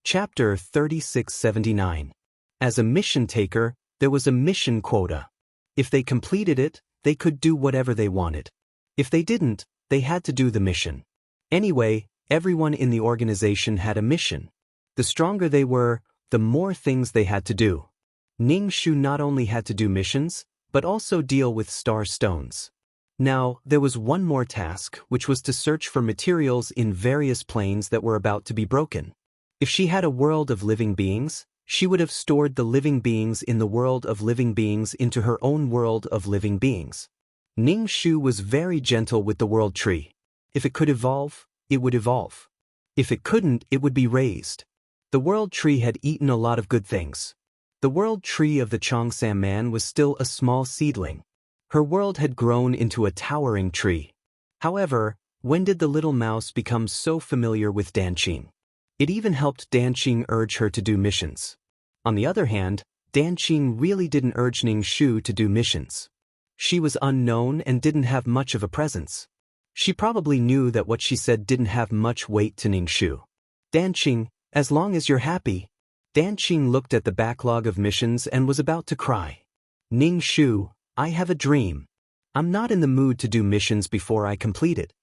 Chapter 3679. As a mission taker, there was a mission quota. If they completed it, they could do whatever they wanted. If they didn't, they had to do the mission. Anyway, everyone in the organization had a mission. The stronger they were, the more things they had to do. Ning Shu not only had to do missions, but also deal with star stones. Now, there was one more task, which was to search for materials in various planes that were about to be broken. If she had a world of living beings, she would have stored the living beings in the world of living beings into her own world of living beings. Ning Shu was very gentle with the world tree. If it could evolve, it would evolve. If it couldn't, it would be raised. The world tree had eaten a lot of good things. The world tree of the Chongsam man was still a small seedling. Her world had grown into a towering tree. However, when did the little mouse become so familiar with Danqing? It even helped Danqing urge her to do missions. On the other hand, Danqing really didn't urge Ning Shu to do missions. She was unknown and didn't have much of a presence. She probably knew that what she said didn't have much weight to Ning Shu. Danqing, as long as you're happy. Danqing looked at the backlog of missions and was about to cry. Ning Shu, I have a dream. I'm not in the mood to do missions before I complete it.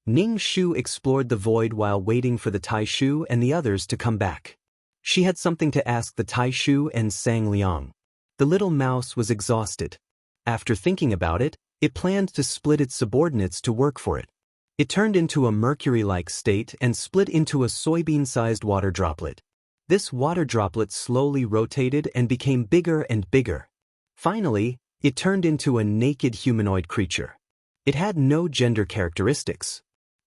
Ning Shu explored the void while waiting for the Taishu and the others to come back. She had something to ask the Taishu and Sang Liang. The little mouse was exhausted. After thinking about it, it planned to split its subordinates to work for it. It turned into a mercury-like state and split into a soybean-sized water droplet. This water droplet slowly rotated and became bigger and bigger. Finally, it turned into a naked humanoid creature. It had no gender characteristics.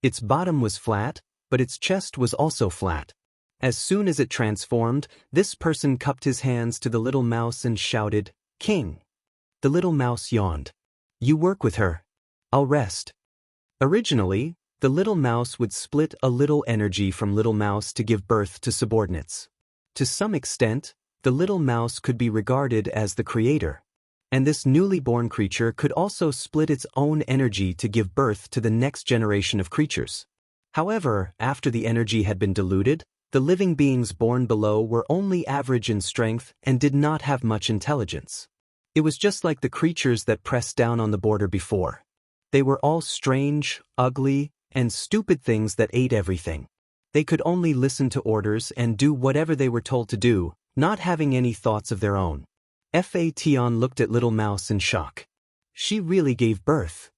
Its bottom was flat, but its chest was also flat. As soon as it transformed, this person cupped his hands to the little mouse and shouted, "King!" The little mouse yawned. "You work with her. I'll rest." Originally, the little mouse would split a little energy from little mouse to give birth to subordinates. To some extent, the little mouse could be regarded as the creator. And this newly born creature could also split its own energy to give birth to the next generation of creatures. However, after the energy had been diluted, the living beings born below were only average in strength and did not have much intelligence. It was just like the creatures that pressed down on the border before. They were all strange, ugly, and stupid things that ate everything. They could only listen to orders and do whatever they were told to do, not having any thoughts of their own. Fation looked at Little Mouse in shock. She really gave birth.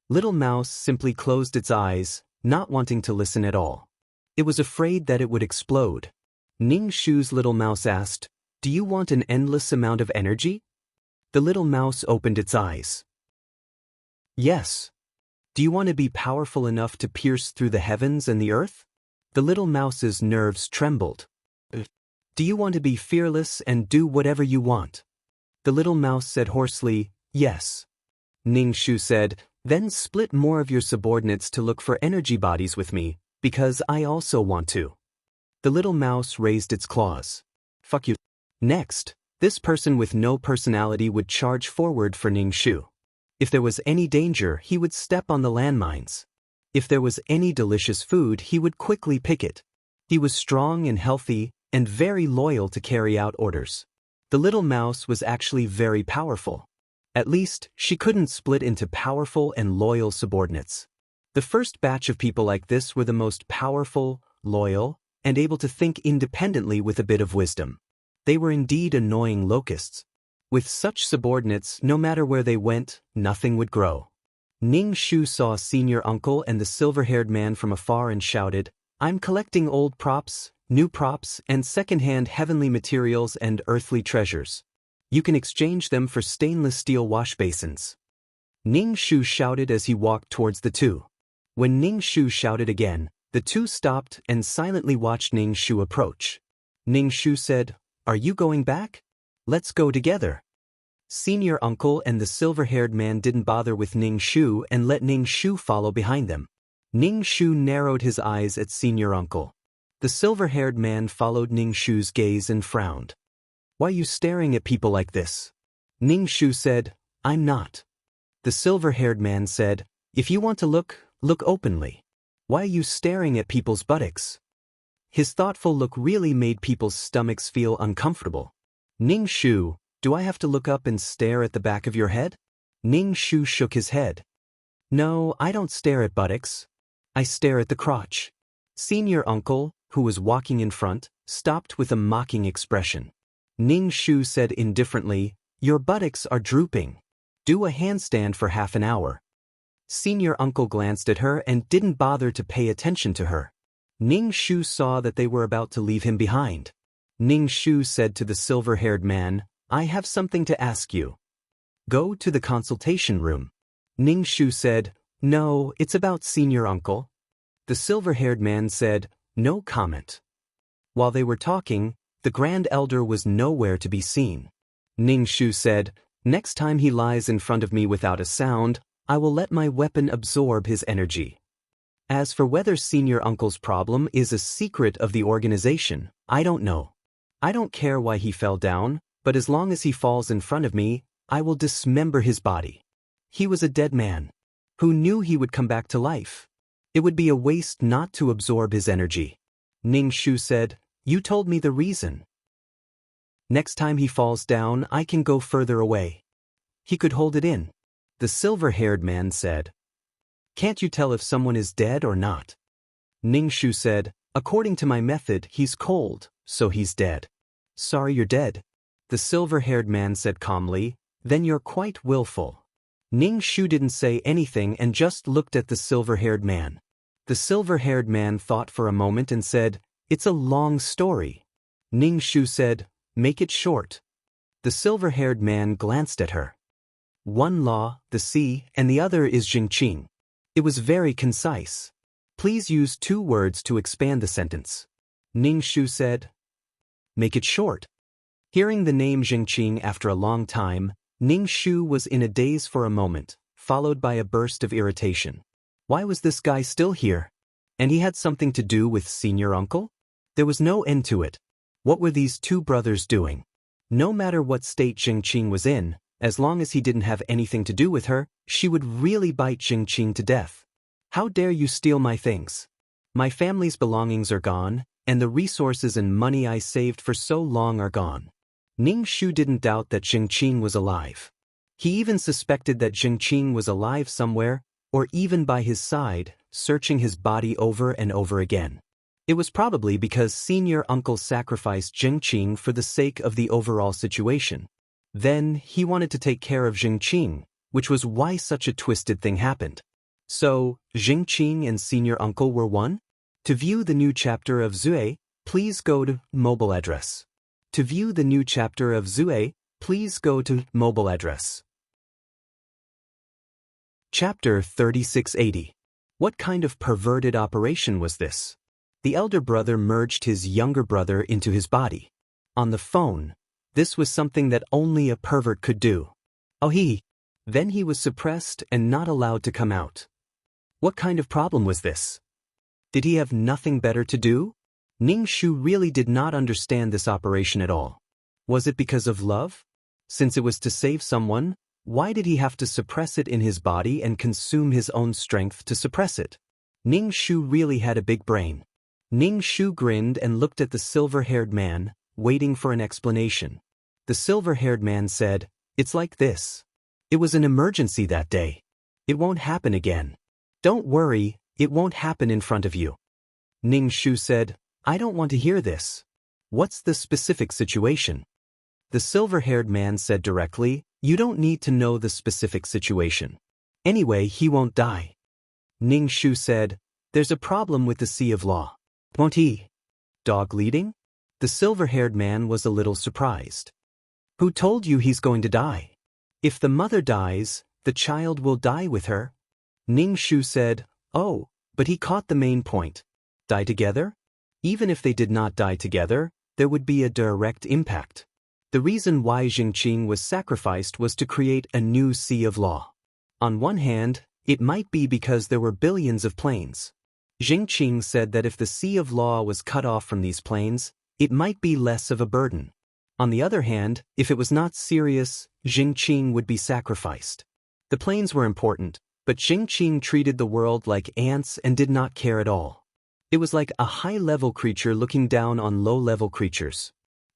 Little Mouse simply closed its eyes, not wanting to listen at all. It was afraid that it would explode. Ning Shu's Little Mouse asked, "Do you want an endless amount of energy?" The little mouse opened its eyes. "Yes. Do you want to be powerful enough to pierce through the heavens and the earth?" The little mouse's nerves trembled. "Do you want to be fearless and do whatever you want?" The little mouse said hoarsely, "Yes." Ning Shu said, "Then split more of your subordinates to look for energy bodies with me, because I also want to." The little mouse raised its claws. "Fuck you." Next, this person with no personality would charge forward for Ning Shu. If there was any danger, he would step on the landmines. If there was any delicious food, he would quickly pick it. He was strong and healthy, and very loyal to carry out orders. The little mouse was actually very powerful. At least, she couldn't split into powerful and loyal subordinates. The first batch of people like this were the most powerful, loyal, and able to think independently with a bit of wisdom. They were indeed annoying locusts. With such subordinates, no matter where they went, nothing would grow. Ning Shu saw Senior Uncle and the silver-haired man from afar and shouted, "I'm collecting old props, new props, and second-hand heavenly materials and earthly treasures. You can exchange them for stainless steel wash basins." Ning Shu shouted as he walked towards the two. When Ning Shu shouted again, the two stopped and silently watched Ning Shu approach. Ning Shu said, "Are you going back? Let's go together." Senior Uncle and the silver-haired man didn't bother with Ning Shu and let Ning Shu follow behind them. Ning Shu narrowed his eyes at Senior Uncle. The silver-haired man followed Ning Shu's gaze and frowned. "Why are you staring at people like this?" Ning Shu said, "I'm not." The silver-haired man said, "If you want to look openly. Why are you staring at people's buttocks?" His thoughtful look really made people's stomachs feel uncomfortable. Ning Shu, do I have to look up and stare at the back of your head? Ning Shu shook his head. No, I don't stare at buttocks. I stare at the crotch. Senior uncle, who was walking in front, stopped with a mocking expression. Ning Shu said indifferently, your buttocks are drooping. Do a handstand for half an hour. Senior uncle glanced at her and didn't bother to pay attention to her. Ning Shu saw that they were about to leave him behind. Ning Shu said to the silver-haired man, I have something to ask you. Go to the consultation room. Ning Shu said, no, it's about senior uncle. The silver-haired man said, no comment. While they were talking, the grand elder was nowhere to be seen. Ning Shu said, next time he lies in front of me without a sound, I will let my weapon absorb his energy. As for whether senior uncle's problem is a secret of the organization, I don't know. I don't care why he fell down, but as long as he falls in front of me, I will dismember his body. He was a dead man. Who knew he would come back to life? It would be a waste not to absorb his energy. Ning Shu said, you told me the reason. Next time he falls down, I can go further away. He could hold it in. The silver-haired man said. Can't you tell if someone is dead or not? Ning Shu said, according to my method, he's cold, so he's dead. Sorry you're dead. The silver-haired man said calmly, then you're quite willful. Ning Shu didn't say anything and just looked at the silver-haired man. The silver-haired man thought for a moment and said, it's a long story. Ning Shu said, make it short. The silver-haired man glanced at her. One law, the sea, and the other is Jingqing. It was very concise. Please use 2 words to expand the sentence. Ning Shu said, make it short. Hearing the name Jingqing after a long time, Ning Shu was in a daze for a moment, followed by a burst of irritation. Why was this guy still here? And he had something to do with senior uncle? There was no end to it. What were these 2 brothers doing? No matter what state Jingqing was in, as long as he didn't have anything to do with her, she would really bite Jingqing to death. How dare you steal my things? My family's belongings are gone, and the resources and money I saved for so long are gone. Ning Shu didn't doubt that Jingqing was alive. He even suspected that Jingqing was alive somewhere, or even by his side, searching his body over and over again. It was probably because senior uncle sacrificed Jingqing for the sake of the overall situation. Then, he wanted to take care of Jingqing, which was why such a twisted thing happened. So, Jingqing and senior uncle were one? To view the new chapter of Zue, please go to mobile address. To view the new chapter of Zue, please go to mobile address. Chapter 3680. What kind of perverted operation was this? The elder brother merged his younger brother into his body. On the phone, this was something that only a pervert could do. Oh then he was suppressed and not allowed to come out. What kind of problem was this? Did he have nothing better to do? Ning Shu really did not understand this operation at all. Was it because of love? Since it was to save someone, why did he have to suppress it in his body and consume his own strength to suppress it? Ning Shu really had a big brain. Ning Shu grinned and looked at the silver-haired man, waiting for an explanation. The silver-haired man said, it's like this. It was an emergency that day. It won't happen again. Don't worry, it won't happen in front of you. Ning Shu said, I don't want to hear this. What's the specific situation? The silver-haired man said directly, you don't need to know the specific situation. Anyway, he won't die. Ning Shu said, there's a problem with the Sea of Law. Won't he? Dog leading? The silver-haired man was a little surprised. Who told you he's going to die? If the mother dies, the child will die with her. Ning Shu said, oh, but he caught the main point. Die together? Even if they did not die together, there would be a direct impact. The reason why Jingqing was sacrificed was to create a new Sea of Law. On one hand, it might be because there were billions of planes. Jingqing said that if the Sea of Law was cut off from these planes, it might be less of a burden. On the other hand, if it was not serious, Jingqing would be sacrificed. The planes were important, but Jingqing treated the world like ants and did not care at all. It was like a high-level creature looking down on low-level creatures.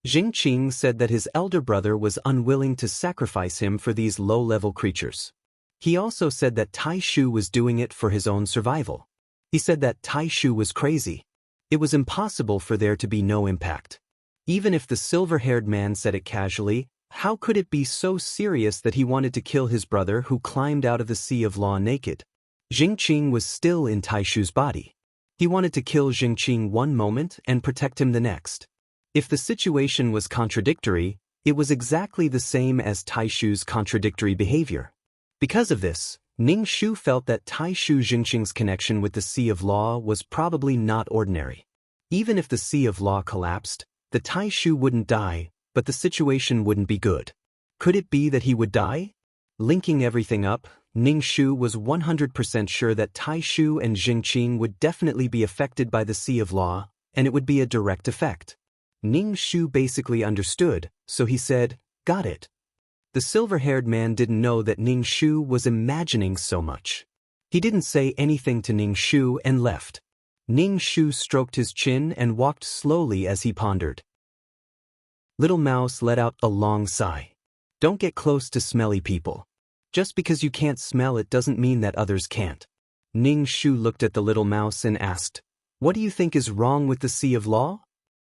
Jingqing said that his elder brother was unwilling to sacrifice him for these low-level creatures. He also said that Taishu was doing it for his own survival. He said that Taishu was crazy. It was impossible for there to be no impact. Even if the silver-haired man said it casually, how could it be so serious that he wanted to kill his brother who climbed out of the Sea of Law naked? Jingqing was still in Taishu's body. He wanted to kill Jingqing one moment and protect him the next. If the situation was contradictory, it was exactly the same as Taishu's contradictory behavior. Because of this, Ning Shu felt that Taishu Jingqing's connection with the Sea of Law was probably not ordinary. Even if the Sea of Law collapsed, the Taishu wouldn't die, but the situation wouldn't be good. Could it be that he would die? Linking everything up, Ning Shu was 100% sure that Taishu and Jingqing would definitely be affected by the Sea of Law, and it would be a direct effect. Ning Shu basically understood, so he said, "Got it." The silver-haired man didn't know that Ning Shu was imagining so much. He didn't say anything to Ning Shu and left. Ning Shu stroked his chin and walked slowly as he pondered. Little Mouse let out a long sigh. Don't get close to smelly people. Just because you can't smell it doesn't mean that others can't. Ning Shu looked at the little mouse and asked, "What do you think is wrong with the Sea of Law?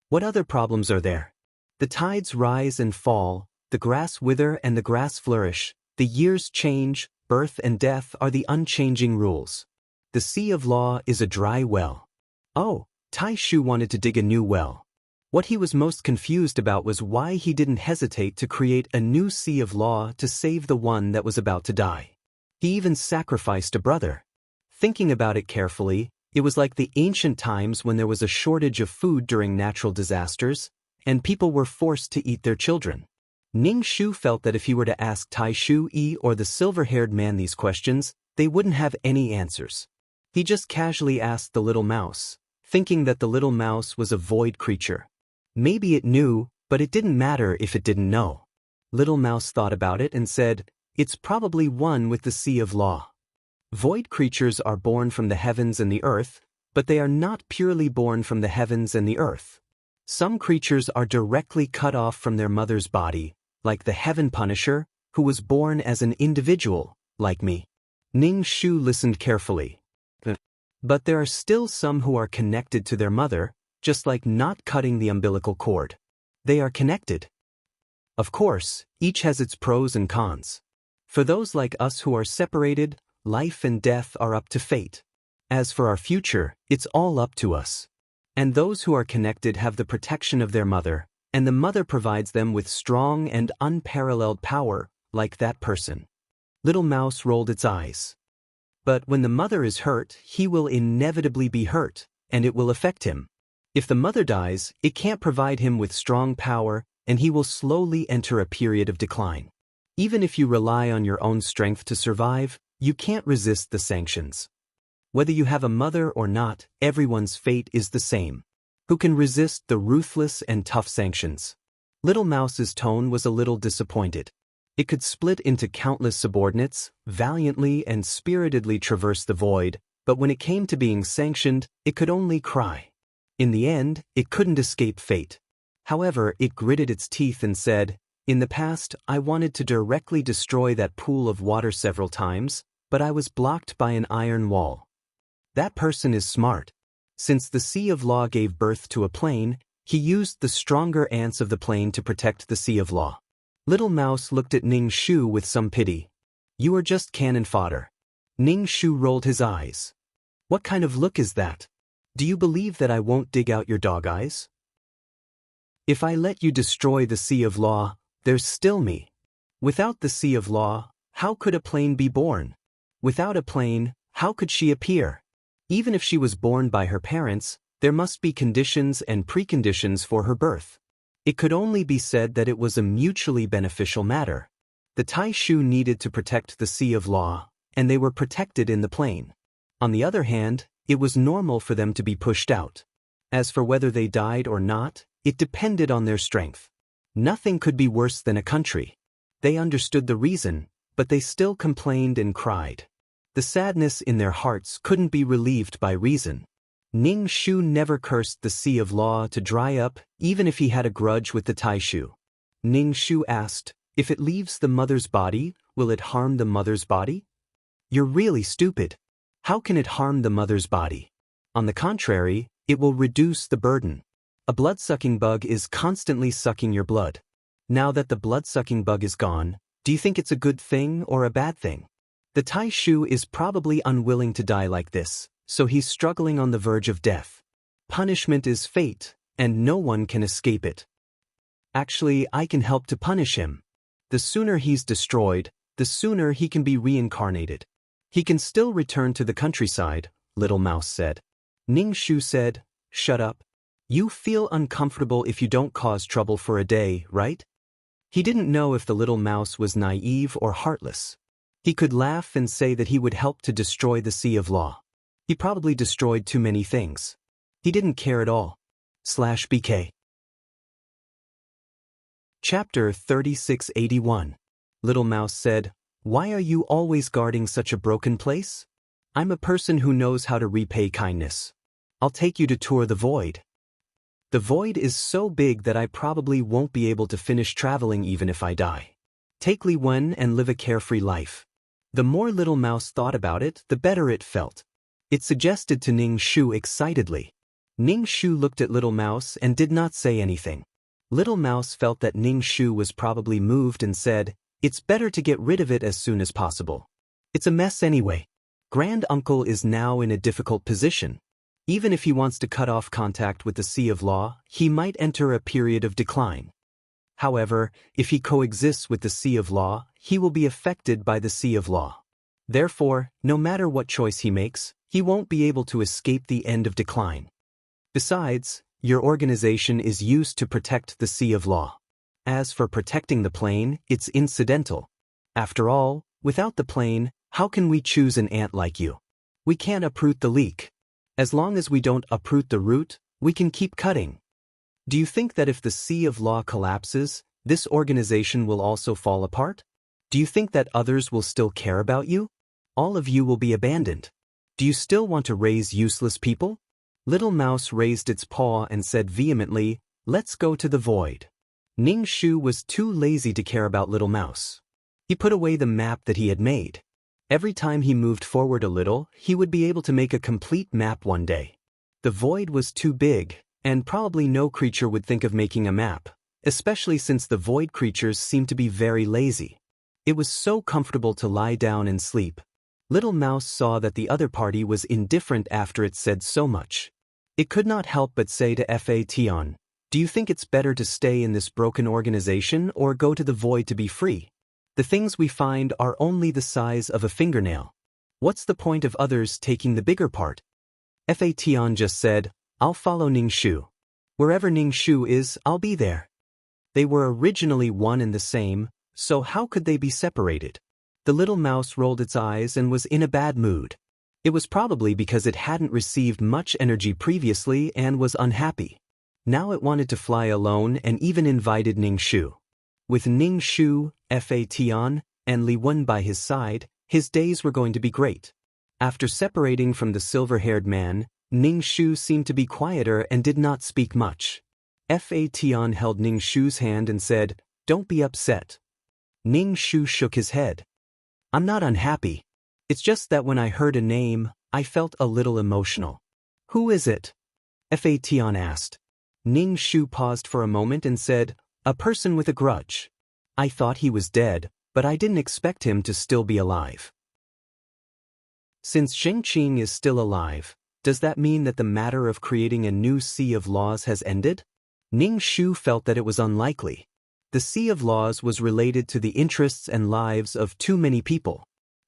What other problems are there? The tides rise and fall, the grass wither and the grass flourish, the years change, birth and death are the unchanging rules. The Sea of Law is a dry well." Oh, Taishu wanted to dig a new well. What he was most confused about was why he didn't hesitate to create a new Sea of Law to save the one that was about to die. He even sacrificed a brother. Thinking about it carefully, it was like the ancient times when there was a shortage of food during natural disasters, and people were forced to eat their children. Ning Shu felt that if he were to ask Taishu Yi or the silver-haired man these questions, they wouldn't have any answers. He just casually asked the little mouse, thinking that the little mouse was a void creature. Maybe it knew, but it didn't matter if it didn't know. Little Mouse thought about it and said, "It's probably one with the Sea of Law." Void creatures are born from the heavens and the earth, but they are not purely born from the heavens and the earth. Some creatures are directly cut off from their mother's body, like the Heaven Punisher, who was born as an individual, like me. Ning Shu listened carefully. But there are still some who are connected to their mother, just like not cutting the umbilical cord. They are connected. Of course, each has its pros and cons. For those like us who are separated, life and death are up to fate. As for our future, it's all up to us. And those who are connected have the protection of their mother, and the mother provides them with strong and unparalleled power, like that person. Little Mouse rolled its eyes. But when the mother is hurt, he will inevitably be hurt, and it will affect him. If the mother dies, it can't provide him with strong power, and he will slowly enter a period of decline. Even if you rely on your own strength to survive, you can't resist the sanctions. Whether you have a mother or not, everyone's fate is the same. Who can resist the ruthless and tough sanctions? Little Mouse's tone was a little disappointed. It could split into countless subordinates, valiantly and spiritedly traverse the void, but when it came to being sanctioned, it could only cry. In the end, it couldn't escape fate. However, it gritted its teeth and said, "In the past, I wanted to directly destroy that pool of water several times, but I was blocked by an iron wall." That person is smart. Since the Sea of Law gave birth to a plane, he used the stronger ants of the plane to protect the Sea of Law. Little Mouse looked at Ning Shu with some pity. "You are just cannon fodder." Ning Shu rolled his eyes. "What kind of look is that? Do you believe that I won't dig out your dog eyes? If I let you destroy the Sea of Law, there's still me. Without the Sea of Law, how could a plane be born? Without a plane, how could she appear? Even if she was born by her parents, there must be conditions and preconditions for her birth. It could only be said that it was a mutually beneficial matter. The Taishu needed to protect the Sea of Law, and they were protected in the plane. On the other hand, it was normal for them to be pushed out. As for whether they died or not, it depended on their strength. Nothing could be worse than a country. They understood the reason, but they still complained and cried. The sadness in their hearts couldn't be relieved by reason. Ning Shu never cursed the Sea of Law to dry up, even if he had a grudge with the Taishu. Ning Shu asked, if it leaves the mother's body, will it harm the mother's body? You're really stupid. How can it harm the mother's body? On the contrary, it will reduce the burden. A blood-sucking bug is constantly sucking your blood. Now that the blood-sucking bug is gone, do you think it's a good thing or a bad thing? The Taishu is probably unwilling to die like this, so he's struggling on the verge of death. Punishment is fate, and no one can escape it. Actually, I can help to punish him. The sooner he's destroyed, the sooner he can be reincarnated. He can still return to the countryside, Little Mouse said. Ning Shu said, shut up. You feel uncomfortable if you don't cause trouble for a day, right? He didn't know if the little mouse was naive or heartless. He could laugh and say that he would help to destroy the Sea of Law. He probably destroyed too many things. He didn't care at all. /BK. Chapter 3681. Little Mouse said, why are you always guarding such a broken place? I'm a person who knows how to repay kindness. I'll take you to tour the void. The void is so big that I probably won't be able to finish traveling even if I die. Take Li Wen and live a carefree life. The more Little Mouse thought about it, the better it felt. It suggested to Ning Shu excitedly. Ning Shu looked at Little Mouse and did not say anything. Little Mouse felt that Ning Shu was probably moved and said, it's better to get rid of it as soon as possible. It's a mess anyway. Grand Uncle is now in a difficult position. Even if he wants to cut off contact with the Sea of Law, he might enter a period of decline. However, if he coexists with the Sea of Law, he will be affected by the Sea of Law. Therefore, no matter what choice he makes, he won't be able to escape the end of decline. Besides, your organization is used to protect the Sea of Law. As for protecting the plane, it's incidental. After all, without the plane, how can we choose an ant like you? We can't uproot the leek. As long as we don't uproot the root, we can keep cutting. Do you think that if the Sea of Law collapses, this organization will also fall apart? Do you think that others will still care about you? All of you will be abandoned. Do you still want to raise useless people? Little Mouse raised its paw and said vehemently, let's go to the void. Ning Shu was too lazy to care about Little Mouse. He put away the map that he had made. Every time he moved forward a little, he would be able to make a complete map one day. The void was too big, and probably no creature would think of making a map, especially since the void creatures seem to be very lazy. It was so comfortable to lie down and sleep. Little Mouse saw that the other party was indifferent after it said so much. It could not help but say to Fation, do you think it's better to stay in this broken organization or go to the void to be free? The things we find are only the size of a fingernail. What's the point of others taking the bigger part? Fation just said, I'll follow Ning Shu. Wherever Ning Shu is, I'll be there. They were originally one and the same, so how could they be separated? The little mouse rolled its eyes and was in a bad mood. It was probably because it hadn't received much energy previously and was unhappy. Now it wanted to fly alone and even invited Ning Shu. With Ning Shu, Fation, and Li Wen by his side, his days were going to be great. After separating from the silver-haired man, Ning Shu seemed to be quieter and did not speak much. Fation held Ning Shu's hand and said, don't be upset. Ning Shu shook his head. I'm not unhappy. It's just that when I heard a name, I felt a little emotional. Who is it? Fation asked. Ning Shu paused for a moment and said, a person with a grudge. I thought he was dead, but I didn't expect him to still be alive. Since Zhengqing is still alive, does that mean that the matter of creating a new Sea of Laws has ended? Ning Shu felt that it was unlikely. The Sea of Laws was related to the interests and lives of too many people.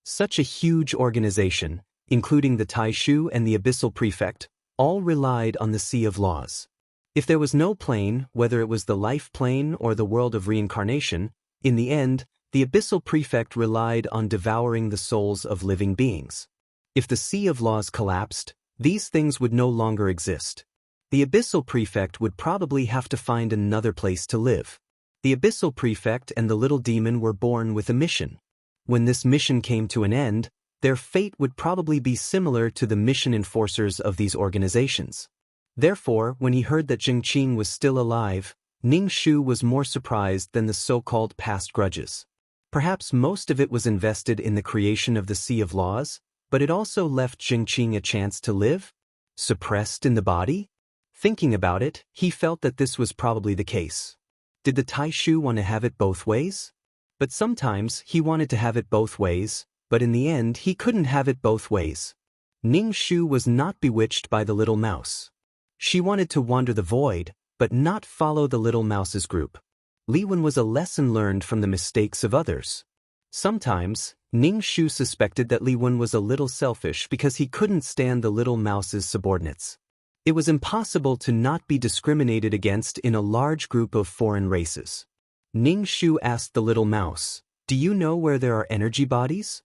Such a huge organization, including the Taishu and the Abyssal Prefect, all relied on the Sea of Laws. If there was no plane, whether it was the life plane or the world of reincarnation, in the end, the Abyssal Prefect relied on devouring the souls of living beings. If the Sea of Laws collapsed, these things would no longer exist. The Abyssal Prefect would probably have to find another place to live. The Abyssal Prefect and the little demon were born with a mission. When this mission came to an end, their fate would probably be similar to the mission enforcers of these organizations. Therefore, when he heard that Jingqing was still alive, Ning Shu was more surprised than the so-called past grudges. Perhaps most of it was invested in the creation of the Sea of Laws, but it also left Jingqing a chance to live? Suppressed in the body? Thinking about it, he felt that this was probably the case. Did the Taishu want to have it both ways? But sometimes he wanted to have it both ways, but in the end he couldn't have it both ways. Ning Shu was not bewitched by the little mouse. She wanted to wander the void, but not follow the little mouse's group. Li Wen was a lesson learned from the mistakes of others. Sometimes, Ning Shu suspected that Li Wen was a little selfish because he couldn't stand the little mouse's subordinates. It was impossible to not be discriminated against in a large group of foreign races. Ning Shu asked the little mouse, "Do you know where there are energy bodies?"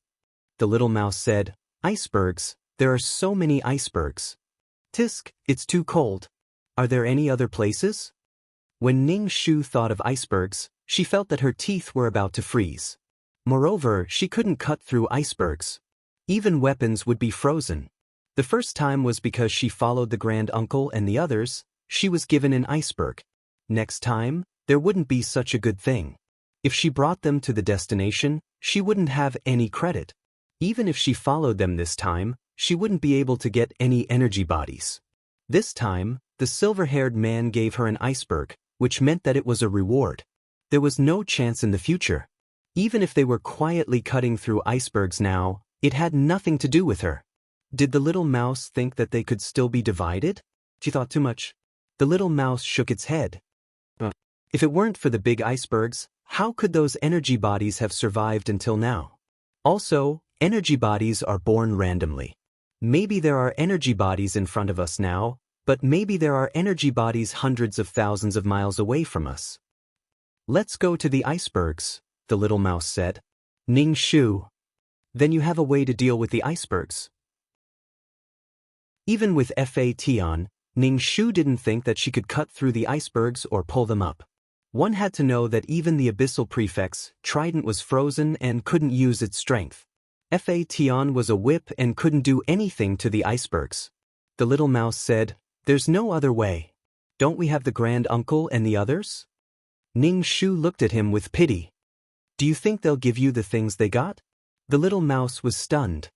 The little mouse said, "Icebergs, there are so many icebergs." "Tisk, it's too cold. Are there any other places?" When Ning Shu thought of icebergs, she felt that her teeth were about to freeze. Moreover, she couldn't cut through icebergs. Even weapons would be frozen. The first time was because she followed the grand uncle and the others, she was given an iceberg. Next time, there wouldn't be such a good thing. If she brought them to the destination, she wouldn't have any credit. Even if she followed them this time, she wouldn't be able to get any energy bodies. This time, the silver-haired man gave her an iceberg, which meant that it was a reward. There was no chance in the future. Even if they were quietly cutting through icebergs now, it had nothing to do with her. Did the little mouse think that they could still be divided? She thought too much. The little mouse shook its head. If it weren't for the big icebergs, how could those energy bodies have survived until now? Also, energy bodies are born randomly. Maybe there are energy bodies in front of us now, but maybe there are energy bodies hundreds of thousands of miles away from us. "Let's go to the icebergs," the little mouse said. "Ning Shu. Then you have a way to deal with the icebergs." Even with Fodder, Ning Shu didn't think that she could cut through the icebergs or pull them up. One had to know that even the abyssal prefect's trident was frozen and couldn't use its strength. Fodder was a whip and couldn't do anything to the icebergs. The little mouse said, "There's no other way. Don't we have the grand uncle and the others?" Ning Shu looked at him with pity. "Do you think they'll give you the things they got?" The little mouse was stunned.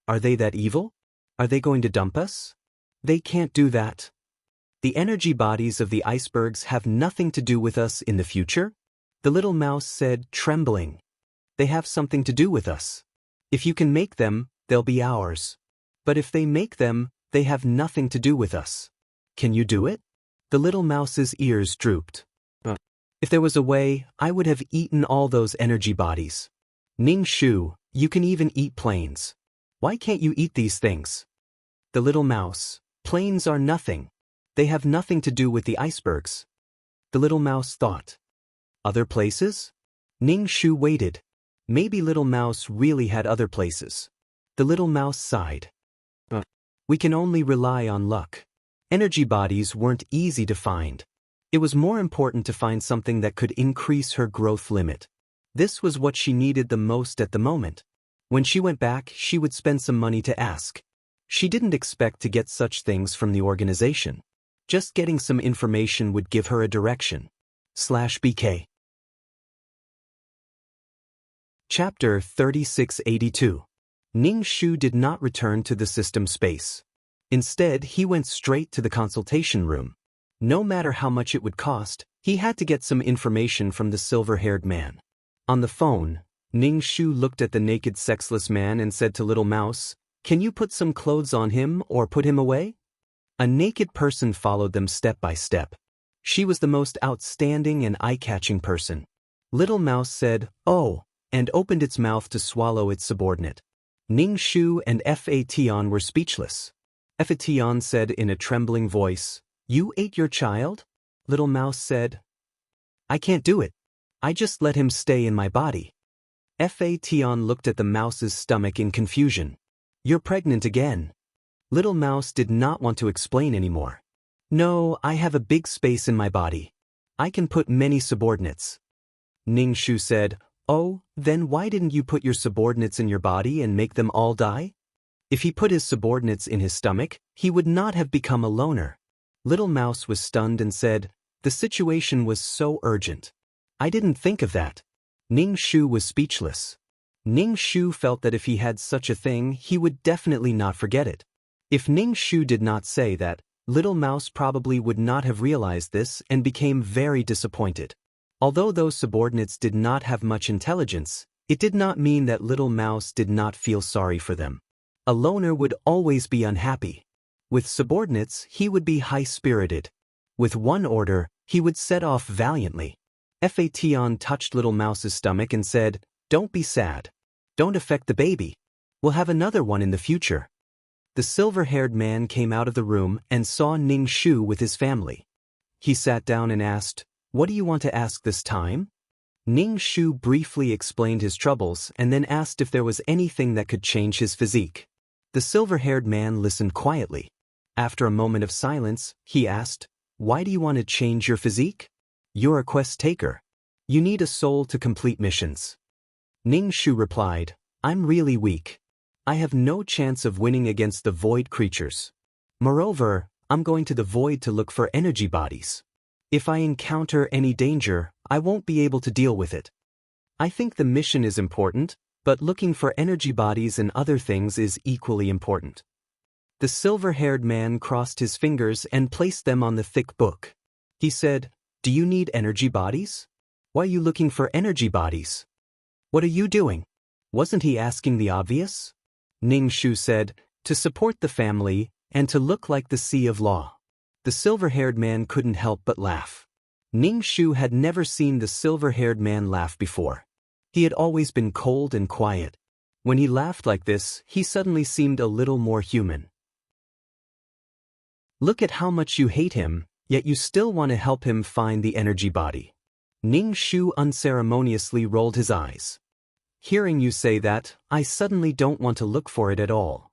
"Are they that evil? Are they going to dump us?" "They can't do that. The energy bodies of the icebergs have nothing to do with us in the future," the little mouse said, trembling. "They have something to do with us. If you can make them, they'll be ours. But if they make them, they have nothing to do with us. Can you do it?" The little mouse's ears drooped. "If there was a way, I would have eaten all those energy bodies." "Ning Shu, you can even eat planes. Why can't you eat these things?" The little mouse, "Planes are nothing. They have nothing to do with the icebergs." The little mouse thought. "Other places?" Ning Shu waited. Maybe little mouse really had other places. The little mouse sighed. "We can only rely on luck. Energy bodies weren't easy to find. It was more important to find something that could increase her growth limit. This was what she needed the most at the moment. When she went back, she would spend some money to ask. She didn't expect to get such things from the organization. Just getting some information would give her a direction. /BK. Chapter 3682. Ning Shu did not return to the system space. Instead, he went straight to the consultation room. No matter how much it would cost, he had to get some information from the silver-haired man. On the phone, Ning Shu looked at the naked sexless man and said to Little Mouse, "Can you put some clothes on him or put him away?" A naked person followed them step by step. She was the most outstanding and eye-catching person. Little Mouse said, "Oh," and opened its mouth to swallow its subordinate. Ning Shu and Fodder were speechless. Fodder said in a trembling voice, "You ate your child?" Little Mouse said, "I can't do it. I just let him stay in my body." Fodder looked at the mouse's stomach in confusion. "You're pregnant again." Little Mouse did not want to explain anymore. "No, I have a big space in my body. I can put many subordinates." Ning Shu said, Oh, then why didn't you put your subordinates in your body and make them all die? If he put his subordinates in his stomach, he would not have become a loner. Little Mouse was stunned and said, "The situation was so urgent. I didn't think of that." Ning Shu was speechless. Ning Shu felt that if he had such a thing, he would definitely not forget it. If Ning Shu did not say that, Little Mouse probably would not have realized this and became very disappointed. Although those subordinates did not have much intelligence, it did not mean that Little Mouse did not feel sorry for them. A loner would always be unhappy. With subordinates, he would be high-spirited. With one order, he would set off valiantly. Fation touched Little Mouse's stomach and said, "Don't be sad. Don't affect the baby. We'll have another one in the future." The silver-haired man came out of the room and saw Ning Shu with his family. He sat down and asked, "What do you want to ask this time?" Ning Shu briefly explained his troubles and then asked if there was anything that could change his physique. The silver-haired man listened quietly. After a moment of silence, he asked, "Why do you want to change your physique?" "You're a quest taker. You need a soul to complete missions." Ning Shu replied, "I'm really weak. I have no chance of winning against the void creatures. Moreover, I'm going to the void to look for energy bodies. If I encounter any danger, I won't be able to deal with it. I think the mission is important, but looking for energy bodies and other things is equally important." The silver-haired man crossed his fingers and placed them on the thick book. He said, "Do you need energy bodies? Why are you looking for energy bodies? What are you doing?" Wasn't he asking the obvious? Ning Shu said, "To support the family and to look like the Sea of Law." The silver-haired man couldn't help but laugh. Ning Shu had never seen the silver-haired man laugh before. He had always been cold and quiet. When he laughed like this, he suddenly seemed a little more human. "Look at how much you hate him, yet you still want to help him find the energy body." Ning Shu unceremoniously rolled his eyes. "Hearing you say that, I suddenly don't want to look for it at all.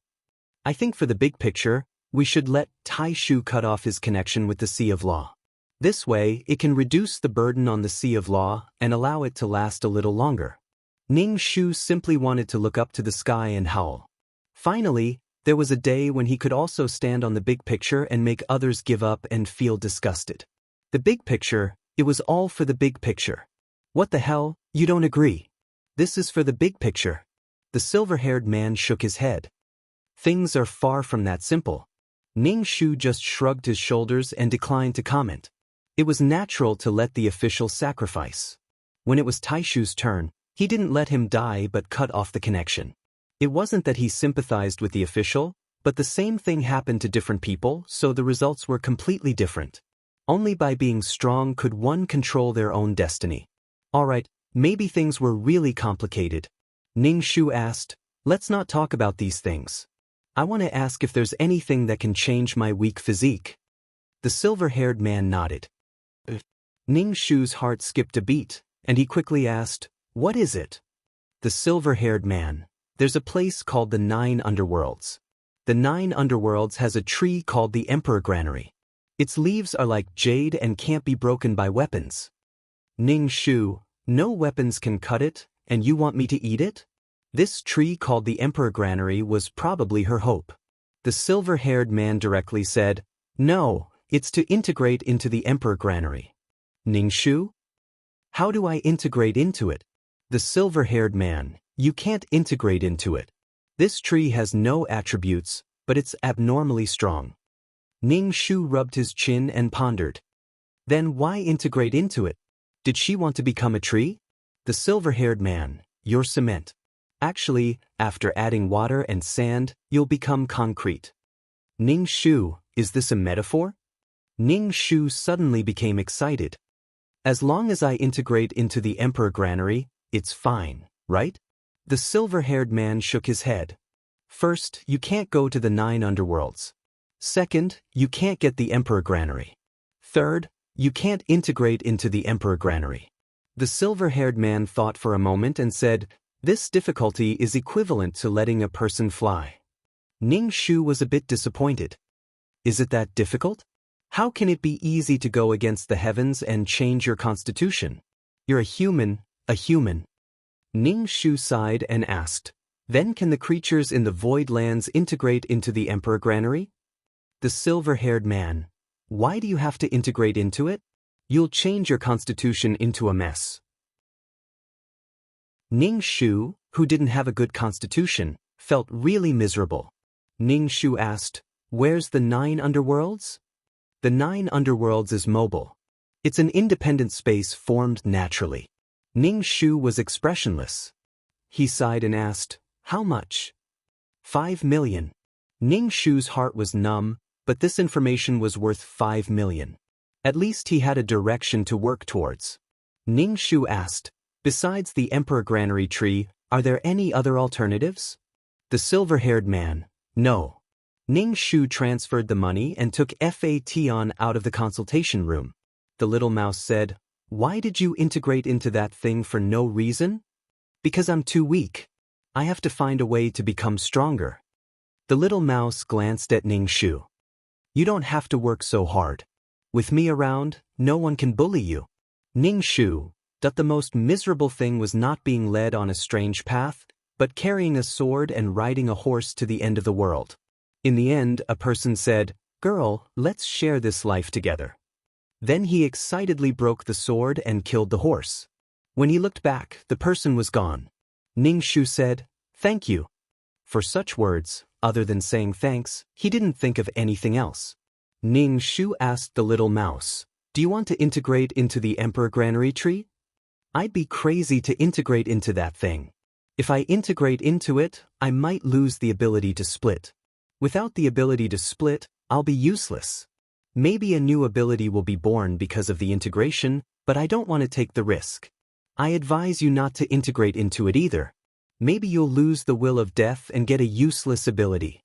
I think for the big picture, we should let Tai Shu cut off his connection with the Sea of Law. This way, it can reduce the burden on the Sea of Law and allow it to last a little longer." Ning Shu simply wanted to look up to the sky and howl. Finally, there was a day when he could also stand on the big picture and make others give up and feel disgusted. The big picture, it was all for the big picture. "What the hell, you don't agree? This is for the big picture." The silver-haired man shook his head. "Things are far from that simple." Ning Shu just shrugged his shoulders and declined to comment. It was natural to let the official sacrifice. When it was Tai Shu's turn, he didn't let him die but cut off the connection. It wasn't that he sympathized with the official, but the same thing happened to different people, so the results were completely different. Only by being strong could one control their own destiny. Alright, maybe things were really complicated. Ning Shu asked, "Let's not talk about these things. I want to ask if there's anything that can change my weak physique." The silver-haired man nodded. Ning Shu's heart skipped a beat, and he quickly asked, "What is it?" The silver-haired man, "There's a place called the 9 Underworlds. The 9 Underworlds has a tree called the Emperor Granary. Its leaves are like jade and can't be broken by weapons." Ning Shu, "No weapons can cut it, and you want me to eat it?" This tree called the Emperor Granary was probably her hope. The silver-haired man directly said, "No, it's to integrate into the Emperor Granary." Ning Shu? "How do I integrate into it?" The silver-haired man, "You can't integrate into it. This tree has no attributes, but it's abnormally strong." Ning Shu rubbed his chin and pondered. "Then why integrate into it? Did she want to become a tree?" The silver-haired man, "You're cement. Actually, after adding water and sand, you'll become concrete." Ning Shu, "Is this a metaphor?" Ning Shu suddenly became excited. "As long as I integrate into the Emperor Granary, it's fine, right?" The silver-haired man shook his head. "First, you can't go to the 9 Underworlds. Second, you can't get the Emperor Granary. Third, you can't integrate into the Emperor Granary." The silver-haired man thought for a moment and said, "This difficulty is equivalent to letting a person fly." Ning Shu was a bit disappointed. "Is it that difficult? How can it be easy to go against the heavens and change your constitution? You're a human, a human." Ning Shu sighed and asked, "Then can the creatures in the void lands integrate into the Emperor Granary?" The silver-haired man, "Why do you have to integrate into it? You'll change your constitution into a mess." Ning Shu, who didn't have a good constitution, felt really miserable. Ning Shu asked, "Where's the 9 underworlds?" The 9 underworlds is mobile. It's an independent space formed naturally. Ning Shu was expressionless. He sighed and asked, "How much?" 5 million. Ning Shu's heart was numb, but this information was worth 5 million. At least he had a direction to work towards. Ning Shu asked, "Besides the Emperor Granary tree, are there any other alternatives?" The silver-haired man, "No." Ning Shu transferred the money and took Fat out of the consultation room. The little mouse said, "Why did you integrate into that thing for no reason?" "Because I'm too weak. I have to find a way to become stronger." The little mouse glanced at Ning Shu. "You don't have to work so hard. With me around, no one can bully you." Ning Shu, that the most miserable thing was not being led on a strange path, but carrying a sword and riding a horse to the end of the world. In the end, a person said, "Girl, let's share this life together." Then he excitedly broke the sword and killed the horse. When he looked back, the person was gone. Ning Shu said, "Thank you." For such words, other than saying thanks, he didn't think of anything else. Ning Shu asked the little mouse, "Do you want to integrate into the Emperor Granary tree?" "I'd be crazy to integrate into that thing. If I integrate into it, I might lose the ability to split. Without the ability to split, I'll be useless. Maybe a new ability will be born because of the integration, but I don't want to take the risk. I advise you not to integrate into it either. Maybe you'll lose the will of death and get a useless ability."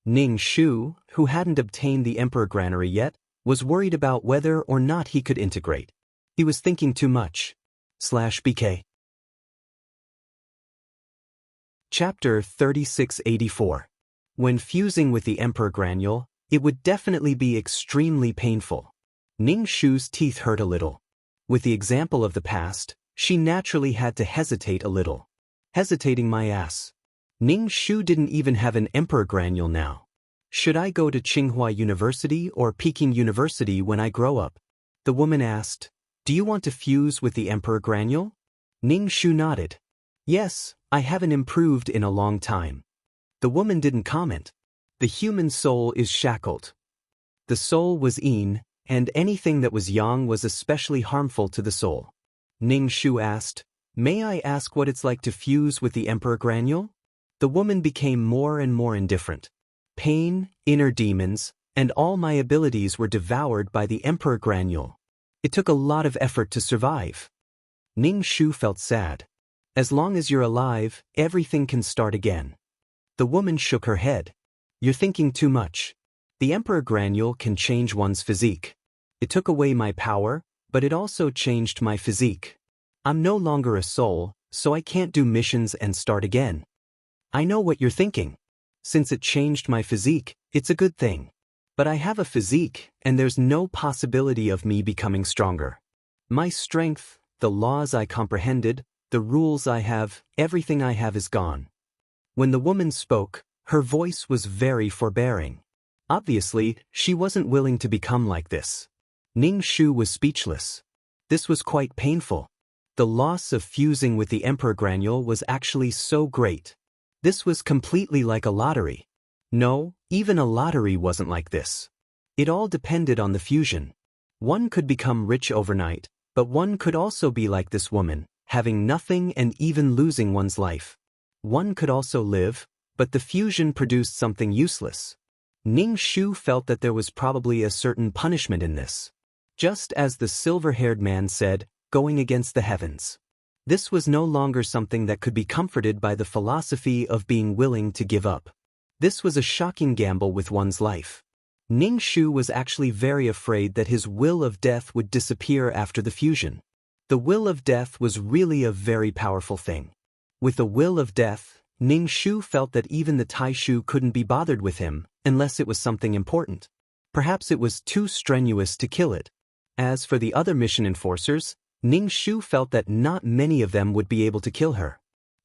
Ning Shu, who hadn't obtained the Emperor Granary yet, was worried about whether or not he could integrate. He was thinking too much. /BK. Chapter 3684. When fusing with the Emperor Granule, it would definitely be extremely painful. Ning Shu's teeth hurt a little. With the example of the past, she naturally had to hesitate a little. Hesitating my ass. Ning Shu didn't even have an Emperor Granule now. "Should I go to Tsinghua University or Peking University when I grow up?" The woman asked, "Do you want to fuse with the Emperor Granule?" Ning Shu nodded. "Yes, I haven't improved in a long time." The woman didn't comment. The human soul is shackled. The soul was Yin, and anything that was yang was especially harmful to the soul. Ning Shu asked, "May I ask what it's like to fuse with the Emperor Granule?" The woman became more and more indifferent. Pain, inner demons, and all my abilities were devoured by the Emperor Granule. It took a lot of effort to survive. Ning Shu felt sad. As long as you're alive, everything can start again. The woman shook her head. "You're thinking too much. The Emperor Granule can change one's physique. It took away my power, but it also changed my physique. I'm no longer a soul, so I can't do missions and start again." "I know what you're thinking. Since it changed my physique, it's a good thing. But I have a physique, and there's no possibility of me becoming stronger. My strength, the laws I comprehended, the rules I have, everything I have is gone." When the woman spoke, her voice was very forbearing. Obviously, she wasn't willing to become like this. Ning Shu was speechless. This was quite painful. The loss of fusing with the Emperor Granule was actually so great. This was completely like a lottery. No, even a lottery wasn't like this. It all depended on the fusion. One could become rich overnight, but one could also be like this woman, having nothing and even losing one's life. One could also live, but the fusion produced something useless. Ning Shu felt that there was probably a certain punishment in this. Just as the silver-haired man said, going against the heavens. This was no longer something that could be comforted by the philosophy of being willing to give up. This was a shocking gamble with one's life. Ning Shu was actually very afraid that his will of death would disappear after the fusion. The will of death was really a very powerful thing. With the will of death, Ning Shu felt that even the Taishu couldn't be bothered with him, unless it was something important. Perhaps it was too strenuous to kill it. As for the other mission enforcers, Ning Shu felt that not many of them would be able to kill her.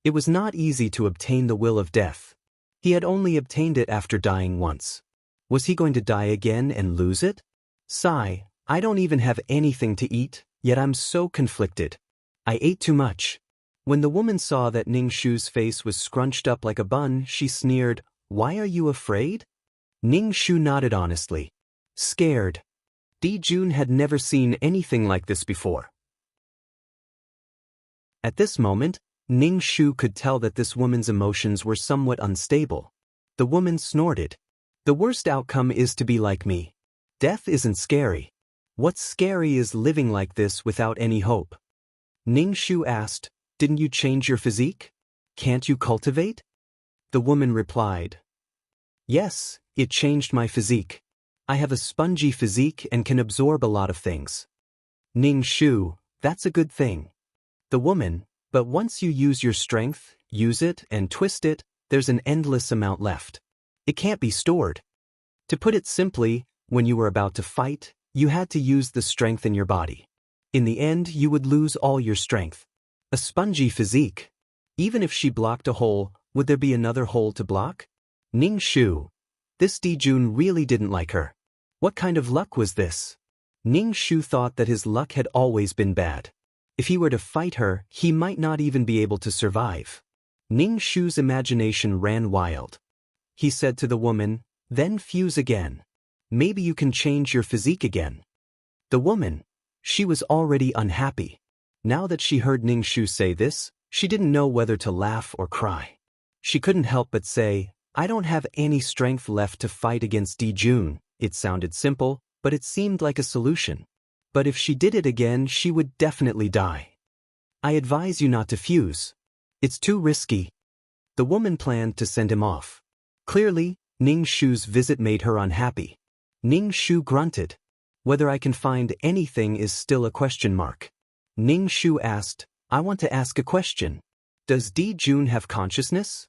It was not easy to obtain the will of death. He had only obtained it after dying once. Was he going to die again and lose it? Sigh, I don't even have anything to eat, yet I'm so conflicted. I ate too much. When the woman saw that Ning Shu's face was scrunched up like a bun, she sneered, "Why are you afraid?" Ning Shu nodded honestly. Scared. Di Jun had never seen anything like this before. At this moment, Ning Shu could tell that this woman's emotions were somewhat unstable. The woman snorted. The worst outcome is to be like me. Death isn't scary. What's scary is living like this without any hope. Ning Shu asked, "Didn't you change your physique? Can't you cultivate?" The woman replied, "Yes, it changed my physique. I have a spongy physique and can absorb a lot of things." Ning Shu, that's a good thing. The woman, but once you use your strength, use it and twist it, there's an endless amount left. It can't be stored. To put it simply, when you were about to fight, you had to use the strength in your body. In the end, you would lose all your strength. A spongy physique. Even if she blocked a hole, would there be another hole to block? Ning Shu. This Di Jun really didn't like her. What kind of luck was this? Ning Shu thought that his luck had always been bad. If he were to fight her, he might not even be able to survive. Ning Shu's imagination ran wild. He said to the woman, "Then fuse again. Maybe you can change your physique again." The woman, she was already unhappy. Now that she heard Ning Shu say this, she didn't know whether to laugh or cry. She couldn't help but say, "I don't have any strength left to fight against Di Jun." It sounded simple, but it seemed like a solution. But if she did it again, she would definitely die. "I advise you not to fuse. It's too risky." The woman planned to send him off. Clearly, Ning Shu's visit made her unhappy. Ning Shu grunted. Whether I can find anything is still a question mark. Ning Shu asked, "I want to ask a question. Does Di Jun have consciousness?"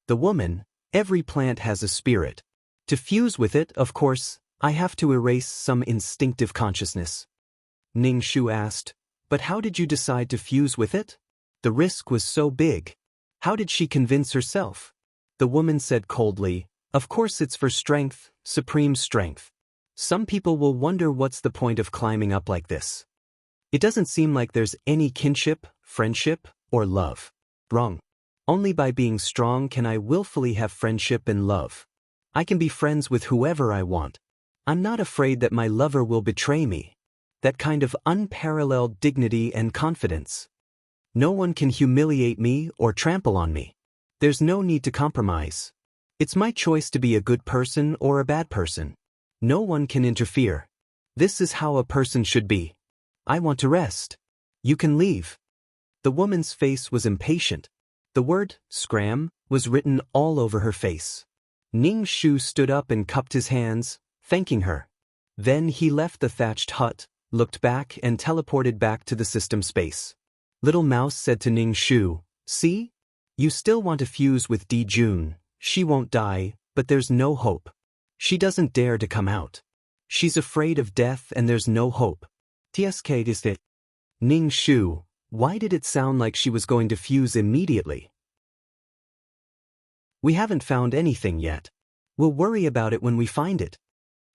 The woman, "Every plant has a spirit. To fuse with it, of course, I have to erase some instinctive consciousness." Ning Shu asked, "But how did you decide to fuse with it? The risk was so big. How did she convince herself?" The woman said coldly, "Of course it's for strength, supreme strength. Some people will wonder what's the point of climbing up like this. It doesn't seem like there's any kinship, friendship, or love. Wrong. Only by being strong can I willfully have friendship and love. I can be friends with whoever I want. I'm not afraid that my lover will betray me. That kind of unparalleled dignity and confidence. No one can humiliate me or trample on me. There's no need to compromise. It's my choice to be a good person or a bad person. No one can interfere. This is how a person should be. I want to rest. You can leave." The woman's face was impatient. The word, "scram," was written all over her face. Ning Shu stood up and cupped his hands, thanking her. Then he left the thatched hut, looked back and teleported back to the system space. Little Mouse said to Ning Shu, "See? You still want to fuse with Di Jun. She won't die, but there's no hope. She doesn't dare to come out. She's afraid of death and there's no hope. TSK is it." Ning Shu, why did it sound like she was going to fuse immediately? "We haven't found anything yet. We'll worry about it when we find it."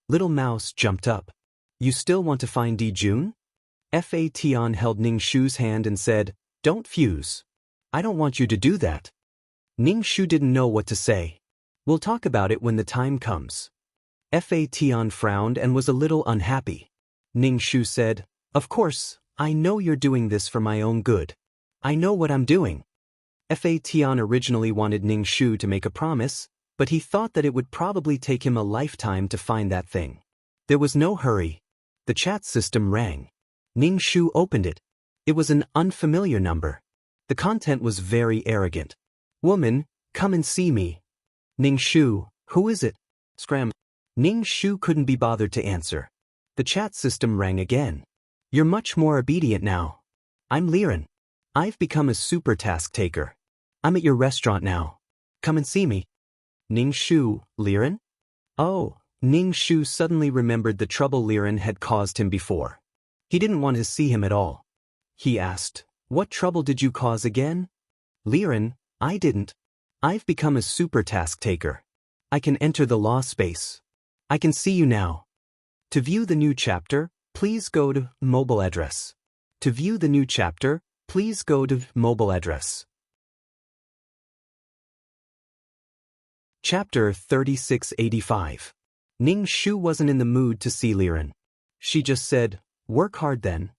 Little Mouse jumped up. "You still want to find Di Jun?" Fation held Ning Shu's hand and said, "Don't fuse. I don't want you to do that." Ning Shu didn't know what to say. "We'll talk about it when the time comes." Fation frowned and was a little unhappy. Ning Shu said, "Of course, I know you're doing this for my own good. I know what I'm doing." Fation originally wanted Ning Shu to make a promise, but he thought that it would probably take him a lifetime to find that thing. There was no hurry. The chat system rang. Ning Shu opened it. It was an unfamiliar number. The content was very arrogant. "Woman, come and see me." "Ning Shu, who is it?" Scram. Ning Shu couldn't be bothered to answer. The chat system rang again. "You're much more obedient now. I'm Liren. I've become a super task taker. I'm at your restaurant now. Come and see me." Ning Shu, Liren? Oh, Ning Shu suddenly remembered the trouble Liren had caused him before. He didn't want to see him at all. He asked, "What trouble did you cause again?" Liren, I didn't. I've become a super task taker. I can enter the law space. I can see you now. To view the new chapter, please go to mobile address. To view the new chapter, please go to mobile address. Chapter 3685. Ning Shu wasn't in the mood to see Liren. She just said, "Work hard then."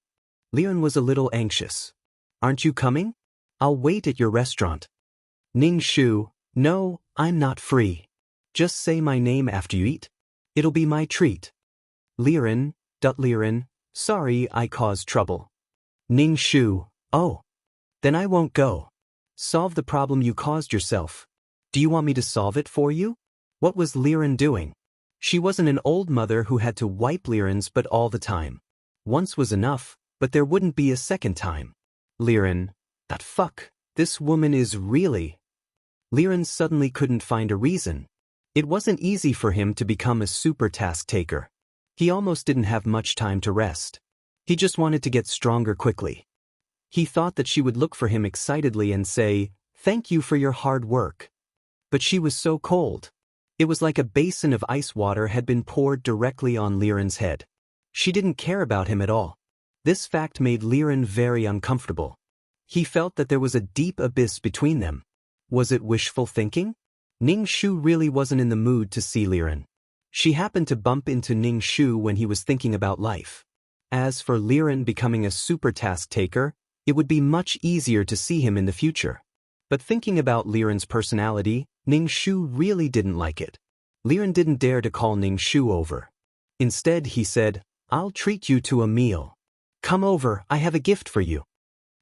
Liren was a little anxious. "Aren't you coming? I'll wait at your restaurant." Ning Shu, "No, I'm not free. Just say my name after you eat. It'll be my treat." Liren, Liren, sorry I caused trouble. Ning Shu, oh. Then I won't go. Solve the problem you caused yourself. Do you want me to solve it for you? What was Liren doing? She wasn't an old mother who had to wipe Liren's butt all the time. Once was enough, but there wouldn't be a second time. Liren, that fuck, this woman is really... Liren suddenly couldn't find a reason. It wasn't easy for him to become a super task taker. He almost didn't have much time to rest. He just wanted to get stronger quickly. He thought that she would look for him excitedly and say, "Thank you for your hard work." But she was so cold. It was like a basin of ice water had been poured directly on Liren's head. She didn't care about him at all. This fact made Liren very uncomfortable. He felt that there was a deep abyss between them. Was it wishful thinking? Ning Shu really wasn't in the mood to see Liren. She happened to bump into Ning Shu when he was thinking about life. As for Liren becoming a super task taker, it would be much easier to see him in the future. But thinking about Liren's personality, Ning Shu really didn't like it. Liren didn't dare to call Ning Shu over. Instead, he said, "I'll treat you to a meal. Come over, I have a gift for you."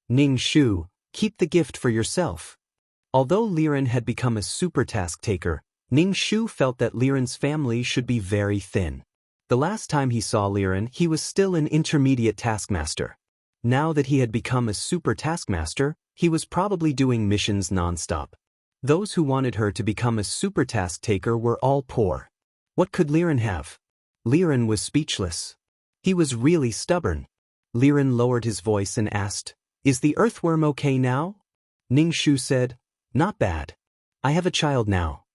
Ning Shu, keep the gift for yourself. Although Liren had become a super task taker, Ning Shu felt that Liren's family should be very thin. The last time he saw Liren, he was still an intermediate taskmaster. Now that he had become a super taskmaster, he was probably doing missions non-stop. Those who wanted her to become a super task taker were all poor. What could Liren have? Liren was speechless. He was really stubborn. Liren lowered his voice and asked, "Is the earthworm okay now?" Ning Shu said, "Not bad. I have a child now."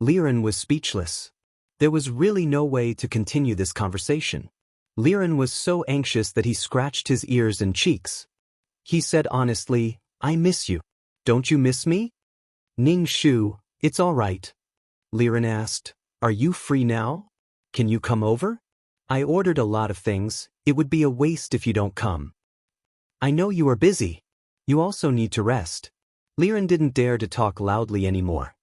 Liren was speechless. There was really no way to continue this conversation. Liren was so anxious that he scratched his ears and cheeks. He said honestly, "I miss you. Don't you miss me?" Ning Shu, "It's all right." Liren asked, "Are you free now? Can you come over? I ordered a lot of things, it would be a waste if you don't come." "I know you are busy. You also need to rest." Liren didn't dare to talk loudly anymore.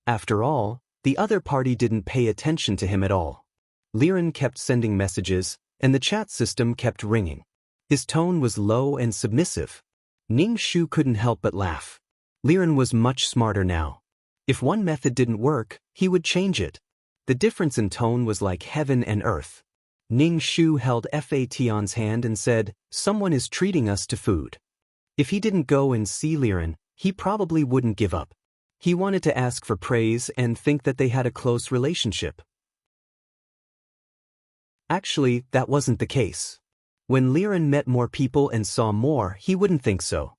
After all, the other party didn't pay attention to him at all. Liren kept sending messages, and the chat system kept ringing. His tone was low and submissive. Ning Shu couldn't help but laugh. Liren was much smarter now. If one method didn't work, he would change it. The difference in tone was like heaven and earth. Ning Shu held Fation's hand and said, "Someone is treating us to food." If he didn't go and see Liren, he probably wouldn't give up. He wanted to ask for praise and think that they had a close relationship. Actually, that wasn't the case. When Liren met more people and saw more, he wouldn't think so.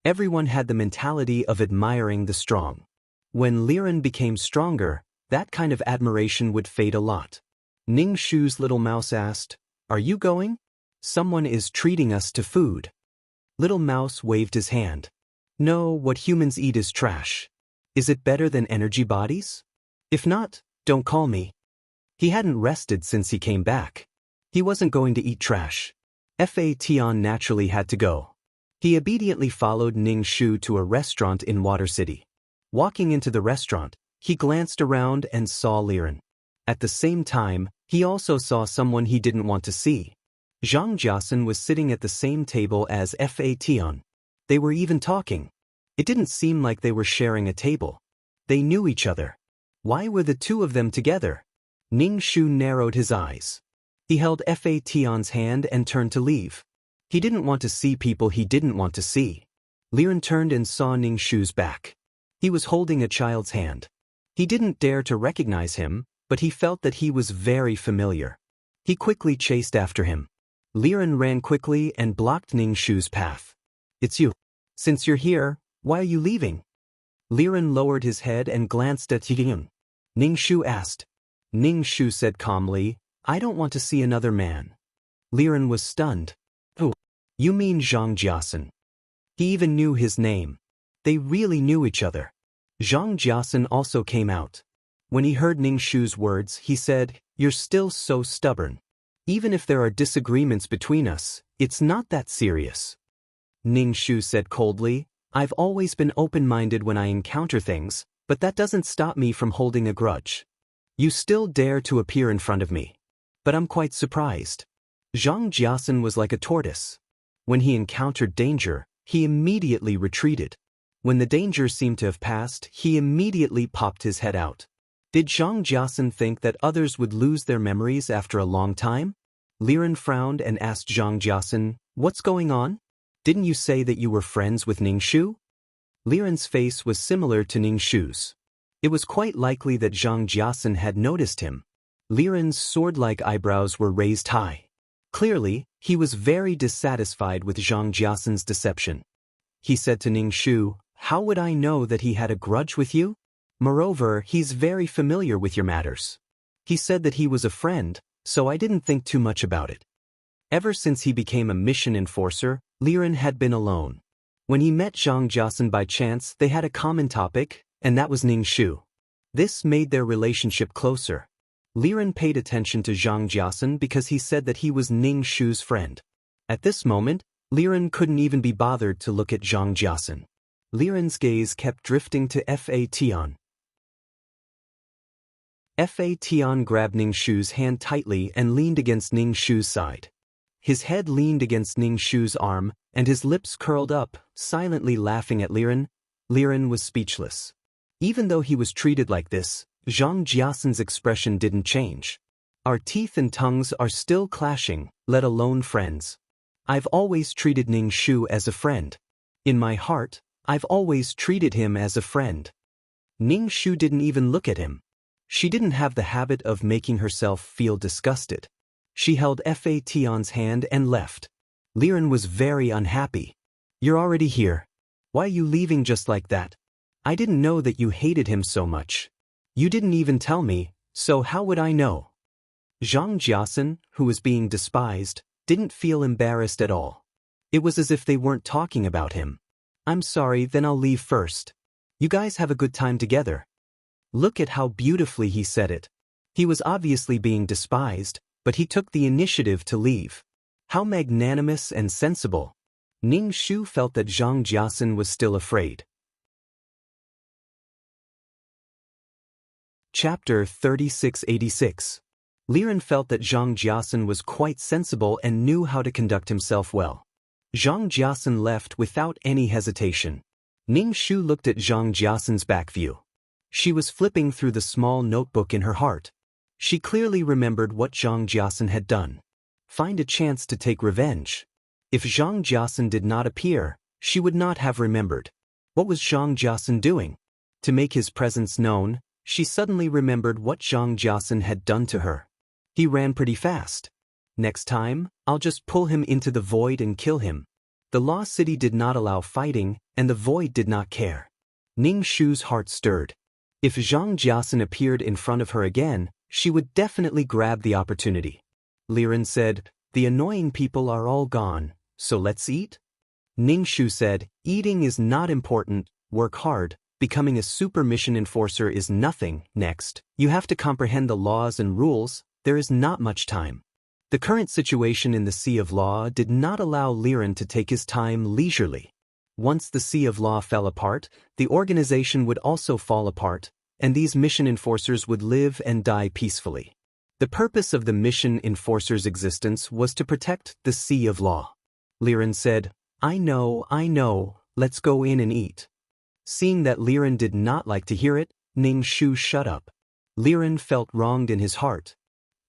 Everyone had the mentality of admiring the strong. When Liren became stronger, that kind of admiration would fade a lot. Ning Shu's little mouse asked, "Are you going? Someone is treating us to food." Little mouse waved his hand. "No, what humans eat is trash. Is it better than energy bodies? If not, don't call me." He hadn't rested since he came back. He wasn't going to eat trash. Fation naturally had to go. He obediently followed Ning Shu to a restaurant in Water City. Walking into the restaurant, he glanced around and saw Liren. At the same time, he also saw someone he didn't want to see. Zhang Jiasen was sitting at the same table as Fation. They were even talking. It didn't seem like they were sharing a table. They knew each other. Why were the two of them together? Ning Shu narrowed his eyes. He held Fation's hand and turned to leave. He didn't want to see people he didn't want to see. Liren turned and saw Ning Shu's back. He was holding a child's hand. He didn't dare to recognize him, but he felt that he was very familiar. He quickly chased after him. Liren ran quickly and blocked Ning Shu's path. "It's you. Since you're here, why are you leaving? Liren lowered his head and glanced at Ying. Ning Shu asked. Ning Shu said calmly, I don't want to see another man. Liren was stunned. Oh, you mean Zhang Jiasen? He even knew his name. They really knew each other. Zhang Jiasen also came out. When he heard Ning Shu's words, he said, You're still so stubborn. Even if there are disagreements between us, it's not that serious. Ning Shu said coldly, I've always been open-minded when I encounter things, but that doesn't stop me from holding a grudge. You still dare to appear in front of me. But I'm quite surprised. Zhang Jiasen was like a tortoise. When he encountered danger, he immediately retreated. When the danger seemed to have passed, he immediately popped his head out. Did Zhang Jiasen think that others would lose their memories after a long time? Liren frowned and asked Zhang Jiasen, What's going on? Didn't you say that you were friends with Ning Shu? Liren's face was similar to Ning Shu's. It was quite likely that Zhang Jiasen had noticed him. Liren's sword-like eyebrows were raised high. Clearly, he was very dissatisfied with Zhang Jiasen's deception. He said to Ning Shu, How would I know that he had a grudge with you? Moreover, he's very familiar with your matters. He said that he was a friend, so I didn't think too much about it. Ever since he became a mission enforcer, Liren had been alone. When he met Zhang Jiasen by chance, they had a common topic, and that was Ning Shu. This made their relationship closer. Liren paid attention to Zhang Jiasen because he said that he was Ning Shu's friend. At this moment, Liren couldn't even be bothered to look at Zhang Jiasen. Liren's gaze kept drifting to Fa Tian. Fa Tian grabbed Ning Shu's hand tightly and leaned against Ning Shu's side. His head leaned against Ning Shu's arm, and his lips curled up, silently laughing at Liren. Liren was speechless. Even though he was treated like this, Zhang Jiasen's expression didn't change. Our teeth and tongues are still clashing, let alone friends. I've always treated Ning Shu as a friend. In my heart, I've always treated him as a friend. Ning Shu didn't even look at him. She didn't have the habit of making herself feel disgusted. She held Fa Tian's hand and left. Liren was very unhappy. You're already here. Why are you leaving just like that? I didn't know that you hated him so much. You didn't even tell me, so how would I know? Zhang Jiasen, who was being despised, didn't feel embarrassed at all. It was as if they weren't talking about him. I'm sorry, then I'll leave first. You guys have a good time together. Look at how beautifully he said it. He was obviously being despised, but he took the initiative to leave. How magnanimous and sensible. Ning Shu felt that Zhang Jiasen was still afraid. Chapter 3686. Liren felt that Zhang Jiasen was quite sensible and knew how to conduct himself well. Zhang Jiasen left without any hesitation. Ning Shu looked at Zhang Jiasen's back view. She was flipping through the small notebook in her heart. She clearly remembered what Zhang Jiasen had done. Find a chance to take revenge. If Zhang Jiasen did not appear, she would not have remembered. What was Zhang Jiasen doing? To make his presence known, she suddenly remembered what Zhang Jiasen had done to her. He ran pretty fast. Next time, I'll just pull him into the void and kill him. The Lost City did not allow fighting, and the void did not care. Ning Shu's heart stirred. If Zhang Jiasen appeared in front of her again, she would definitely grab the opportunity. Liren said, The annoying people are all gone, so let's eat? Ning Shu said, Eating is not important, work hard, becoming a super mission enforcer is nothing. Next, you have to comprehend the laws and rules, there is not much time. The current situation in the Sea of Law did not allow Liren to take his time leisurely. Once the Sea of Law fell apart, the organization would also fall apart, and these mission enforcers would live and die peacefully. The purpose of the mission enforcer's existence was to protect the Sea of Law. Liren said, I know, let's go in and eat. Seeing that Liren did not like to hear it, Ning Shu shut up. Liren felt wronged in his heart.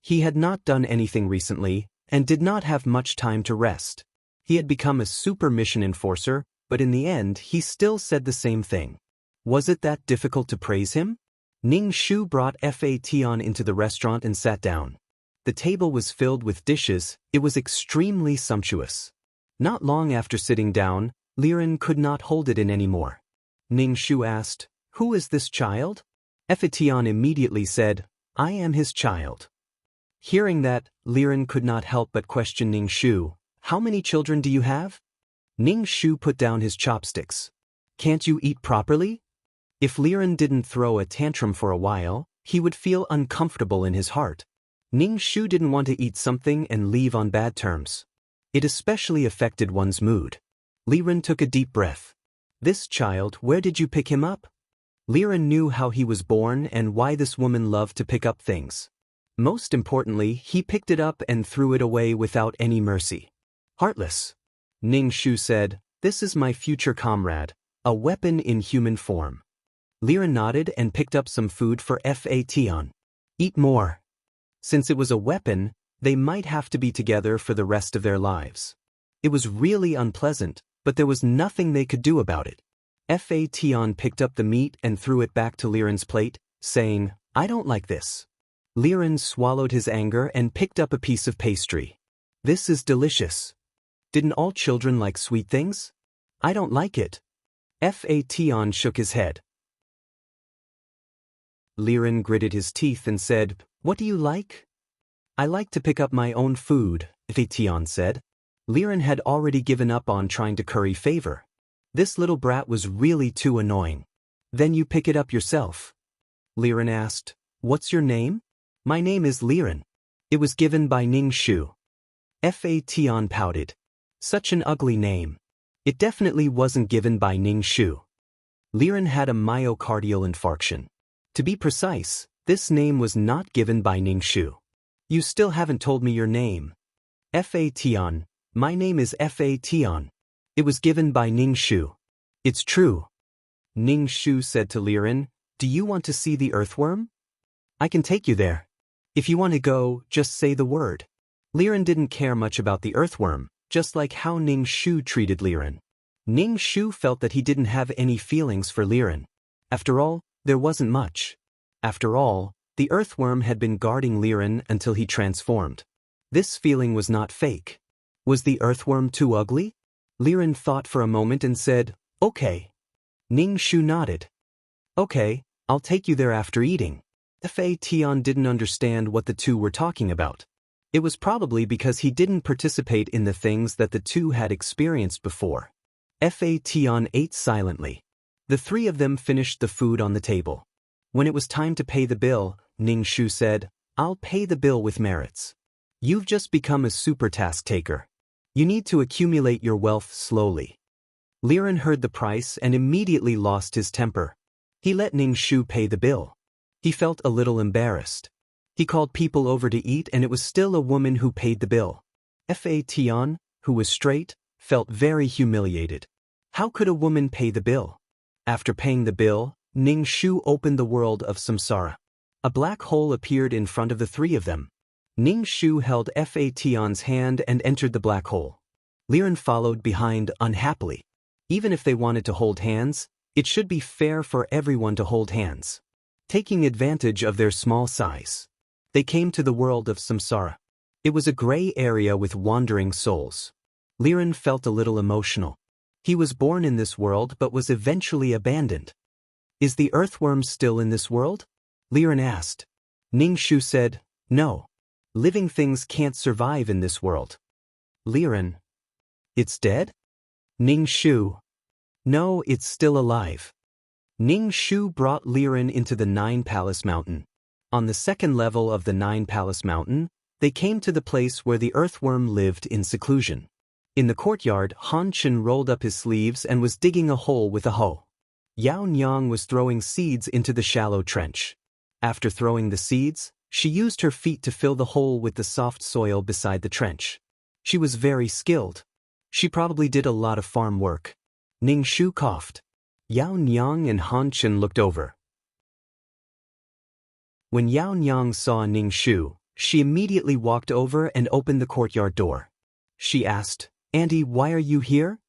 He had not done anything recently, and did not have much time to rest. He had become a super mission enforcer, but in the end he still said the same thing. Was it that difficult to praise him? Ning Shu brought Fa Tian into the restaurant and sat down. The table was filled with dishes, it was extremely sumptuous. Not long after sitting down, Liren could not hold it in anymore. Ning Shu asked, "Who is this child?" Tian immediately said, "I am his child." Hearing that, Liren could not help but question Ning Shu. "How many children do you have?" Ning Shu put down his chopsticks. "Can't you eat properly?" If Liren didn't throw a tantrum for a while, he would feel uncomfortable in his heart. Ning Shu didn't want to eat something and leave on bad terms. It especially affected one's mood. Liren took a deep breath. "This child, where did you pick him up?" Liren knew how he was born and why this woman loved to pick up things. Most importantly, he picked it up and threw it away without any mercy. "Heartless." Ning Shu said, "This is my future comrade, a weapon in human form." Liren nodded and picked up some food for Tian. "Eat more." Since it was a weapon, they might have to be together for the rest of their lives. It was really unpleasant, but there was nothing they could do about it. Tian picked up the meat and threw it back to Liren's plate, saying, "I don't like this." Liren swallowed his anger and picked up a piece of pastry. "This is delicious. Didn't all children like sweet things?" "I don't like it." Tian shook his head. Liren gritted his teeth and said, "What do you like?" "I like to pick up my own food," Tian said. Liren had already given up on trying to curry favor. This little brat was really too annoying. "Then you pick it up yourself." Liren asked, "What's your name?" "My name is Liren. It was given by Ning Shu." Tian pouted. "Such an ugly name. It definitely wasn't given by Ning Shu." Liren had a myocardial infarction. To be precise, this name was not given by Ning Shu. "You still haven't told me your name." Tian, "My name is Tian. It was given by Ning Shu." "It's true." Ning Shu said to Liren, "Do you want to see the earthworm? I can take you there. If you want to go, just say the word." Liren didn't care much about the earthworm, just like how Ning Shu treated Liren. Ning Shu felt that he didn't have any feelings for Liren. After all, there wasn't much. After all, the earthworm had been guarding Liren until he transformed. This feeling was not fake. Was the earthworm too ugly? Liren thought for a moment and said, "Okay." Ning Shu nodded. "Okay, I'll take you there after eating." Tian didn't understand what the two were talking about. It was probably because he didn't participate in the things that the two had experienced before. Tian ate silently. The three of them finished the food on the table. When it was time to pay the bill, Ning Shu said, "I'll pay the bill with merits. You've just become a super task taker. You need to accumulate your wealth slowly." Liren heard the price and immediately lost his temper. He let Ning Shu pay the bill. He felt a little embarrassed. He called people over to eat and it was still a woman who paid the bill. Tian, who was straight, felt very humiliated. How could a woman pay the bill? After paying the bill, Ning Shu opened the world of samsara. A black hole appeared in front of the three of them. Ning Shu held Tian's hand and entered the black hole. Liren followed behind unhappily. Even if they wanted to hold hands, it should be fair for everyone to hold hands. Taking advantage of their small size, they came to the world of samsara. It was a gray area with wandering souls. Liren felt a little emotional. He was born in this world but was eventually abandoned. "Is the earthworm still in this world?" Liren asked. Ning Shu said, "No. Living things can't survive in this world." Liren, "It's dead?" Ning Shu, "No, it's still alive." Ning Shu brought Liren into the Nine Palace Mountain. On the second level of the Nine Palace Mountain, they came to the place where the earthworm lived in seclusion. In the courtyard, Han Chen rolled up his sleeves and was digging a hole with a hoe. Yao Nyang was throwing seeds into the shallow trench. After throwing the seeds, she used her feet to fill the hole with the soft soil beside the trench. She was very skilled. She probably did a lot of farm work. Ning Shu coughed. Yao Nyang and Han Chen looked over. When Yao Nyang saw Ning Shu, she immediately walked over and opened the courtyard door. She asked, "Auntie, why are you here?"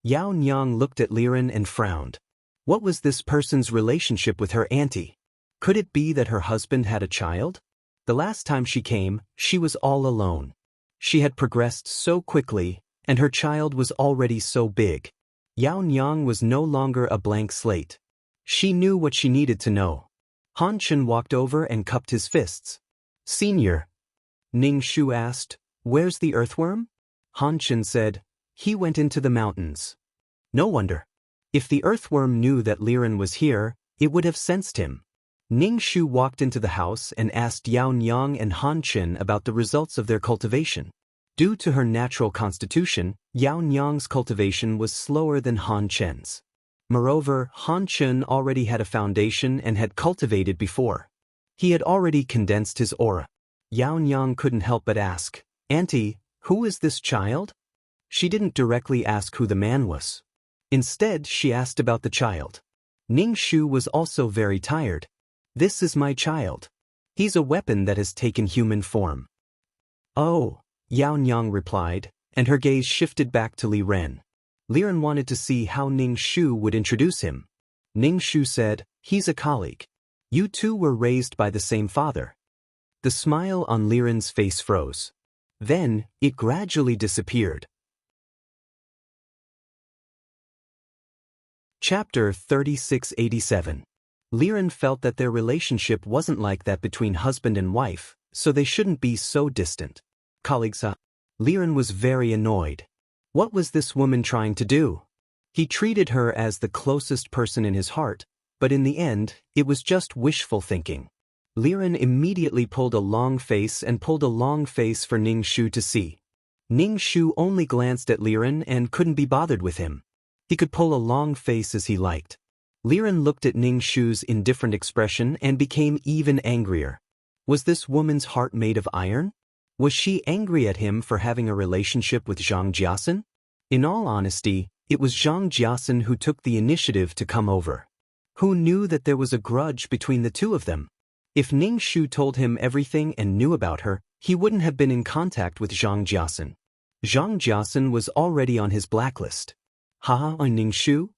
Yao Nyang looked at Liren and frowned. What was this person's relationship with her auntie? Could it be that her husband had a child? The last time she came, she was all alone. She had progressed so quickly, and her child was already so big. Yao Nyang was no longer a blank slate. She knew what she needed to know. Han Chen walked over and cupped his fists. "Senior," Ning Shu asked, "where's the earthworm?" Han Chen said, "He went into the mountains." No wonder. If the earthworm knew that Liren was here, it would have sensed him. Ning Shu walked into the house and asked Yao Nyang and Han Chen about the results of their cultivation. Due to her natural constitution, Yao Nyang's cultivation was slower than Han Chen's. Moreover, Han Chen already had a foundation and had cultivated before. He had already condensed his aura. Yao Nyang couldn't help but ask, "Auntie, who is this child?" She didn't directly ask who the man was. Instead, she asked about the child. Ning Shu was also very tired. "This is my child. He's a weapon that has taken human form." "Oh," Yao Nyang replied, and her gaze shifted back to Li Ren. Liren wanted to see how Ning Shu would introduce him. Ning Shu said, "He's a colleague. You two were raised by the same father." The smile on Liren's face froze. Then, it gradually disappeared. Chapter 3687. Liren felt that their relationship wasn't like that between husband and wife, so they shouldn't be so distant. Colleagues, Liren was very annoyed. What was this woman trying to do? He treated her as the closest person in his heart, but in the end, it was just wishful thinking. Liren immediately pulled a long face and pulled a long face for Ning Shu to see. Ning Shu only glanced at Liren and couldn't be bothered with him. He could pull a long face as he liked. Liren looked at Ning Shu's indifferent expression and became even angrier. Was this woman's heart made of iron? Was she angry at him for having a relationship with Zhang Jiasen? In all honesty, it was Zhang Jiasen who took the initiative to come over. Who knew that there was a grudge between the two of them? If Ning Shu told him everything and knew about her, he wouldn't have been in contact with Zhang Jiasen. Zhang Jiasen was already on his blacklist. Haha, Ning Shu?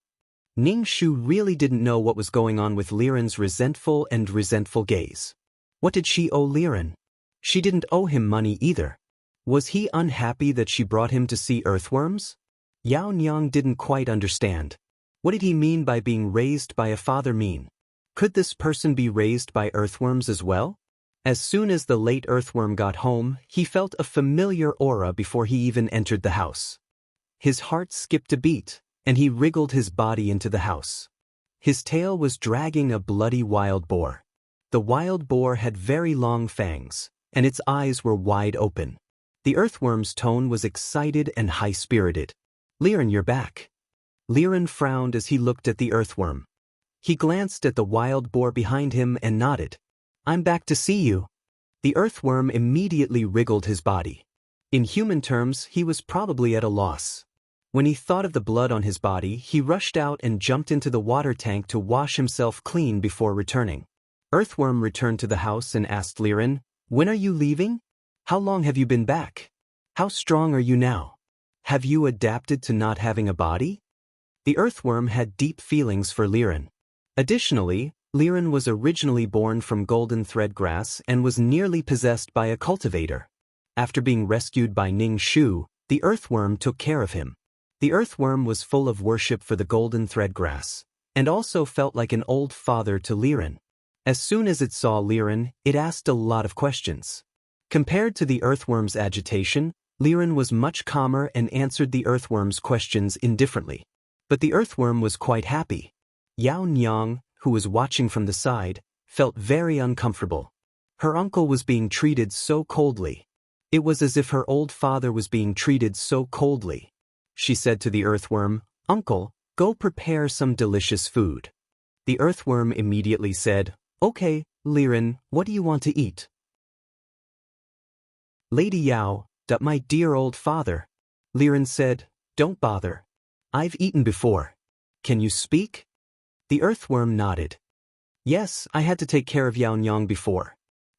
Ning Shu really didn't know what was going on with Liren's resentful gaze. What did she owe Liren? She didn't owe him money either. Was he unhappy that she brought him to see earthworms? Yao Nyang didn't quite understand. What did he mean by being raised by a father mean? Could this person be raised by earthworms as well? As soon as the late earthworm got home, he felt a familiar aura before he even entered the house. His heart skipped a beat, and he wriggled his body into the house. His tail was dragging a bloody wild boar. The wild boar had very long fangs, and its eyes were wide open. The earthworm's tone was excited and high-spirited. "Liren, you're back." Liren frowned as he looked at the earthworm. He glanced at the wild boar behind him and nodded. "I'm back to see you." The earthworm immediately wriggled his body. In human terms, he was probably at a loss. When he thought of the blood on his body, he rushed out and jumped into the water tank to wash himself clean before returning. Earthworm returned to the house and asked Liren, "When are you leaving? How long have you been back? How strong are you now? Have you adapted to not having a body?" The earthworm had deep feelings for Liren. Additionally, Liren was originally born from golden thread grass and was nearly possessed by a cultivator. After being rescued by Ning Shu, the earthworm took care of him. The earthworm was full of worship for the golden thread grass, and also felt like an old father to Liren. As soon as it saw Liren, it asked a lot of questions. Compared to the earthworm's agitation, Liren was much calmer and answered the earthworm's questions indifferently. But the earthworm was quite happy. Yao Nyang, who was watching from the side, felt very uncomfortable. Her uncle was being treated so coldly. It was as if her old father was being treated so coldly. She said to the earthworm, "Uncle, go prepare some delicious food." The earthworm immediately said, "Okay, Liren, what do you want to eat?" "Lady Yao, my dear old father." Liren said, "Don't bother. I've eaten before. Can you speak?" The earthworm nodded. "Yes, I had to take care of Yao Nyang before.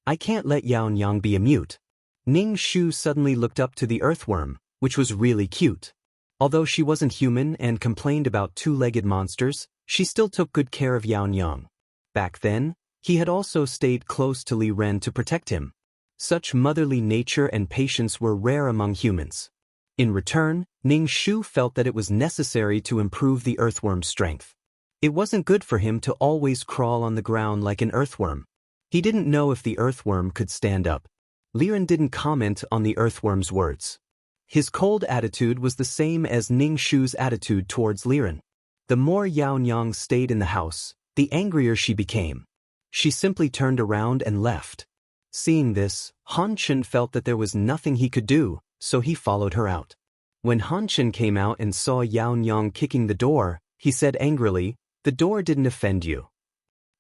I can't let Yao Nyang be a mute." Ning Shu suddenly looked up to the earthworm, which was really cute. Although she wasn't human and complained about two-legged monsters, she still took good care of Yao Nyang. Back then, he had also stayed close to Li Ren to protect him. Such motherly nature and patience were rare among humans. In return, Ning Shu felt that it was necessary to improve the earthworm's strength. It wasn't good for him to always crawl on the ground like an earthworm. He didn't know if the earthworm could stand up. Liren didn't comment on the earthworm's words. His cold attitude was the same as Ning Shu's attitude towards Liren. The more Yao Nyang stayed in the house, the angrier she became. She simply turned around and left. Seeing this, Han Chen felt that there was nothing he could do, so he followed her out. When Han Chen came out and saw Yao Nyang kicking the door, he said angrily, "The door didn't offend you.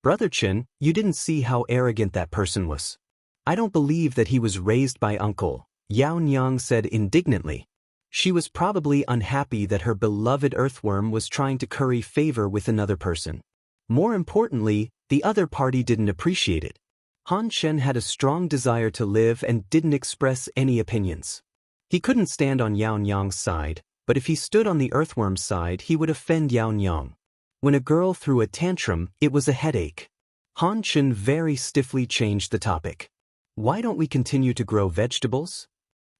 Brother Chen, you didn't see how arrogant that person was. I don't believe that he was raised by uncle," Yao Nyang said indignantly. She was probably unhappy that her beloved earthworm was trying to curry favor with another person. More importantly, the other party didn't appreciate it. Han Chen had a strong desire to live and didn't express any opinions. He couldn't stand on Yao Nyang's side, but if he stood on the earthworm's side he would offend Yao Nyang. When a girl threw a tantrum, it was a headache. Han Chen very stiffly changed the topic. "Why don't we continue to grow vegetables?"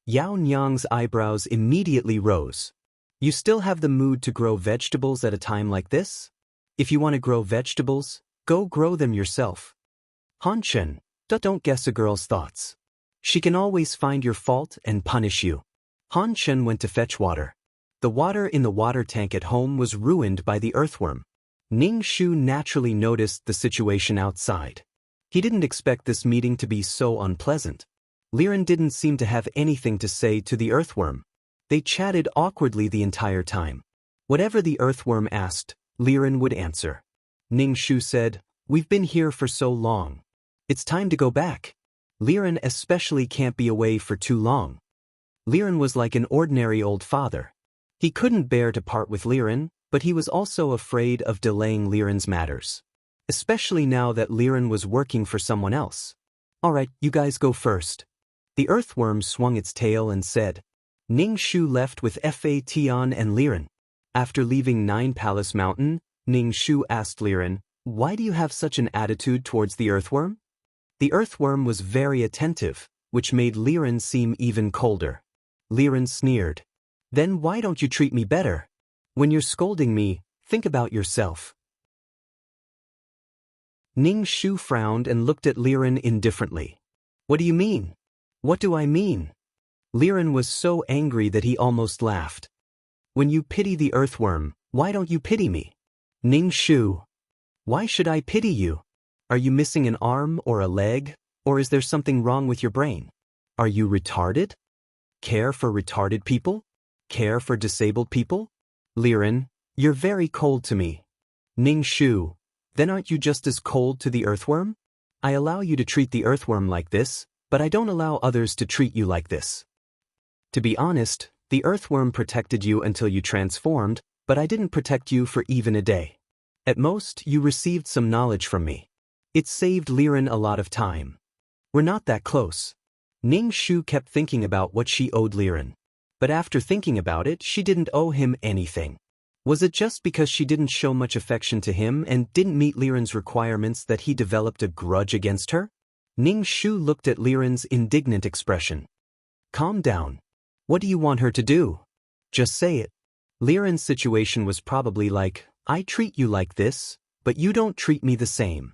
Yao Nyang's eyebrows immediately rose. "You still have the mood to grow vegetables at a time like this? If you want to grow vegetables, go grow them yourself." Han Chen, don't guess a girl's thoughts. She can always find your fault and punish you. Han Chen went to fetch water. The water in the water tank at home was ruined by the earthworm. Ning Shu naturally noticed the situation outside. He didn't expect this meeting to be so unpleasant. Liren didn't seem to have anything to say to the earthworm. They chatted awkwardly the entire time. Whatever the earthworm asked, Liren would answer. Ning Shu said, "We've been here for so long. It's time to go back." Liren especially can't be away for too long. Liren was like an ordinary old father. He couldn't bear to part with Liren, but he was also afraid of delaying Liren's matters. Especially now that Liren was working for someone else. "Alright, you guys go first." The earthworm swung its tail and said. Ning Shu left with Fa Tian and Liren. After leaving Nine Palace Mountain, Ning Shu asked Liren, "Why do you have such an attitude towards the earthworm?" The earthworm was very attentive, which made Liren seem even colder. Liren sneered. "Then why don't you treat me better? When you're scolding me, think about yourself." Ning Shu frowned and looked at Liren indifferently. "What do you mean?" "What do I mean?" Liren was so angry that he almost laughed. "When you pity the earthworm, why don't you pity me?" "Ning Shu, why should I pity you? Are you missing an arm or a leg, or is there something wrong with your brain? Are you retarded? Care for retarded people? Care for disabled people? Liren, you're very cold to me." "Ning Shu, then aren't you just as cold to the earthworm? I allow you to treat the earthworm like this, but I don't allow others to treat you like this. To be honest, the earthworm protected you until you transformed, but I didn't protect you for even a day. At most, you received some knowledge from me. It saved Liren a lot of time. We're not that close." Ning Shu kept thinking about what she owed Liren. But after thinking about it, she didn't owe him anything. Was it just because she didn't show much affection to him and didn't meet Liren's requirements that he developed a grudge against her? Ning Shu looked at Liren's indignant expression. "Calm down. What do you want her to do? Just say it." Liren's situation was probably like, "I treat you like this, but you don't treat me the same."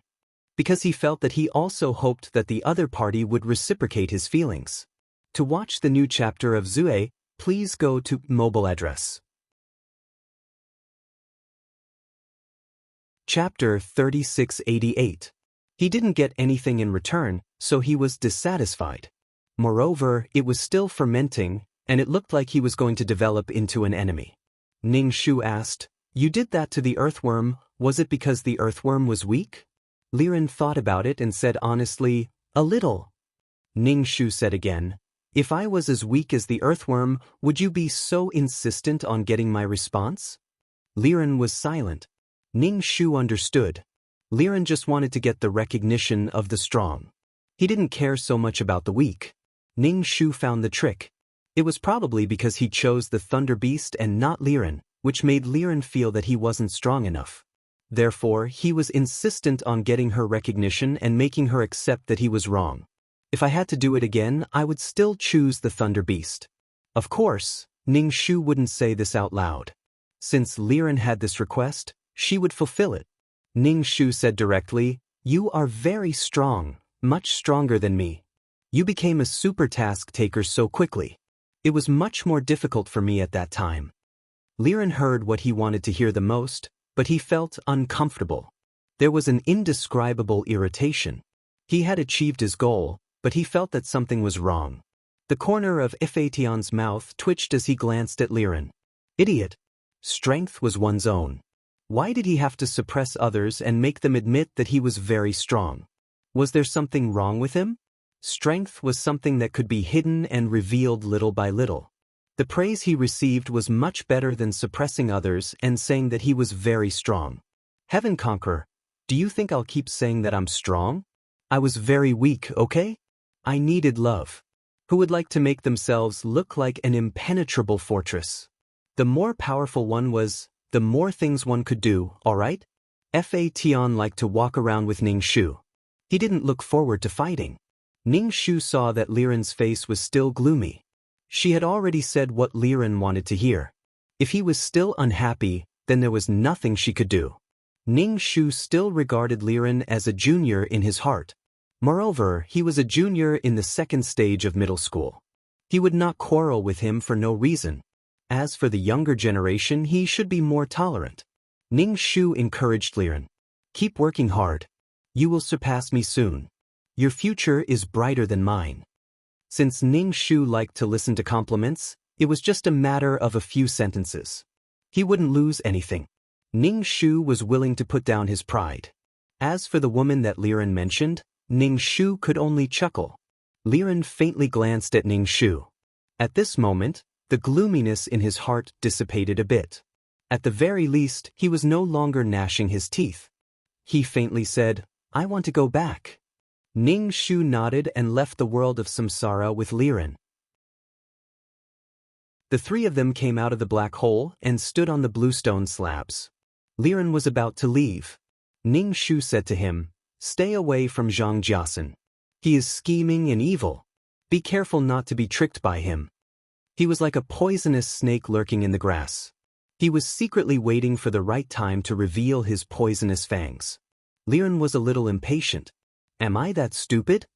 Because he felt that he also hoped that the other party would reciprocate his feelings. To watch the new chapter of Zue, please go to mobile address. Chapter 3688. He didn't get anything in return, so he was dissatisfied. Moreover, it was still fermenting, and it looked like he was going to develop into an enemy. Ning Shu asked, "You did that to the earthworm, was it because the earthworm was weak?" Liren thought about it and said honestly, "A little." Ning Shu said again, "If I was as weak as the earthworm, would you be so insistent on getting my response?" Liren was silent. Ning Shu understood. Liren just wanted to get the recognition of the strong. He didn't care so much about the weak. Ning Shu found the trick. It was probably because he chose the Thunder Beast and not Liren, which made Liren feel that he wasn't strong enough. Therefore, he was insistent on getting her recognition and making her accept that he was wrong. "If I had to do it again, I would still choose the Thunder Beast." Of course, Ning Shu wouldn't say this out loud. Since Liren had this request, she would fulfill it. Ning Shu said directly, "You are very strong, much stronger than me. You became a super task taker so quickly. It was much more difficult for me at that time." Liren heard what he wanted to hear the most, but he felt uncomfortable. There was an indescribable irritation. He had achieved his goal, but he felt that something was wrong. The corner of Fation's mouth twitched as he glanced at Liren. Idiot. Strength was one's own. Why did he have to suppress others and make them admit that he was very strong? Was there something wrong with him? Strength was something that could be hidden and revealed little by little. The praise he received was much better than suppressing others and saying that he was very strong. Heaven Conqueror, do you think I'll keep saying that I'm strong? I was very weak, okay? I needed love. Who would like to make themselves look like an impenetrable fortress? The more powerful one was, the more things one could do, alright? Fation liked to walk around with Ning Shu. He didn't look forward to fighting. Ning Shu saw that Liren's face was still gloomy. She had already said what Liren wanted to hear. If he was still unhappy, then there was nothing she could do. Ning Shu still regarded Liren as a junior in his heart. Moreover, he was a junior in the second stage of middle school. He would not quarrel with him for no reason. As for the younger generation, he should be more tolerant. Ning Shu encouraged Liren. Keep working hard. You will surpass me soon. Your future is brighter than mine. Since Ning Shu liked to listen to compliments, it was just a matter of a few sentences. He wouldn't lose anything. Ning Shu was willing to put down his pride. As for the woman that Liren mentioned, Ning Shu could only chuckle. Liren faintly glanced at Ning Shu. At this moment, the gloominess in his heart dissipated a bit. At the very least, he was no longer gnashing his teeth. He faintly said, "I want to go back." Ning Shu nodded and left the world of samsara with Liren. The three of them came out of the black hole and stood on the bluestone slabs. Liren was about to leave. Ning Shu said to him, "Stay away from Zhang Jiasen. He is scheming and evil. Be careful not to be tricked by him." He was like a poisonous snake lurking in the grass. He was secretly waiting for the right time to reveal his poisonous fangs. Liren was a little impatient. Am I that stupid?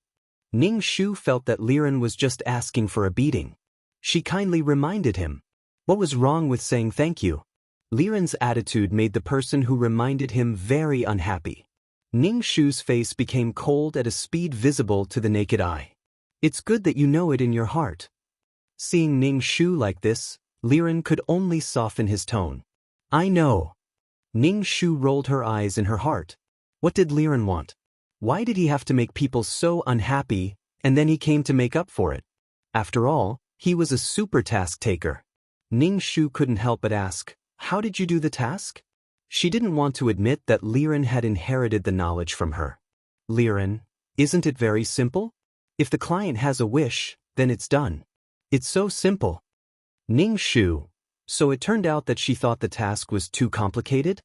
Ning Shu felt that Liren was just asking for a beating. She kindly reminded him. What was wrong with saying thank you? Liren's attitude made the person who reminded him very unhappy. Ning Shu's face became cold at a speed visible to the naked eye. It's good that you know it in your heart. Seeing Ning Shu like this, Liren could only soften his tone. I know. Ning Shu rolled her eyes in her heart. What did Liren want? Why did he have to make people so unhappy, and then he came to make up for it? After all, he was a super task taker. Ning Shu couldn't help but ask, how did you do the task? She didn't want to admit that Liren had inherited the knowledge from her. Liren, isn't it very simple? If the client has a wish, then it's done. It's so simple. Ning Shu, so it turned out that she thought the task was too complicated?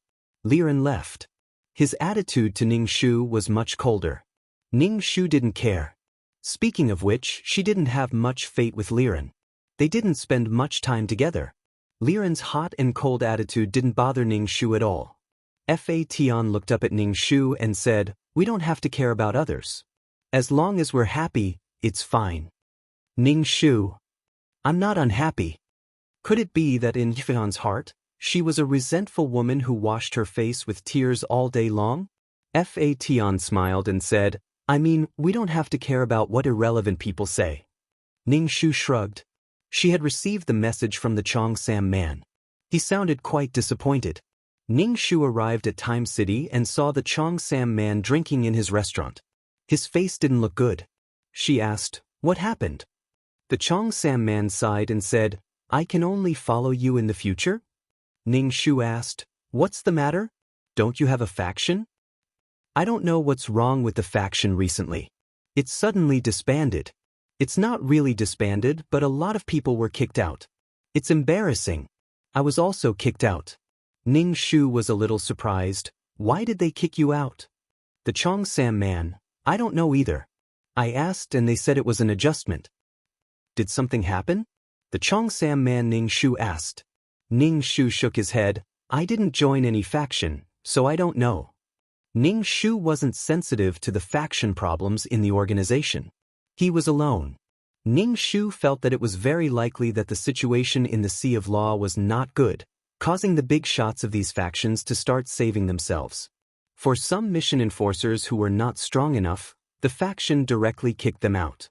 Liren left. His attitude to Ning Shu was much colder. Ning Shu didn't care. Speaking of which, she didn't have much fate with Liren. They didn't spend much time together. Liren's hot and cold attitude didn't bother Ning Shu at all. Fation looked up at Ning Shu and said, we don't have to care about others. As long as we're happy, it's fine. Ning Shu. I'm not unhappy. Could it be that in Fation's heart, she was a resentful woman who washed her face with tears all day long? Fation smiled and said, I mean, we don't have to care about what irrelevant people say. Ning Shu shrugged. She had received the message from the Cheongsam man. He sounded quite disappointed. Ning Shu arrived at Time City and saw the Cheongsam man drinking in his restaurant. His face didn't look good. She asked, what happened? The Cheongsam man sighed and said, I can only follow you in the future? Ning Shu asked, what's the matter? Don't you have a faction? I don't know what's wrong with the faction recently. It's suddenly disbanded. It's not really disbanded, but a lot of people were kicked out. It's embarrassing. I was also kicked out. Ning Shu was a little surprised. Why did they kick you out? The Cheongsam man, I don't know either. I asked and they said it was an adjustment. Did something happen? The Cheongsam man Ning Shu asked. Ning Shu shook his head. I didn't join any faction, so I don't know. Ning Shu wasn't sensitive to the faction problems in the organization. He was alone. Ning Shu felt that it was very likely that the situation in the Sea of Law was not good, causing the big shots of these factions to start saving themselves. For some mission enforcers who were not strong enough, the faction directly kicked them out.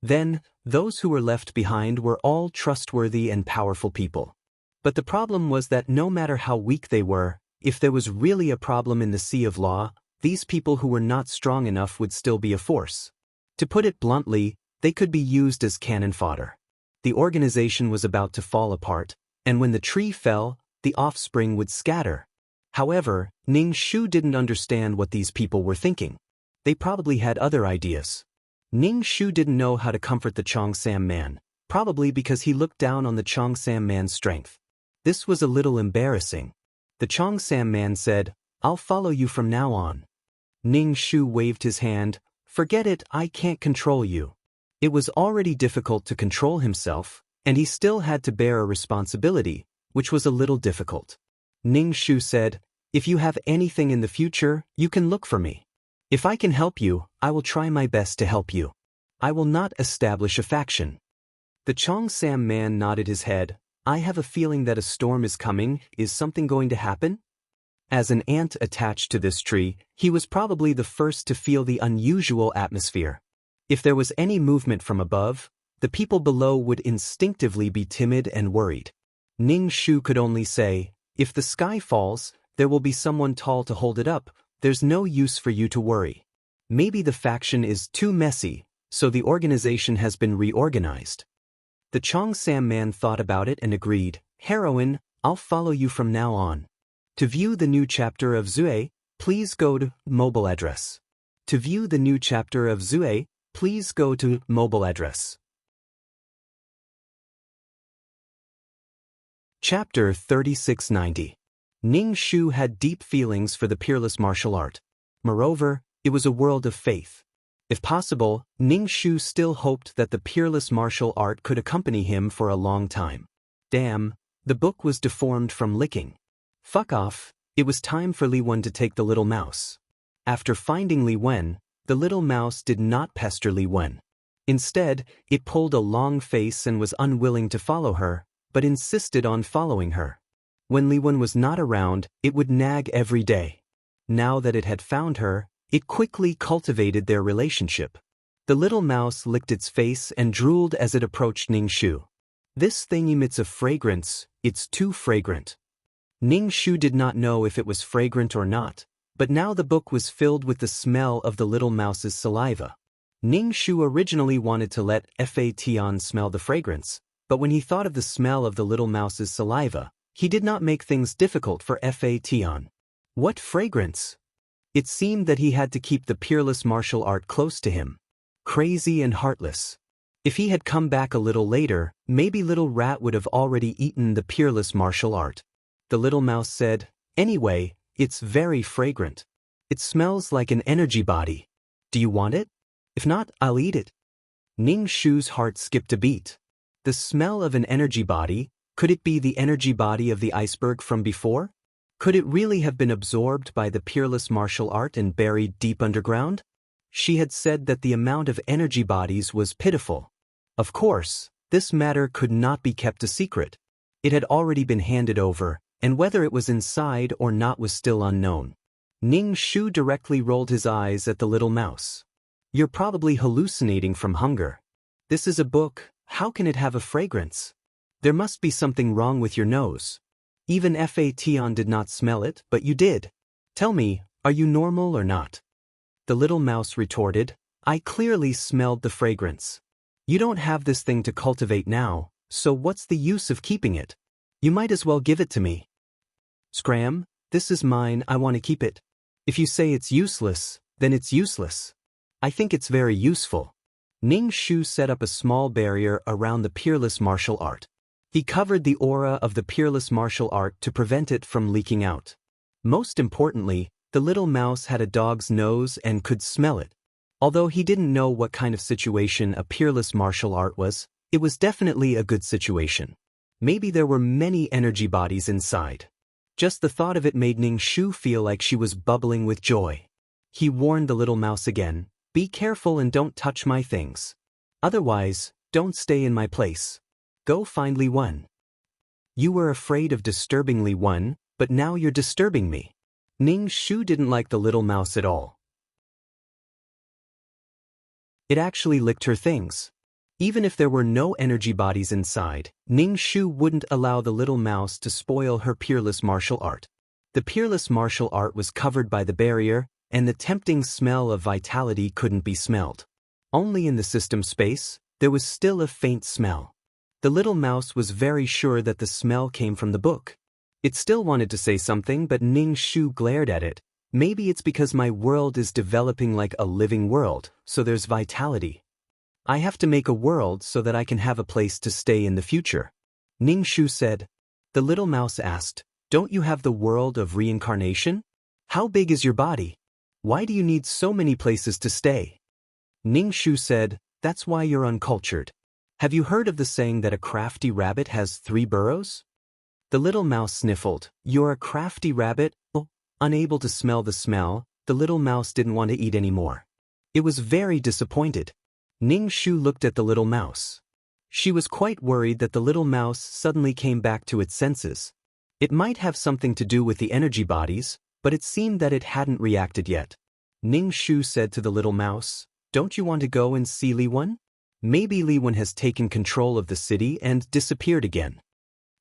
Then, those who were left behind were all trustworthy and powerful people. But the problem was that no matter how weak they were, if there was really a problem in the Sea of Law, these people who were not strong enough would still be a force. To put it bluntly, they could be used as cannon fodder. The organization was about to fall apart, and when the tree fell, the offspring would scatter. However, Ning Shu didn't understand what these people were thinking. They probably had other ideas. Ning Shu didn't know how to comfort the Cheongsam man, probably because he looked down on the Cheongsam man's strength. This was a little embarrassing. The Cheongsam man said, I'll follow you from now on. Ning Shu waved his hand. Forget it, I can't control you. It was already difficult to control himself, and he still had to bear a responsibility, which was a little difficult. Ning Shu said, if you have anything in the future, you can look for me. If I can help you, I will try my best to help you. I will not establish a faction. The Cheongsam man nodded his head. I have a feeling that a storm is coming. Is something going to happen? As an ant attached to this tree, he was probably the first to feel the unusual atmosphere. If there was any movement from above, the people below would instinctively be timid and worried. Ning Shu could only say, if the sky falls, there will be someone tall to hold it up. There's no use for you to worry. Maybe the faction is too messy, so the organization has been reorganized. The Cheongsam man thought about it and agreed, Heroine, I'll follow you from now on. To view the new chapter of Zue, please go to mobile address. To view the new chapter of Zue, please go to mobile address. Chapter 3690. Ning Shu had deep feelings for the peerless martial art. Moreover, it was a world of faith. If possible, Ning Shu still hoped that the peerless martial art could accompany him for a long time. Damn, the book was deformed from licking. Fuck off, it was time for Li Wen to take the little mouse. After finding Li Wen, the little mouse did not pester Li Wen. Instead, it pulled a long face and was unwilling to follow her, but insisted on following her. When Li Wen was not around, it would nag every day. Now that it had found her, it quickly cultivated their relationship. The little mouse licked its face and drooled as it approached Ning Shu. This thing emits a fragrance, it's too fragrant. Ning Shu did not know if it was fragrant or not, but now the book was filled with the smell of the little mouse's saliva. Ning Shu originally wanted to let Fa Tian smell the fragrance, but when he thought of the smell of the little mouse's saliva, he did not make things difficult for Fa Tian. What fragrance? It seemed that he had to keep the peerless martial art close to him. Crazy and heartless. If he had come back a little later, maybe Little Rat would have already eaten the peerless martial art. The little mouse said, anyway, it's very fragrant. It smells like an energy body. Do you want it? If not, I'll eat it. Ning Shu's heart skipped a beat. The smell of an energy body, could it be the energy body of the iceberg from before? Could it really have been absorbed by the peerless martial art and buried deep underground? She had said that the amount of energy bodies was pitiful. Of course, this matter could not be kept a secret. It had already been handed over, and whether it was inside or not was still unknown. Ning Shu directly rolled his eyes at the little mouse. You're probably hallucinating from hunger. This is a book, how can it have a fragrance? There must be something wrong with your nose. Even Fa Tian did not smell it, but you did. Tell me, are you normal or not? The little mouse retorted, I clearly smelled the fragrance. You don't have this thing to cultivate now, so what's the use of keeping it? You might as well give it to me. Scram, this is mine, I want to keep it. If you say it's useless, then it's useless. I think it's very useful. Ning Shu set up a small barrier around the peerless martial art. He covered the aura of the peerless martial art to prevent it from leaking out. Most importantly, the little mouse had a dog's nose and could smell it. Although he didn't know what kind of situation a peerless martial art was, it was definitely a good situation. Maybe there were many energy bodies inside. Just the thought of it made Ning Shu feel like she was bubbling with joy. He warned the little mouse again, "Be careful and don't touch my things. Otherwise, don't stay in my place. Go find Li Wen. You were afraid of disturbing Li Wen, but now you're disturbing me." Ning Shu didn't like the little mouse at all. It actually licked her things. Even if there were no energy bodies inside, Ning Shu wouldn't allow the little mouse to spoil her peerless martial art. The peerless martial art was covered by the barrier, and the tempting smell of vitality couldn't be smelled. Only in the system space, there was still a faint smell. The little mouse was very sure that the smell came from the book. It still wanted to say something, but Ning Shu glared at it. "Maybe it's because my world is developing like a living world, so there's vitality. I have to make a world so that I can have a place to stay in the future." Ning Shu said. The little mouse asked, "Don't you have the world of reincarnation? How big is your body? Why do you need so many places to stay?" Ning Shu said, "That's why you're uncultured. Have you heard of the saying that a crafty rabbit has 3 burrows? The little mouse sniffled. "You're a crafty rabbit?" Oh, unable to smell the smell, the little mouse didn't want to eat anymore. It was very disappointed. Ning Shu looked at the little mouse. She was quite worried that the little mouse suddenly came back to its senses. It might have something to do with the energy bodies, but it seemed that it hadn't reacted yet. Ning Shu said to the little mouse, "Don't you want to go and see Li Wen? Maybe Li Wen has taken control of the city and disappeared again."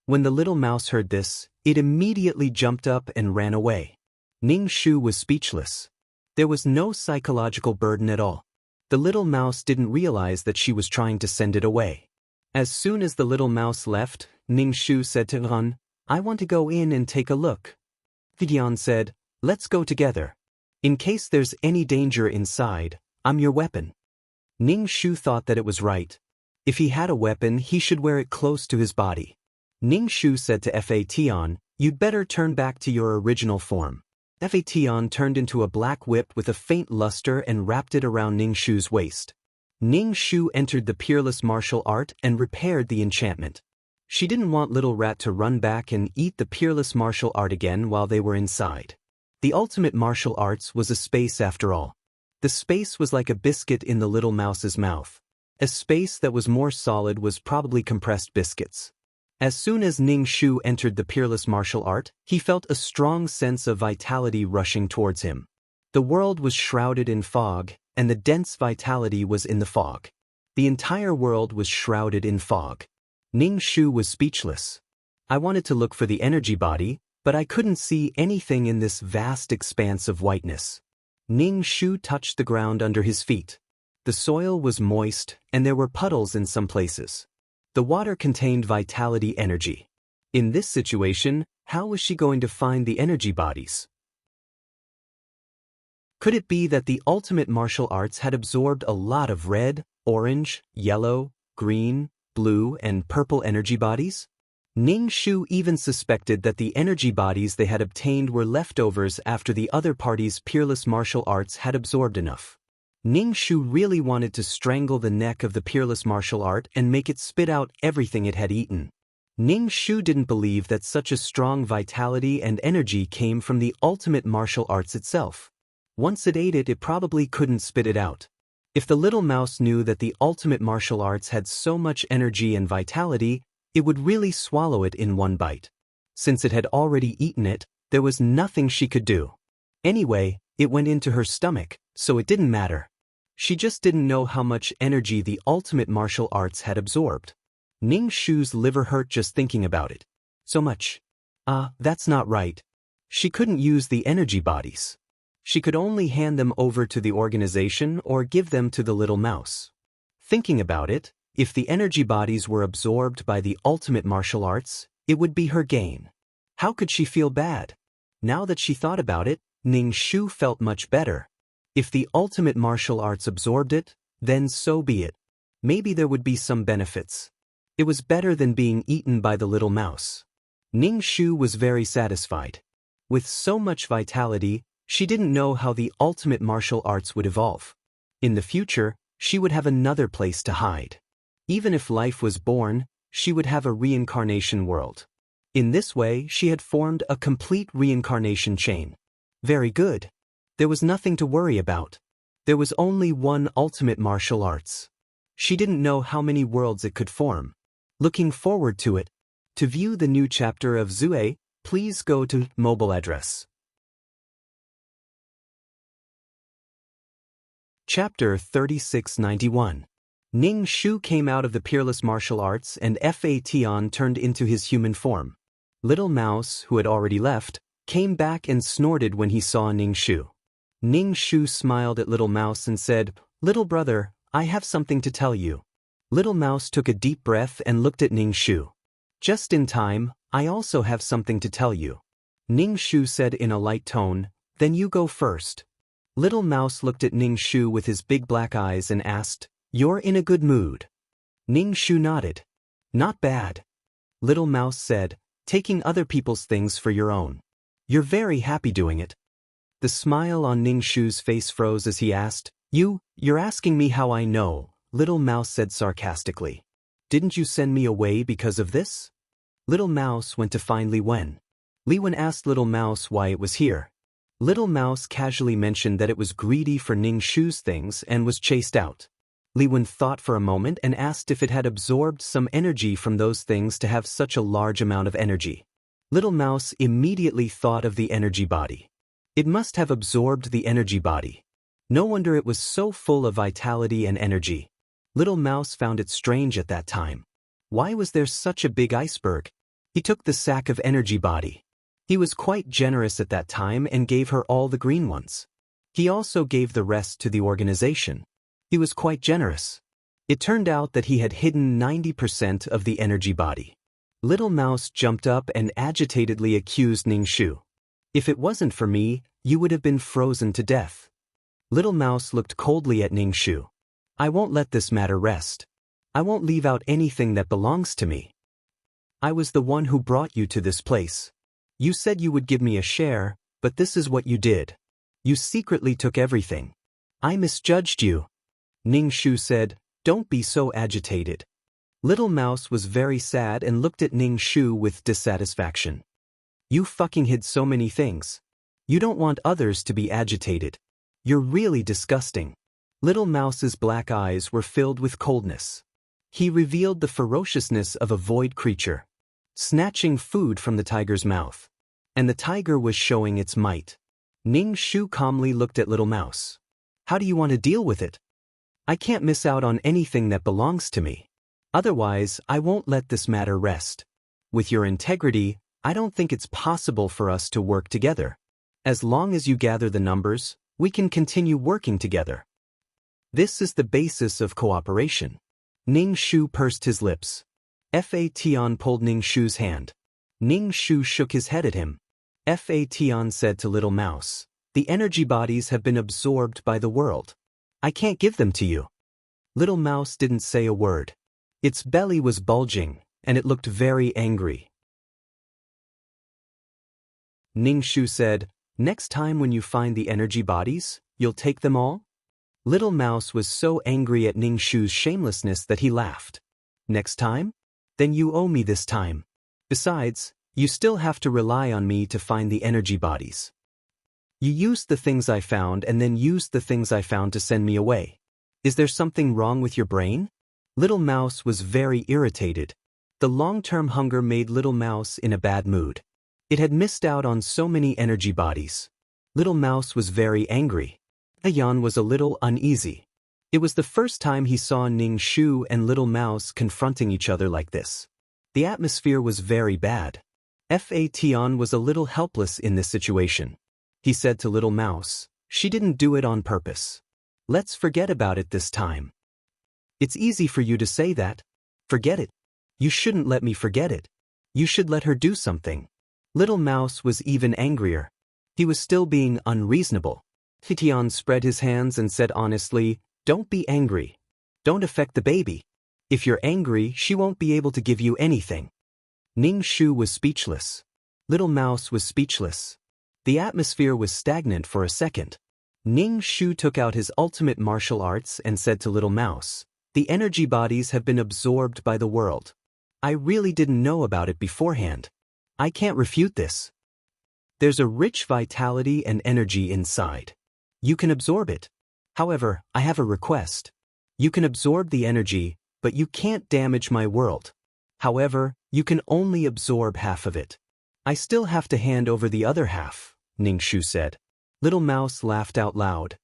When the little mouse heard this, it immediately jumped up and ran away. Ning Shu was speechless. There was no psychological burden at all. The little mouse didn't realize that she was trying to send it away. As soon as the little mouse left, Ning Shu said to Ran, "I want to go in and take a look." Vidian said, "Let's go together. In case there's any danger inside, I'm your weapon." Ning Shu thought that it was right. If he had a weapon, he should wear it close to his body. Ning Shu said to Fatian, "You'd better turn back to your original form." Fatian turned into a black whip with a faint luster and wrapped it around Ning Shu's waist. Ning Shu entered the peerless martial art and repaired the enchantment. She didn't want Little Rat to run back and eat the peerless martial art again while they were inside. The ultimate martial arts was a space after all. The space was like a biscuit in the little mouse's mouth. A space that was more solid was probably compressed biscuits. As soon as Ning Shu entered the peerless martial art, he felt a strong sense of vitality rushing towards him. The world was shrouded in fog, and the dense vitality was in the fog. The entire world was shrouded in fog. Ning Shu was speechless. "I wanted to look for the energy body, but I couldn't see anything in this vast expanse of whiteness." Ning Shu touched the ground under his feet. The soil was moist, and there were puddles in some places. The water contained vitality energy. In this situation, how was she going to find the energy bodies? Could it be that the ultimate martial arts had absorbed a lot of red, orange, yellow, green, blue, and purple energy bodies? Ning Shu even suspected that the energy bodies they had obtained were leftovers after the other party's peerless martial arts had absorbed enough. Ning Shu really wanted to strangle the neck of the peerless martial art and make it spit out everything it had eaten. Ning Shu didn't believe that such a strong vitality and energy came from the ultimate martial arts itself. Once it ate it, it probably couldn't spit it out. If the little mouse knew that the ultimate martial arts had so much energy and vitality, it would really swallow it in one bite. Since it had already eaten it, there was nothing she could do. Anyway, it went into her stomach, so it didn't matter. She just didn't know how much energy the ultimate martial arts had absorbed. Ning Shu's liver hurt just thinking about it. So much. That's not right. She couldn't use the energy bodies. She could only hand them over to the organization or give them to the little mouse. Thinking about it, if the energy bodies were absorbed by the ultimate martial arts, it would be her gain. How could she feel bad? Now that she thought about it, Ning Shu felt much better. If the ultimate martial arts absorbed it, then so be it. Maybe there would be some benefits. It was better than being eaten by the little mouse. Ning Shu was very satisfied. With so much vitality, she didn't know how the ultimate martial arts would evolve. In the future, she would have another place to hide. Even if life was born, she would have a reincarnation world. In this way, she had formed a complete reincarnation chain. Very good. There was nothing to worry about. There was only one ultimate martial arts. She didn't know how many worlds it could form. Looking forward to it. To view the new chapter of Zue, please go to mobile address. Chapter 3691. Ning Shu came out of the peerless martial arts and Fa Tian turned into his human form. Little Mouse, who had already left, came back and snorted when he saw Ning Shu. Ning Shu smiled at Little Mouse and said, "Little brother, I have something to tell you." Little Mouse took a deep breath and looked at Ning Shu. "Just in time, I also have something to tell you." Ning Shu said in a light tone, "Then you go first." Little Mouse looked at Ning Shu with his big black eyes and asked, "You're in a good mood?" Ning Shu nodded. "Not bad." Little Mouse said, "Taking other people's things for your own. You're very happy doing it." The smile on Ning Shu's face froze as he asked, You're asking me how I know," Little Mouse said sarcastically. "Didn't you send me away because of this?" Little Mouse went to find Li Wen. Li Wen asked Little Mouse why it was here. Little Mouse casually mentioned that it was greedy for Ning Shu's things and was chased out. Li Wen thought for a moment and asked if it had absorbed some energy from those things to have such a large amount of energy. Little Mouse immediately thought of the energy body. It must have absorbed the energy body. No wonder it was so full of vitality and energy. Little Mouse found it strange at that time. Why was there such a big iceberg? He took the sack of energy body. He was quite generous at that time and gave her all the green ones. He also gave the rest to the organization. He was quite generous. It turned out that he had hidden 90% of the energy body. Little Mouse jumped up and agitatedly accused Ning Shu. "If it wasn't for me, you would have been frozen to death." Little Mouse looked coldly at Ning Shu. "I won't let this matter rest. I won't leave out anything that belongs to me. I was the one who brought you to this place. You said you would give me a share, but this is what you did. You secretly took everything. I misjudged you." Ning Shu said, "Don't be so agitated." Little Mouse was very sad and looked at Ning Shu with dissatisfaction. "You fucking hid so many things. You don't want others to be agitated. You're really disgusting." Little Mouse's black eyes were filled with coldness. He revealed the ferociousness of a void creature, snatching food from the tiger's mouth. And the tiger was showing its might. Ning Shu calmly looked at Little Mouse. "How do you want to deal with it? I can't miss out on anything that belongs to me. Otherwise, I won't let this matter rest. With your integrity, I don't think it's possible for us to work together. As long as you gather the numbers, we can continue working together. This is the basis of cooperation." Ning Shu pursed his lips. Fa Tian pulled Ning Shu's hand. Ning Shu shook his head at him. Fa Tian said to Little Mouse, "The energy bodies have been absorbed by the world. I can't give them to you." Little Mouse didn't say a word. Its belly was bulging, and it looked very angry. Ning Shu said, "Next time when you find the energy bodies, you'll take them all?" Little Mouse was so angry at Ning Shu's shamelessness that he laughed. "Next time? Then you owe me this time. Besides, you still have to rely on me to find the energy bodies. You used the things I found and then used the things I found to send me away. Is there something wrong with your brain?" Little Mouse was very irritated. The long-term hunger made Little Mouse in a bad mood. It had missed out on so many energy bodies. Little Mouse was very angry. Yan was a little uneasy. It was the first time he saw Ning Shu and Little Mouse confronting each other like this. The atmosphere was very bad. Fa Tian was a little helpless in this situation. He said to Little Mouse, "She didn't do it on purpose. Let's forget about it this time." "It's easy for you to say that. Forget it. You shouldn't let me forget it. You should let her do something." Little Mouse was even angrier. He was still being unreasonable. Tian spread his hands and said honestly, "Don't be angry. Don't affect the baby. If you're angry, she won't be able to give you anything." Ning Shu was speechless. Little Mouse was speechless. The atmosphere was stagnant for a second. Ning Shu took out his ultimate martial arts and said to Little Mouse, "The energy bodies have been absorbed by the world. I really didn't know about it beforehand. I can't refute this. There's a rich vitality and energy inside. You can absorb it. However, I have a request. You can absorb the energy, but you can't damage my world. However, you can only absorb half of it. I still have to hand over the other half," Ning Shu said. Little Mouse laughed out loud.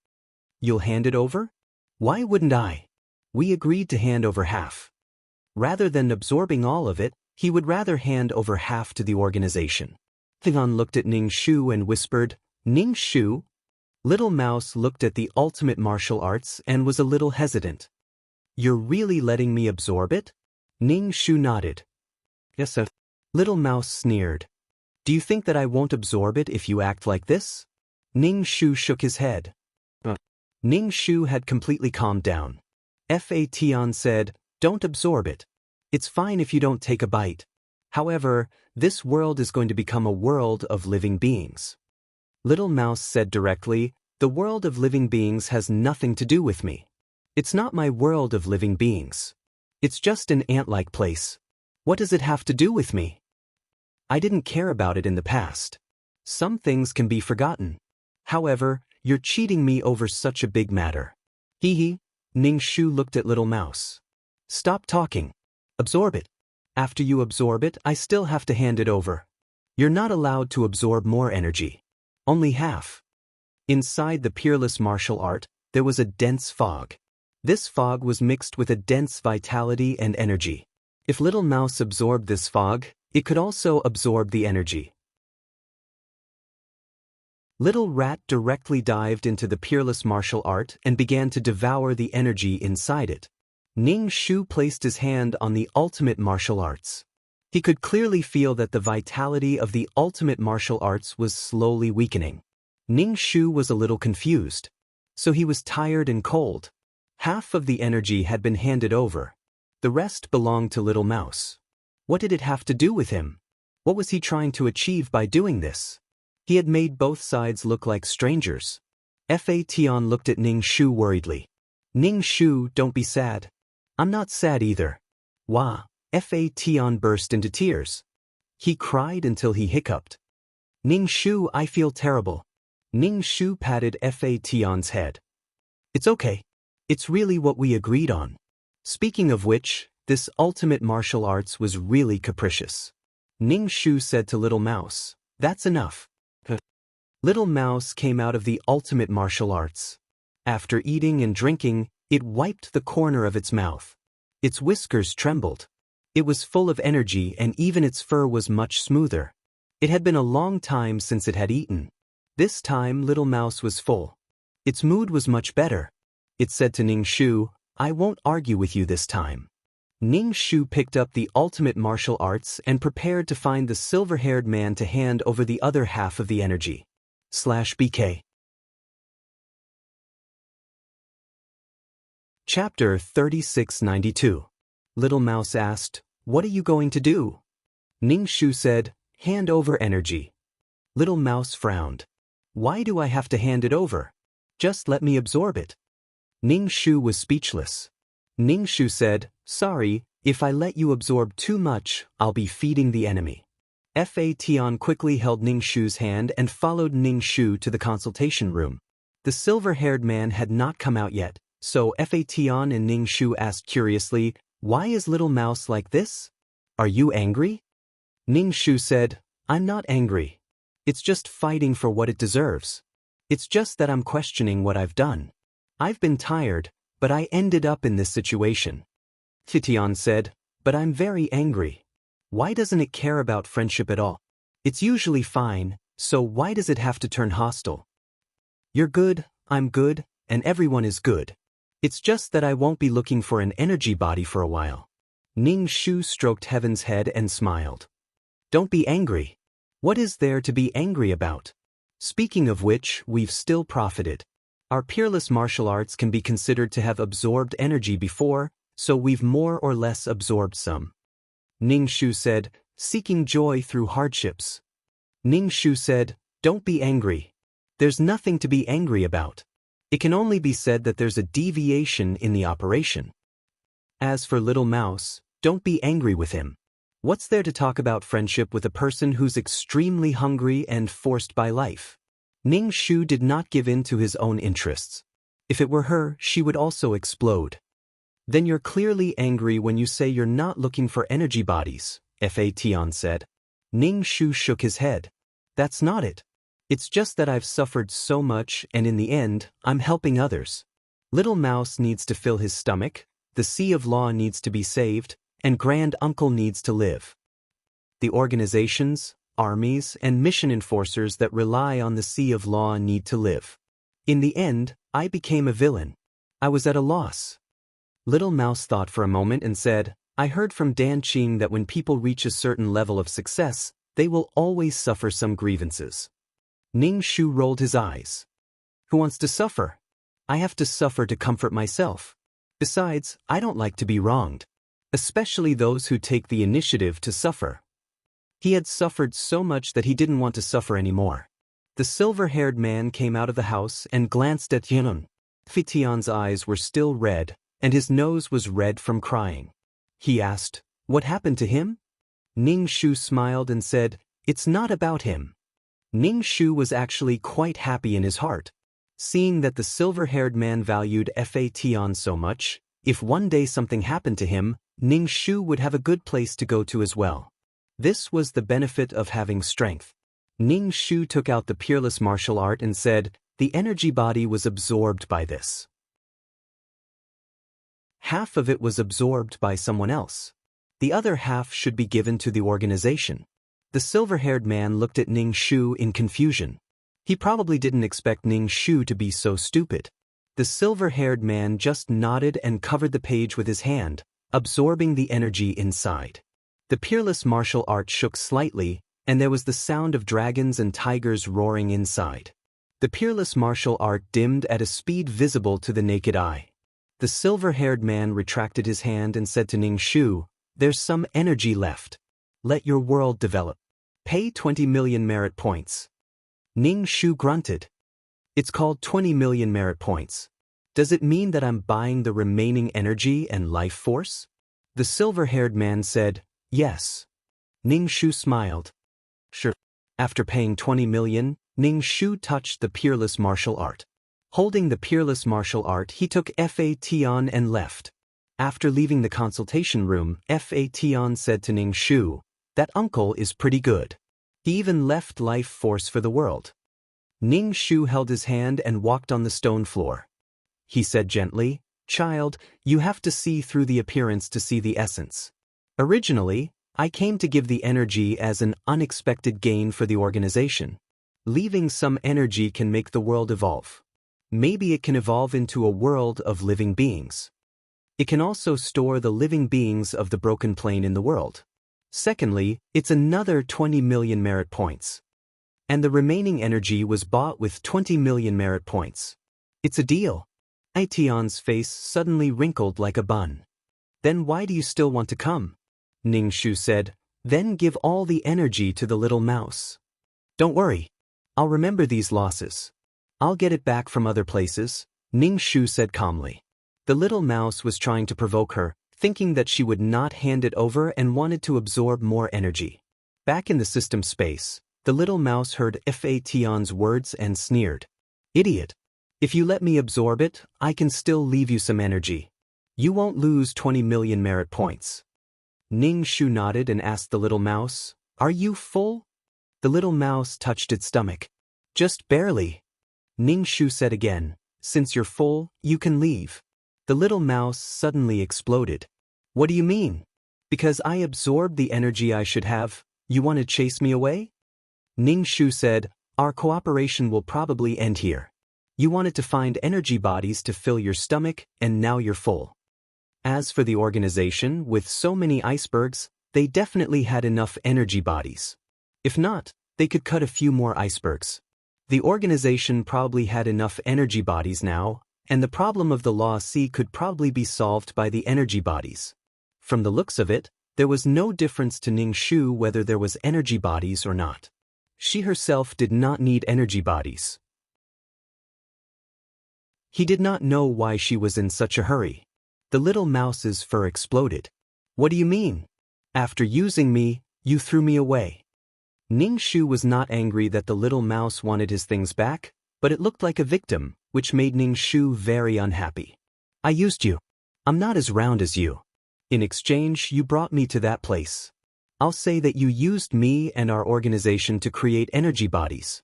"You'll hand it over? Why wouldn't I? We agreed to hand over half. Rather than absorbing all of it, he would rather hand over half to the organization." Thian looked at Ning Shu and whispered, "Ning Shu?" Little Mouse looked at the ultimate martial arts and was a little hesitant. "You're really letting me absorb it?" Ning Shu nodded. "Yes, sir." Little Mouse sneered. "Do you think that I won't absorb it if you act like this?" Ning Shu shook his head. Ning Shu had completely calmed down. Fatian said, "Don't absorb it. It's fine if you don't take a bite. However, this world is going to become a world of living beings." Little Mouse said directly, "The world of living beings has nothing to do with me. It's not my world of living beings. It's just an ant-like place. What does it have to do with me? I didn't care about it in the past. Some things can be forgotten. However, you're cheating me over such a big matter." "Hee hee." Ning Shu looked at Little Mouse. "Stop talking. Absorb it. After you absorb it, I still have to hand it over. You're not allowed to absorb more energy. Only half." Inside the peerless martial art, there was a dense fog. This fog was mixed with a dense vitality and energy. If Little Mouse absorbed this fog, it could also absorb the energy. Little Rat directly dived into the peerless martial art and began to devour the energy inside it. Ning Shu placed his hand on the ultimate martial arts. He could clearly feel that the vitality of the ultimate martial arts was slowly weakening. Ning Shu was a little confused. So he was tired and cold. Half of the energy had been handed over. The rest belonged to Little Mouse. What did it have to do with him? What was he trying to achieve by doing this? He had made both sides look like strangers. Fatian looked at Ning Shu worriedly. "Ning Shu, don't be sad." "I'm not sad either." "Wah." Fatian burst into tears. He cried until he hiccuped. "Ning Shu, I feel terrible." Ning Shu patted Fatian's head. "It's okay. It's really what we agreed on. Speaking of which, this ultimate martial arts was really capricious." Ning Shu said to Little Mouse, "That's enough." Little Mouse came out of the ultimate martial arts. After eating and drinking, it wiped the corner of its mouth. Its whiskers trembled. It was full of energy and even its fur was much smoother. It had been a long time since it had eaten. This time Little Mouse was full. Its mood was much better. It said to Ning Shu, "I won't argue with you this time." Ning Shu picked up the ultimate martial arts and prepared to find the silver-haired man to hand over the other half of the energy. /BK. Chapter 3692. Little Mouse asked, "What are you going to do?" Ning Shu said, "Hand over energy." Little Mouse frowned. "Why do I have to hand it over? Just let me absorb it." Ning Shu was speechless. Ning Shu said, "Sorry, if I let you absorb too much, I'll be feeding the enemy." Fatian quickly held Ning Shu's hand and followed Ning Shu to the consultation room. The silver-haired man had not come out yet, so Fatian and Ning Shu asked curiously, "Why is Little Mouse like this? Are you angry?" Ning Shu said, "I'm not angry. It's just fighting for what it deserves. It's just that I'm questioning what I've done. I've been tired, but I ended up in this situation." Fatian said, "But I'm very angry. Why doesn't it care about friendship at all? It's usually fine, so why does it have to turn hostile? You're good, I'm good, and everyone is good. It's just that I won't be looking for an energy body for a while." Ning Shu stroked Heaven's head and smiled. "Don't be angry. What is there to be angry about? Speaking of which, we've still profited. Our peerless martial arts can be considered to have absorbed energy before, so we've more or less absorbed some." Ning Shu said, "Seeking joy through hardships." Ning Shu said, "Don't be angry. There's nothing to be angry about. It can only be said that there's a deviation in the operation. As for Little Mouse, don't be angry with him. What's there to talk about friendship with a person who's extremely hungry and forced by life? Ning Shu did not give in to his own interests. If it were her, she would also explode. Then you're clearly angry when you say you're not looking for energy bodies, Fatian said. Ning Shu shook his head. That's not it. It's just that I've suffered so much and in the end, I'm helping others. Little Mouse needs to fill his stomach, the Sea of Law needs to be saved, and Grand Uncle needs to live. The organizations, armies, and mission enforcers that rely on the Sea of Law need to live. In the end, I became a villain. I was at a loss. Little Mouse thought for a moment and said, I heard from Dan Qing that when people reach a certain level of success, they will always suffer some grievances. Ning Shu rolled his eyes. Who wants to suffer? I have to suffer to comfort myself. Besides, I don't like to be wronged. Especially those who take the initiative to suffer. He had suffered so much that he didn't want to suffer anymore. The silver-haired man came out of the house and glanced at Yunun. Fitian's eyes were still red, and his nose was red from crying. He asked, what happened to him? Ning Shu smiled and said, it's not about him. Ning Shu was actually quite happy in his heart. Seeing that the silver-haired man valued Fatian so much, if one day something happened to him, Ning Shu would have a good place to go to as well. This was the benefit of having strength. Ning Shu took out the peerless martial art and said, the energy body was absorbed by this. Half of it was absorbed by someone else. The other half should be given to the organization. The silver-haired man looked at Ning Shu in confusion. He probably didn't expect Ning Shu to be so stupid. The silver-haired man just nodded and covered the page with his hand, absorbing the energy inside. The peerless martial art shook slightly, and there was the sound of dragons and tigers roaring inside. The peerless martial art dimmed at a speed visible to the naked eye. The silver-haired man retracted his hand and said to Ning Shu, there's some energy left. Let your world develop. Pay 20 million merit points. Ning Shu grunted. It's called 20 million merit points. Does it mean that I'm buying the remaining energy and life force? The silver-haired man said, yes. Ning Shu smiled. Sure. After paying 20 million, Ning Shu touched the peerless martial art. Holding the peerless martial art, he took Fatian and left. After leaving the consultation room, Fatian said to Ning Shu, that uncle is pretty good. He even left life force for the world. Ning Shu held his hand and walked on the stone floor. He said gently, child, you have to see through the appearance to see the essence. Originally, I came to give the energy as an unexpected gain for the organization. Leaving some energy can make the world evolve. Maybe it can evolve into a world of living beings. It can also store the living beings of the broken plane in the world. Secondly, it's another 20 million merit points. And the remaining energy was bought with 20 million merit points. It's a deal. Itian's face suddenly wrinkled like a bun. Then why do you still want to come? Ning Shu said, then give all the energy to the little mouse. Don't worry. I'll remember these losses. I'll get it back from other places, Ning Shu said calmly. The little mouse was trying to provoke her, thinking that she would not hand it over and wanted to absorb more energy. Back in the system space, the little mouse heard Fatian's words and sneered. Idiot. If you let me absorb it, I can still leave you some energy. You won't lose 20 million merit points. Ning Shu nodded and asked the little mouse, are you full? The little mouse touched its stomach. Just barely. Ning Shu said again, since you're full, you can leave. The little mouse suddenly exploded. What do you mean? Because I absorbed the energy I should have, you want to chase me away? Ning Shu said, our cooperation will probably end here. You wanted to find energy bodies to fill your stomach, and now you're full. As for the organization, with so many icebergs, they definitely had enough energy bodies. If not, they could cut a few more icebergs. The organization probably had enough energy bodies now, and the problem of the Law Sea could probably be solved by the energy bodies. From the looks of it, there was no difference to Ning Shu whether there was energy bodies or not. She herself did not need energy bodies. He did not know why she was in such a hurry. The little mouse's fur exploded. What do you mean? After using me, you threw me away. Ning Shu was not angry that the little mouse wanted his things back, but it looked like a victim, which made Ning Shu very unhappy. I used you. I'm not as round as you. In exchange, you brought me to that place. I'll say that you used me and our organization to create energy bodies.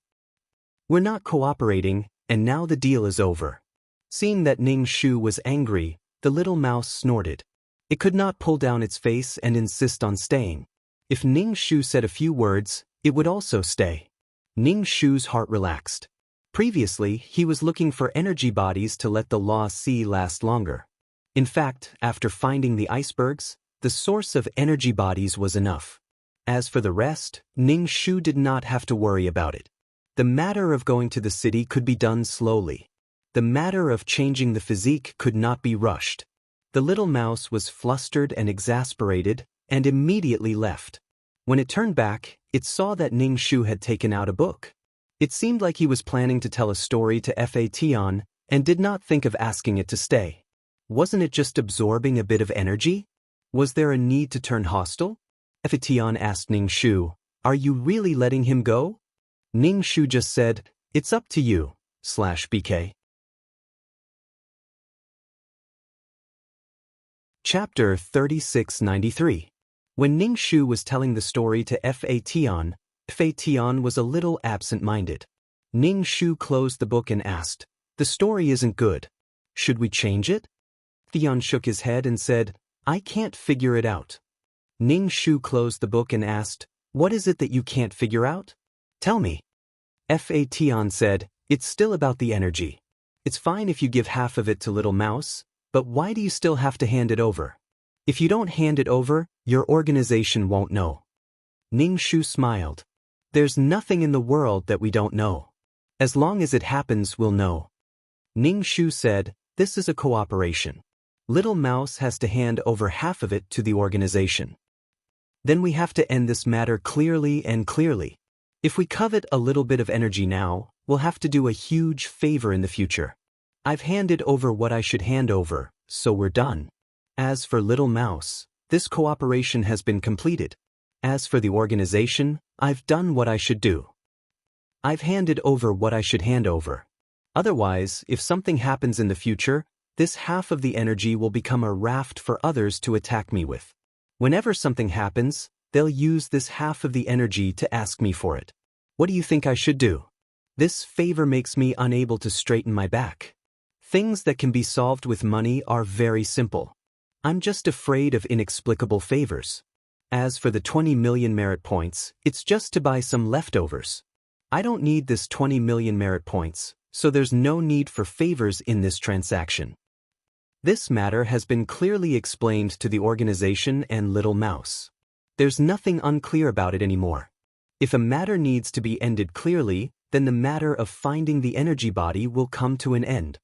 We're not cooperating, and now the deal is over. Seeing that Ning Shu was angry, the little mouse snorted. It could not pull down its face and insist on staying. If Ning Shu said a few words, it would also stay. Ning Shu's heart relaxed. Previously, he was looking for energy bodies to let the Law Sea last longer. In fact, after finding the icebergs, the source of energy bodies was enough. As for the rest, Ning Shu did not have to worry about it. The matter of going to the city could be done slowly. The matter of changing the physique could not be rushed. The little mouse was flustered and exasperated, and immediately left. When it turned back, it saw that Ning Shu had taken out a book. It seemed like he was planning to tell a story to Fodder, and did not think of asking it to stay. Wasn't it just absorbing a bit of energy? Was there a need to turn hostile? Fodder asked Ning Shu, "Are you really letting him go?" Ning Shu just said, "It's up to you, /BK. Chapter 3693. When Ning Shu was telling the story to Fodder was a little absent-minded. Ning Shu closed the book and asked, "The story isn't good. Should we change it?" Fodder shook his head and said, "I can't figure it out." Ning Shu closed the book and asked, "What is it that you can't figure out? Tell me." Fodder said, "It's still about the energy. It's fine if you give half of it to Little Mouse, but why do you still have to hand it over? If you don't hand it over, your organization won't know." Ning Shu smiled. "There's nothing in the world that we don't know. As long as it happens, we'll know." Ning Shu said, "This is a cooperation. Little Mouse has to hand over half of it to the organization. Then we have to end this matter clearly and clearly. If we covet a little bit of energy now, we'll have to do a huge favor in the future. I've handed over what I should hand over, so we're done. As for Little Mouse, this cooperation has been completed. As for the organization, I've done what I should do. I've handed over what I should hand over. Otherwise, if something happens in the future, this half of the energy will become a raft for others to attack me with. Whenever something happens, they'll use this half of the energy to ask me for it. What do you think I should do? This favor makes me unable to straighten my back. Things that can be solved with money are very simple. I'm just afraid of inexplicable favors. As for the 20 million merit points, it's just to buy some leftovers. I don't need this 20 million merit points, so there's no need for favors in this transaction. This matter has been clearly explained to the organization and Little Mouse. There's nothing unclear about it anymore. If a matter needs to be ended clearly, then the matter of finding the energy body will come to an end.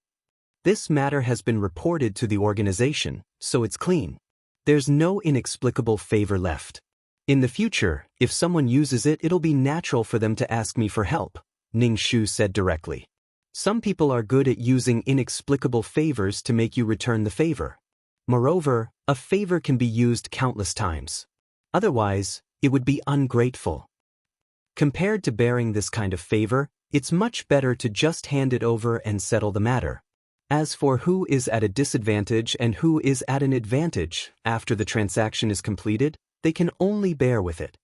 This matter has been reported to the organization, so it's clean. There's no inexplicable favor left. In the future, if someone uses it, it'll be natural for them to ask me for help," Ning Shu said directly. "Some people are good at using inexplicable favors to make you return the favor. Moreover, a favor can be used countless times. Otherwise, it would be ungrateful. Compared to bearing this kind of favor, it's much better to just hand it over and settle the matter. As for who is at a disadvantage and who is at an advantage, after the transaction is completed, they can only bear with it."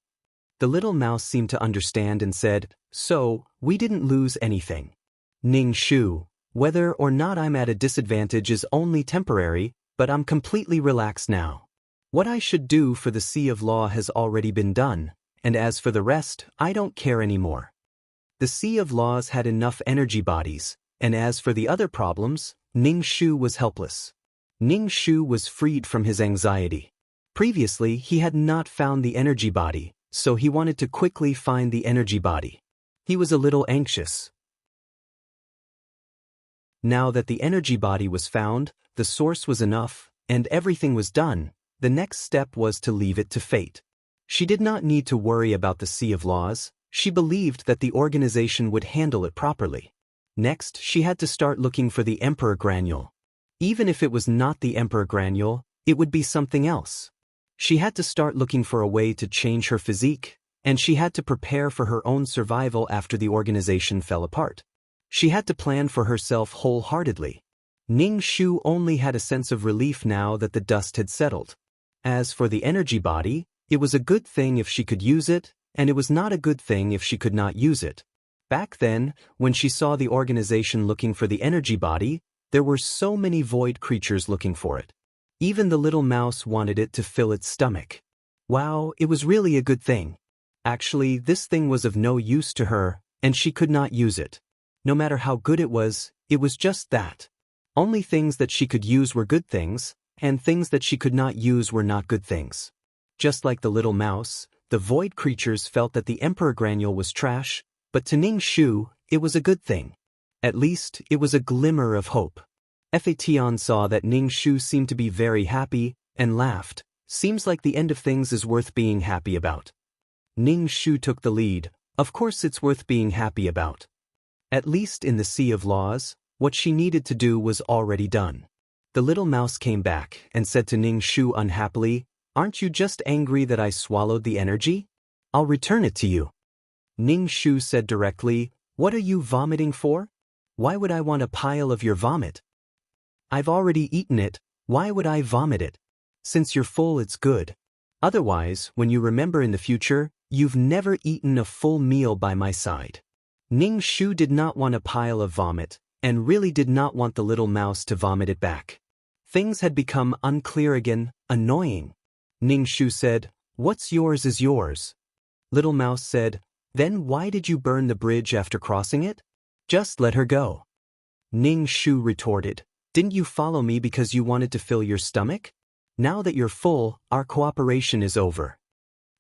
The little mouse seemed to understand and said, "So, we didn't lose anything. Ning Shu, whether or not I'm at a disadvantage is only temporary, but I'm completely relaxed now. What I should do for the Sea of Law has already been done, and as for the rest, I don't care anymore." The Sea of Laws had enough energy bodies, and as for the other problems, Ning Shu was helpless. Ning Shu was freed from his anxiety. Previously, he had not found the energy body, so he wanted to quickly find the energy body. He was a little anxious. Now that the energy body was found, the source was enough, and everything was done, the next step was to leave it to fate. She did not need to worry about the Sea of Laws. She believed that the organization would handle it properly. Next, she had to start looking for the emperor granule. Even if it was not the emperor granule, it would be something else. She had to start looking for a way to change her physique, and she had to prepare for her own survival after the organization fell apart. She had to plan for herself wholeheartedly. Ning Shu only had a sense of relief now that the dust had settled. As for the energy body, it was a good thing if she could use it, and it was not a good thing if she could not use it. Back then, when she saw the organization looking for the energy body, there were so many void creatures looking for it. Even the little mouse wanted it to fill its stomach. Wow, it was really a good thing. Actually, this thing was of no use to her, and she could not use it. No matter how good it was just that. Only things that she could use were good things, and things that she could not use were not good things. Just like the little mouse, the void creatures felt that the emperor granule was trash, but to Ning Shu, it was a good thing. At least, it was a glimmer of hope. Fatian saw that Ning Shu seemed to be very happy, and laughed. Seems like the end of things is worth being happy about. Ning Shu took the lead. Of course it's worth being happy about. At least in the sea of laws, what she needed to do was already done. The little mouse came back and said to Ning Shu unhappily, "Aren't you just angry that I swallowed the energy? I'll return it to you." Ning Shu said directly, "What are you vomiting for? Why would I want a pile of your vomit? I've already eaten it, why would I vomit it? Since you're full it's good. Otherwise, when you remember in the future, you've never eaten a full meal by my side." Ning Shu did not want a pile of vomit, and really did not want the little mouse to vomit it back. Things had become unclear again, annoying. Ning Shu said, "What's yours is yours." Little mouse said, "Then why did you burn the bridge after crossing it? Just let her go." Ning Shu retorted, "Didn't you follow me because you wanted to fill your stomach? Now that you're full, our cooperation is over."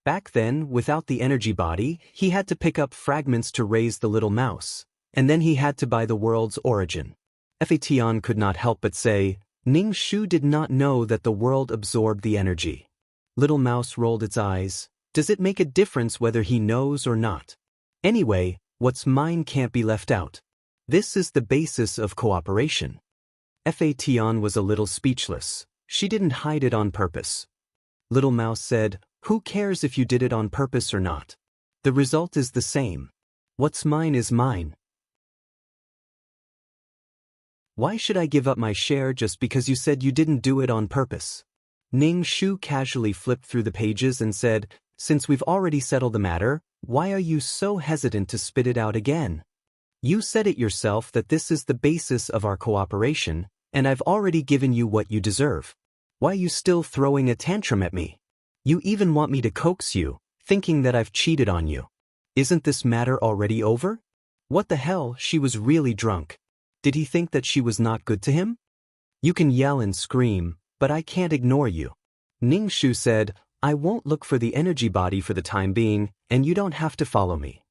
Back then, without the energy body, he had to pick up fragments to raise the little mouse, and then he had to buy the world's origin. Fatian could not help but say, Ning Shu did not know that the world absorbed the energy. Little mouse rolled its eyes. Does it make a difference whether he knows or not? Anyway, what's mine can't be left out. This is the basis of cooperation. Fatian was a little speechless. She didn't hide it on purpose. Little mouse said, "Who cares if you did it on purpose or not? The result is the same. What's mine is mine. Why should I give up my share just because you said you didn't do it on purpose?" Ning Shu casually flipped through the pages and said, "Since we've already settled the matter, why are you so hesitant to spit it out again? You said it yourself that this is the basis of our cooperation, and I've already given you what you deserve. Why are you still throwing a tantrum at me? You even want me to coax you, thinking that I've cheated on you. Isn't this matter already over? What the hell, she was really drunk. Did he think that she was not good to him? You can yell and scream, but I can't ignore you." Ning Shu said, "I won't look for the energy body for the time being, and you don't have to follow me."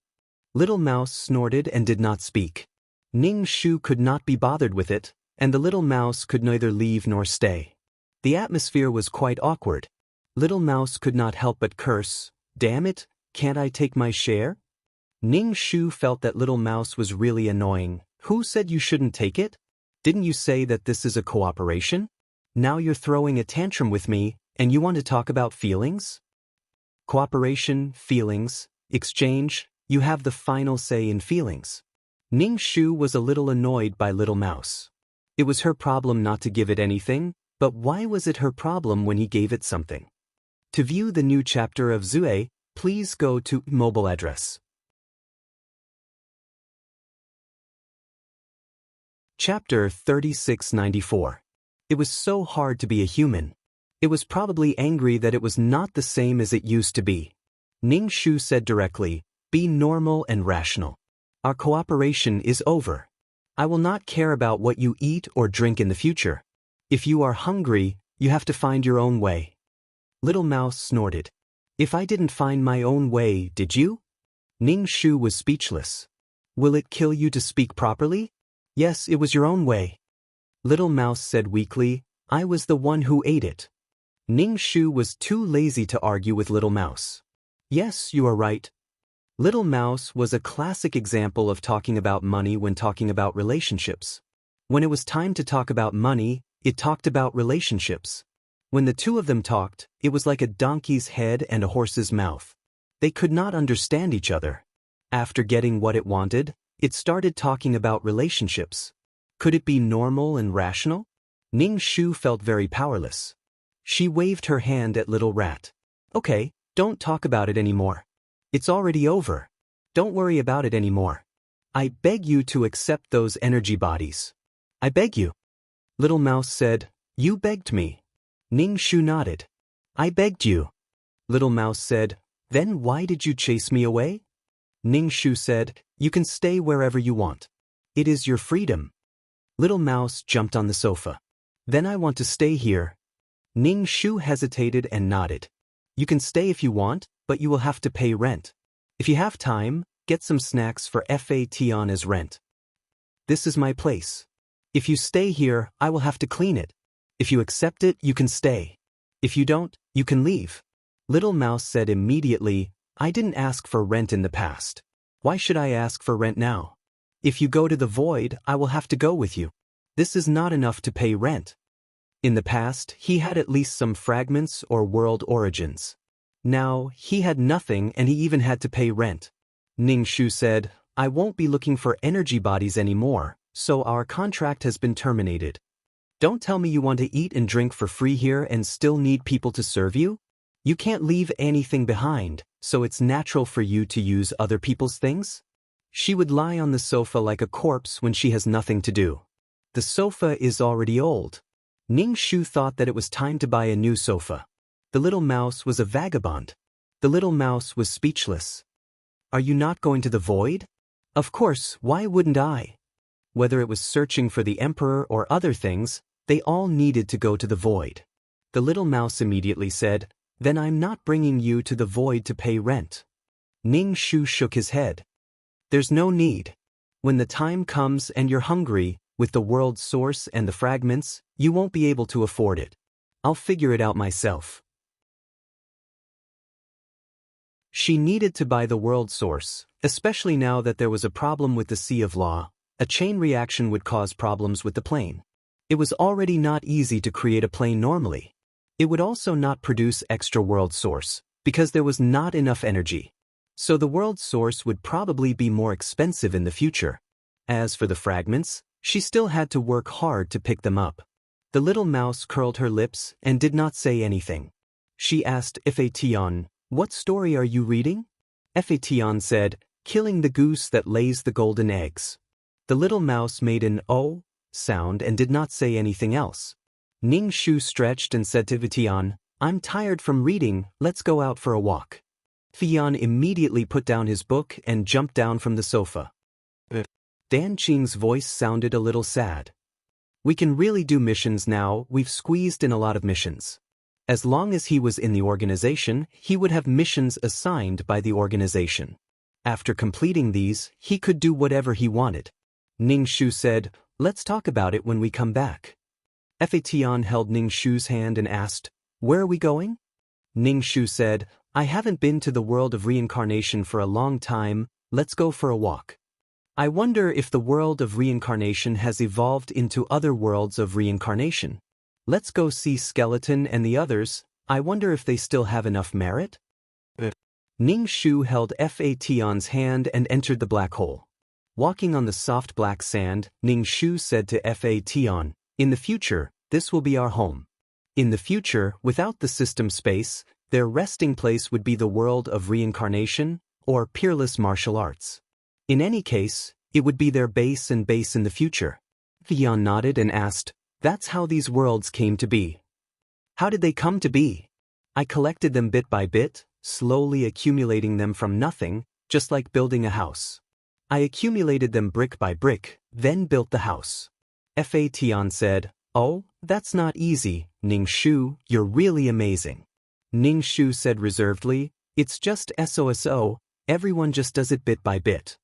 Little mouse snorted and did not speak. Ning Shu could not be bothered with it, and the little mouse could neither leave nor stay. The atmosphere was quite awkward. Little mouse could not help but curse, "Damn it, can't I take my share?" Ning Shu felt that little mouse was really annoying. Who said you shouldn't take it? Didn't you say that this is a cooperation? Now you're throwing a tantrum with me, and you want to talk about feelings? Cooperation, feelings, exchange, you have the final say in feelings. Ning Shu was a little annoyed by Little Mouse. It was her problem not to give it anything, but why was it her problem when he gave it something? To view the new chapter of Zue, please go to mobile address. Chapter 3694. It was so hard to be a human. It was probably angry that it was not the same as it used to be. Ning Shu said directly, "Be normal and rational. Our cooperation is over. I will not care about what you eat or drink in the future. If you are hungry, you have to find your own way." Little Mouse snorted. "If I didn't find my own way, did you?" Ning Shu was speechless. "Will it kill you to speak properly?" "Yes, it was your own way." Little Mouse said weakly, "I was the one who ate it." Ning Shu was too lazy to argue with Little Mouse. "Yes, you are right." Little Mouse was a classic example of talking about money when talking about relationships. When it was time to talk about money, it talked about relationships. When the two of them talked, it was like a donkey's head and a horse's mouth. They could not understand each other. After getting what it wanted, it started talking about relationships. Could it be normal and rational? Ning Shu felt very powerless. She waved her hand at Little Rat. Okay, don't talk about it anymore. It's already over. Don't worry about it anymore. I beg you to accept those energy bodies. I beg you. Little Mouse said, You begged me. Ning Shu nodded. I begged you. Little Mouse said, Then why did you chase me away? Ning Shu said, You can stay wherever you want. It is your freedom. Little Mouse jumped on the sofa. Then I want to stay here. Ning Shu hesitated and nodded. You can stay if you want, but you will have to pay rent. If you have time, get some snacks for Fodder as rent. This is my place. If you stay here, I will have to clean it. If you accept it, you can stay. If you don't, you can leave. Little Mouse said immediately, I didn't ask for rent in the past. Why should I ask for rent now? If you go to the void, I will have to go with you. This is not enough to pay rent. In the past, he had at least some fragments or world origins. Now, he had nothing and he even had to pay rent. Ning Shu said, I won't be looking for energy bodies anymore, so our contract has been terminated. Don't tell me you want to eat and drink for free here and still need people to serve you? You can't leave anything behind, so it's natural for you to use other people's things? She would lie on the sofa like a corpse when she has nothing to do. The sofa is already old. Ning Shu thought that it was time to buy a new sofa. The little mouse was a vagabond. The little mouse was speechless. Are you not going to the void? Of course, why wouldn't I? Whether it was searching for the emperor or other things, they all needed to go to the void. The little mouse immediately said, Then I'm not bringing you to the void to pay rent. Ning Shu shook his head. There's no need. When the time comes and you're hungry, with the world source and the fragments, you won't be able to afford it. I'll figure it out myself. She needed to buy the world source, especially now that there was a problem with the Sea of Law. A chain reaction would cause problems with the plane. It was already not easy to create a plane normally. It would also not produce extra world source, because there was not enough energy. So the world source would probably be more expensive in the future. As for the fragments, she still had to work hard to pick them up. The little mouse curled her lips and did not say anything. She asked Fodder, What story are you reading? Fodder said, Killing the goose that lays the golden eggs. The little mouse made an "oh" sound and did not say anything else. Ning Shu stretched and said to Fodder, I'm tired from reading, let's go out for a walk. Fodder immediately put down his book and jumped down from the sofa. Dan Qing's voice sounded a little sad. We can really do missions now, we've squeezed in a lot of missions. As long as he was in the organization, he would have missions assigned by the organization. After completing these, he could do whatever he wanted. Ning Shu said, Let's talk about it when we come back. Fodder held Ning Shu's hand and asked, Where are we going? Ning Shu said, I haven't been to the world of reincarnation for a long time, let's go for a walk. I wonder if the world of reincarnation has evolved into other worlds of reincarnation. Let's go see Skeleton and the others, I wonder if they still have enough merit? Ning Shu held Fodder's hand and entered the black hole. Walking on the soft black sand, Ning Shu said to Fodder, In the future, this will be our home. In the future, without the system space, their resting place would be the world of reincarnation, or peerless martial arts. In any case, it would be their base in the future. Fodder nodded and asked, That's how these worlds came to be. How did they come to be? I collected them bit by bit, slowly accumulating them from nothing, just like building a house. I accumulated them brick by brick, then built the house. Fodder said, Oh, that's not easy, Ning Shu, you're really amazing. Ning Shu said reservedly, It's just SOSO, everyone just does it bit by bit.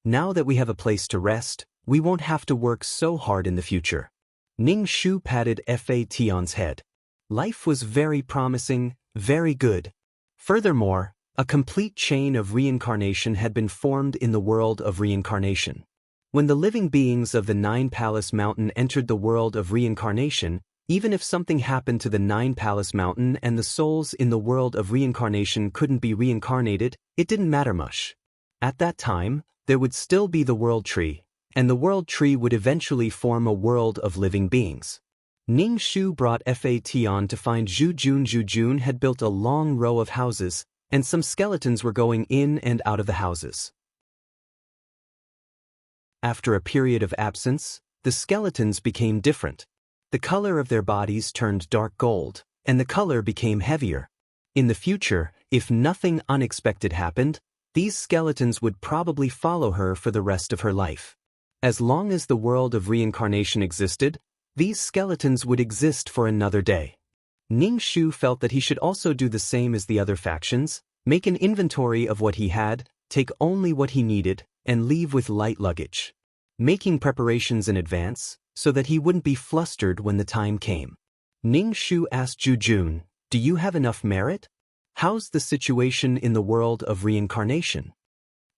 Now that we have a place to rest, we won't have to work so hard in the future. Ning Shu patted Fodder's head. Life was very promising, very good. Furthermore, A complete chain of reincarnation had been formed in the world of reincarnation. When the living beings of the Nine Palace Mountain entered the world of reincarnation, even if something happened to the Nine Palace Mountain and the souls in the world of reincarnation couldn't be reincarnated, it didn't matter much. At that time, there would still be the world tree, and the world tree would eventually form a world of living beings. Ning Shu brought Fat on to find Zhu Jun. Zhu Jun had built a long row of houses, and some skeletons were going in and out of the houses. After a period of absence, the skeletons became different. The color of their bodies turned dark gold, and the color became heavier. In the future, if nothing unexpected happened, these skeletons would probably follow her for the rest of her life. As long as the world of reincarnation existed, these skeletons would exist for another day. Ning Shu felt that he should also do the same as the other factions, make an inventory of what he had, take only what he needed, and leave with light luggage. Making preparations in advance, so that he wouldn't be flustered when the time came. Ning Shu asked Zhu Jun, "Do you have enough merit? How's the situation in the world of reincarnation?"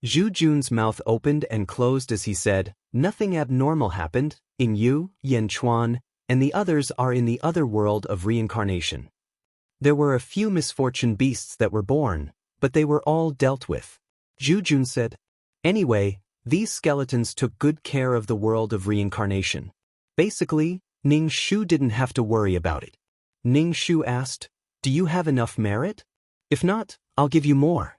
Zhu Jun's mouth opened and closed as he said, "Nothing abnormal happened. In you, Yan Chuan, and the others are in the other world of reincarnation. There were a few misfortune beasts that were born, but they were all dealt with." Zhu Jun said. Anyway, these skeletons took good care of the world of reincarnation. Basically, Ning Shu didn't have to worry about it. Ning Shu asked, "Do you have enough merit? If not, I'll give you more."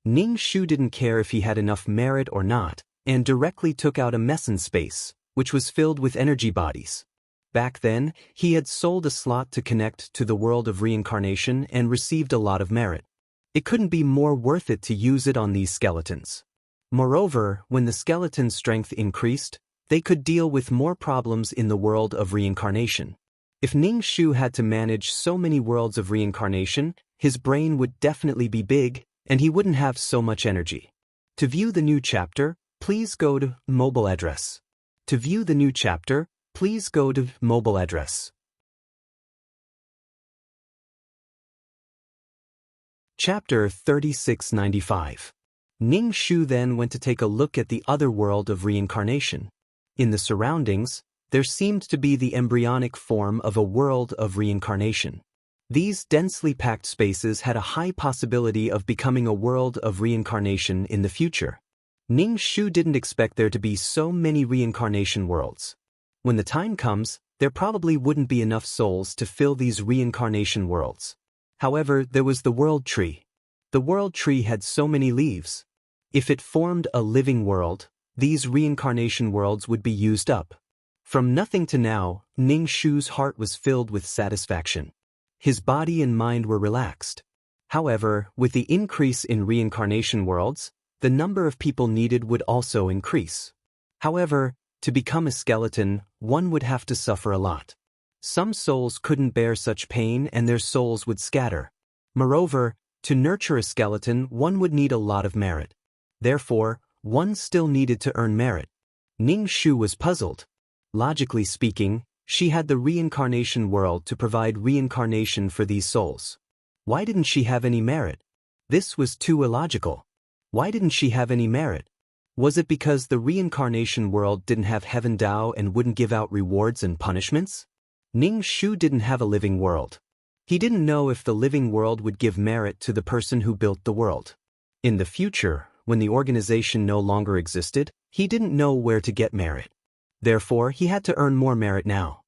Ning Shu didn't care if he had enough merit or not, and directly took out a meson space, which was filled with energy bodies. Back then, he had sold a slot to connect to the world of reincarnation and received a lot of merit. It couldn't be more worth it to use it on these skeletons. Moreover, when the skeleton's strength increased, they could deal with more problems in the world of reincarnation. If Ning Shu had to manage so many worlds of reincarnation, his brain would definitely be big, and he wouldn't have so much energy. To view the new chapter, please go to mobile address. To view the new chapter, please go to mobile address. Chapter 3695. Ning Shu then went to take a look at the other world of reincarnation. In the surroundings, there seemed to be the embryonic form of a world of reincarnation. These densely packed spaces had a high possibility of becoming a world of reincarnation in the future. Ning Shu didn't expect there to be so many reincarnation worlds. When the time comes, there probably wouldn't be enough souls to fill these reincarnation worlds. However, there was the world tree. The world tree had so many leaves. If it formed a living world, these reincarnation worlds would be used up. From nothing to now, Ning Shu's heart was filled with satisfaction. His body and mind were relaxed. However, with the increase in reincarnation worlds, the number of people needed would also increase. However, to become a skeleton, one would have to suffer a lot. Some souls couldn't bear such pain and their souls would scatter. Moreover, to nurture a skeleton, one would need a lot of merit. Therefore, one still needed to earn merit. Ning Shu was puzzled. Logically speaking, she had the reincarnation world to provide reincarnation for these souls. Why didn't she have any merit? This was too illogical. Why didn't she have any merit? Was it because the reincarnation world didn't have heaven Dao and wouldn't give out rewards and punishments? Ning Shu didn't have a living world. He didn't know if the living world would give merit to the person who built the world. In the future, when the organization no longer existed, he didn't know where to get merit. Therefore, he had to earn more merit now.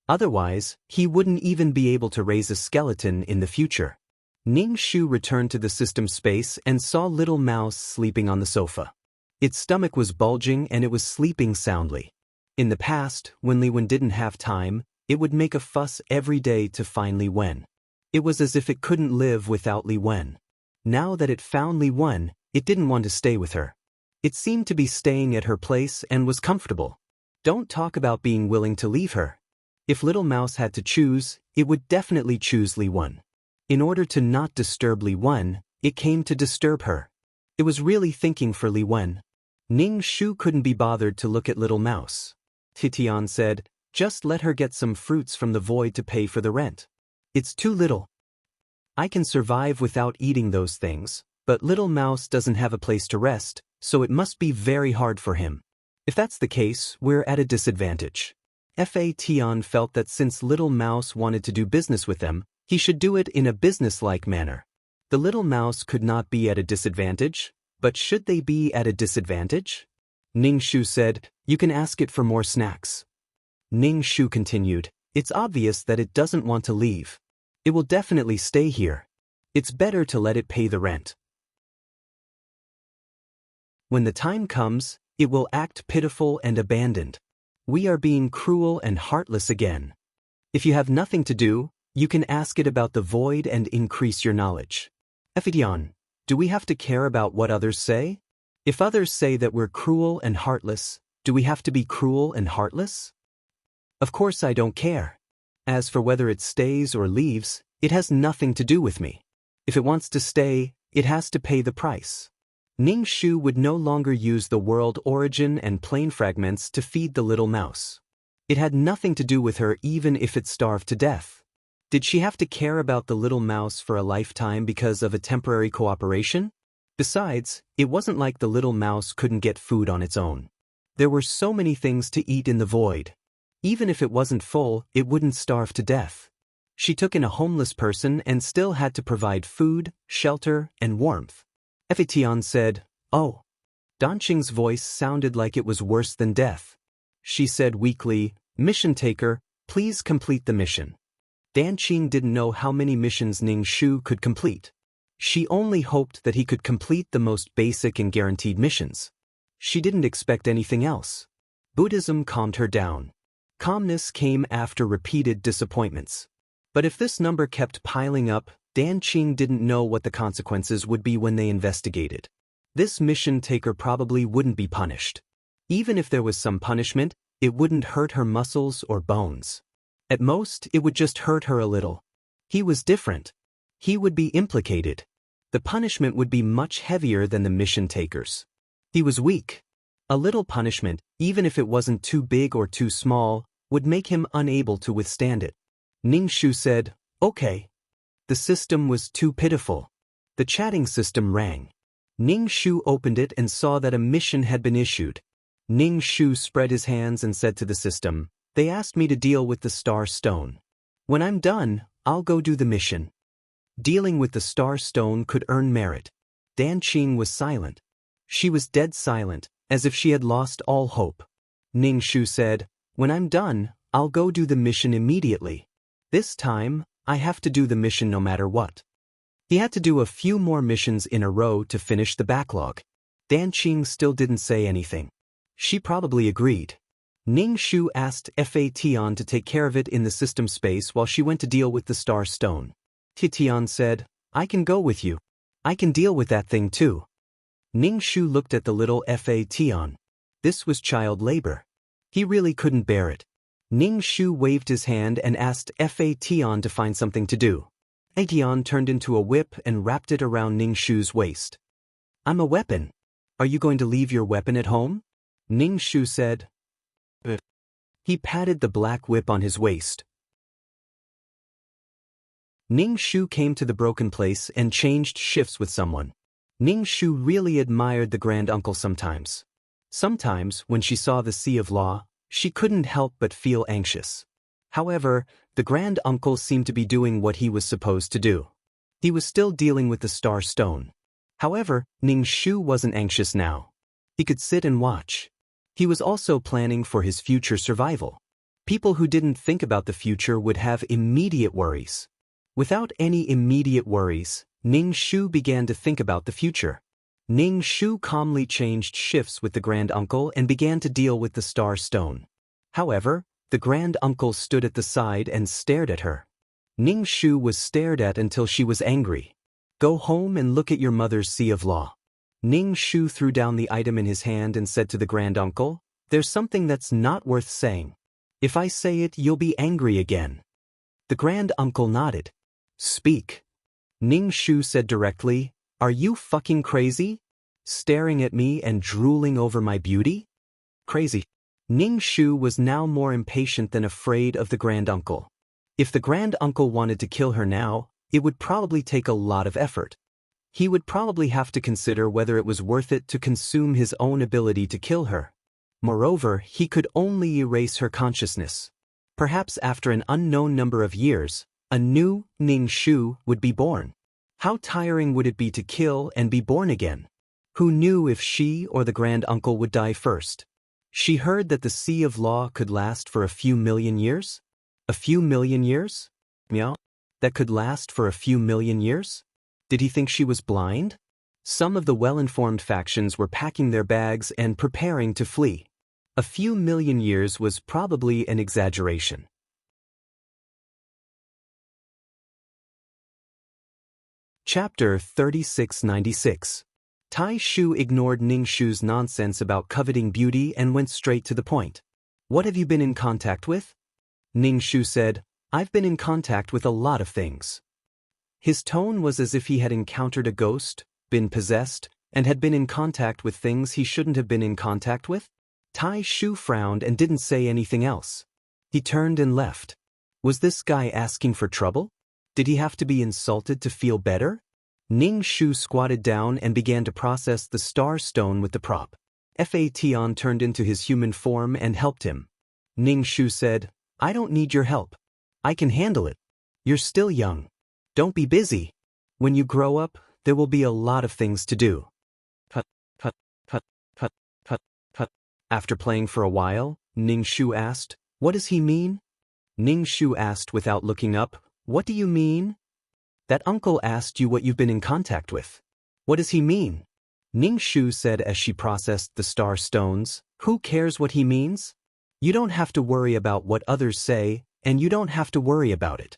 Otherwise, he wouldn't even be able to raise a skeleton in the future. Ning Shu returned to the system space and saw Little Mouse sleeping on the sofa. Its stomach was bulging and it was sleeping soundly. In the past, when Li Wen didn't have time, it would make a fuss every day to find Li Wen. It was as if it couldn't live without Li Wen. Now that it found Li Wen, it didn't want to stay with her. It seemed to be staying at her place and was comfortable. Don't talk about being willing to leave her. If Little Mouse had to choose, it would definitely choose Li Wen. In order to not disturb Li Wen, it came to disturb her. It was really thinking for Li Wen. Ning Shu couldn't be bothered to look at Little Mouse. Titian said, "Just let her get some fruits from the void to pay for the rent. It's too little. I can survive without eating those things, But Little Mouse doesn't have a place to rest, so it must be very hard for him. If that's the case, we're at a disadvantage. Fation felt that since Little Mouse wanted to do business with them, he should do it in a business-like manner. The Little Mouse could not be at a disadvantage, but should they be at a disadvantage? Ning Shu said, "You can ask it for more snacks." Ning Shu continued, "It's obvious that it doesn't want to leave. It will definitely stay here. It's better to let it pay the rent. When the time comes, it will act pitiful and abandoned. We are being cruel and heartless again. If you have nothing to do, you can ask it about the void and increase your knowledge." Fation, do we have to care about what others say? If others say that we're cruel and heartless, do we have to be cruel and heartless? Of course I don't care. As for whether it stays or leaves, it has nothing to do with me. If it wants to stay, it has to pay the price. Ning Shu would no longer use the world origin and plane fragments to feed the Little Mouse. It had nothing to do with her even if it starved to death. Did she have to care about the Little Mouse for a lifetime because of a temporary cooperation? Besides, it wasn't like the Little Mouse couldn't get food on its own. There were so many things to eat in the void. Even if it wasn't full, it wouldn't starve to death. She took in a homeless person and still had to provide food, shelter, and warmth. Fation said, "Oh." Danqing's voice sounded like it was worse than death. She said weakly, "Mission taker, please complete the mission." Danqing didn't know how many missions Ning Shu could complete. She only hoped that he could complete the most basic and guaranteed missions. She didn't expect anything else. Buddhism calmed her down. Calmness came after repeated disappointments. But if this number kept piling up, Danqing didn't know what the consequences would be when they investigated. This mission taker probably wouldn't be punished. Even if there was some punishment, it wouldn't hurt her muscles or bones. At most, it would just hurt her a little. He was different. He would be implicated. The punishment would be much heavier than the mission takers. He was weak. A little punishment, even if it wasn't too big or too small, would make him unable to withstand it. Ning Shu said, "Okay." The system was too pitiful. The chatting system rang. Ning Shu opened it and saw that a mission had been issued. Ning Shu spread his hands and said to the system, "They asked me to deal with the Star Stone. When I'm done, I'll go do the mission." Dealing with the Star Stone could earn merit. Danqing was silent. She was dead silent, as if she had lost all hope. Ning Shu said, "When I'm done, I'll go do the mission immediately. This time, I have to do the mission no matter what." He had to do a few more missions in a row to finish the backlog. Danqing still didn't say anything. She probably agreed. Ning Shu asked Fation to take care of it in the system space while she went to deal with the Star Stone. Fation said, "I can go with you. I can deal with that thing too." Ning Shu looked at the little Fation. This was child labor. He really couldn't bear it. Ning Shu waved his hand and asked Fation to find something to do. Fation turned into a whip and wrapped it around Ning Shu's waist. "I'm a weapon. Are you going to leave your weapon at home?" Ning Shu said. He patted the black whip on his waist. Ning Shu came to the broken place and changed shifts with someone. Ning Shu really admired the grand uncle sometimes. Sometimes, when she saw the Sea of Law, she couldn't help but feel anxious. However, the grand uncle seemed to be doing what he was supposed to do. He was still dealing with the Star Stone. However, Ning Shu wasn't anxious now. He could sit and watch. He was also planning for his future survival. People who didn't think about the future would have immediate worries. Without any immediate worries, Ning Shu began to think about the future. Ning Shu calmly changed shifts with the grand uncle and began to deal with the Star Stone. However, the grand uncle stood at the side and stared at her. Ning Shu was stared at until she was angry. "Go home and look at your mother's Sea of Law." Ning Shu threw down the item in his hand and said to the grand uncle, "There's something that's not worth saying. If I say it, you'll be angry again." The grand uncle nodded. "Speak." Ning Shu said directly, "Are you fucking crazy? Staring at me and drooling over my beauty? Crazy." Ning Shu was now more impatient than afraid of the grand uncle. If the grand uncle wanted to kill her now, it would probably take a lot of effort. he would probably have to consider whether it was worth it to consume his own ability to kill her. Moreover, he could only erase her consciousness. Perhaps after an unknown number of years, a new Ning Shu would be born. How tiring would it be to kill and be born again? Who knew if she or the grand-uncle would die first? She heard that the Sea of Law could last for a few million years? A few million years? Meow. That could last for a few million years? Did he think she was blind? Some of the well-informed factions were packing their bags and preparing to flee. A few million years was probably an exaggeration. Chapter 3696. Tai Shu ignored Ning Shu's nonsense about coveting beauty and went straight to the point. What have you been in contact with? Ning Shu said, I've been in contact with a lot of things. His tone was as if he had encountered a ghost, been possessed, and had been in contact with things he shouldn't have been in contact with. Tai Shu frowned and didn't say anything else. He turned and left. Was this guy asking for trouble? Did he have to be insulted to feel better? Ning Shu squatted down and began to process the star stone with the prop. Fation turned into his human form and helped him. Ning Shu said, I don't need your help. I can handle it. You're still young. Don't be busy. When you grow up, there will be a lot of things to do. Put, put, put, put, put, put. After playing for a while, Ning Shu asked, What does he mean? Ning Shu asked without looking up, What do you mean? That uncle asked you what you've been in contact with. What does he mean? Ning Shu said as she processed the star stones, Who cares what he means? You don't have to worry about what others say, and you don't have to worry about it.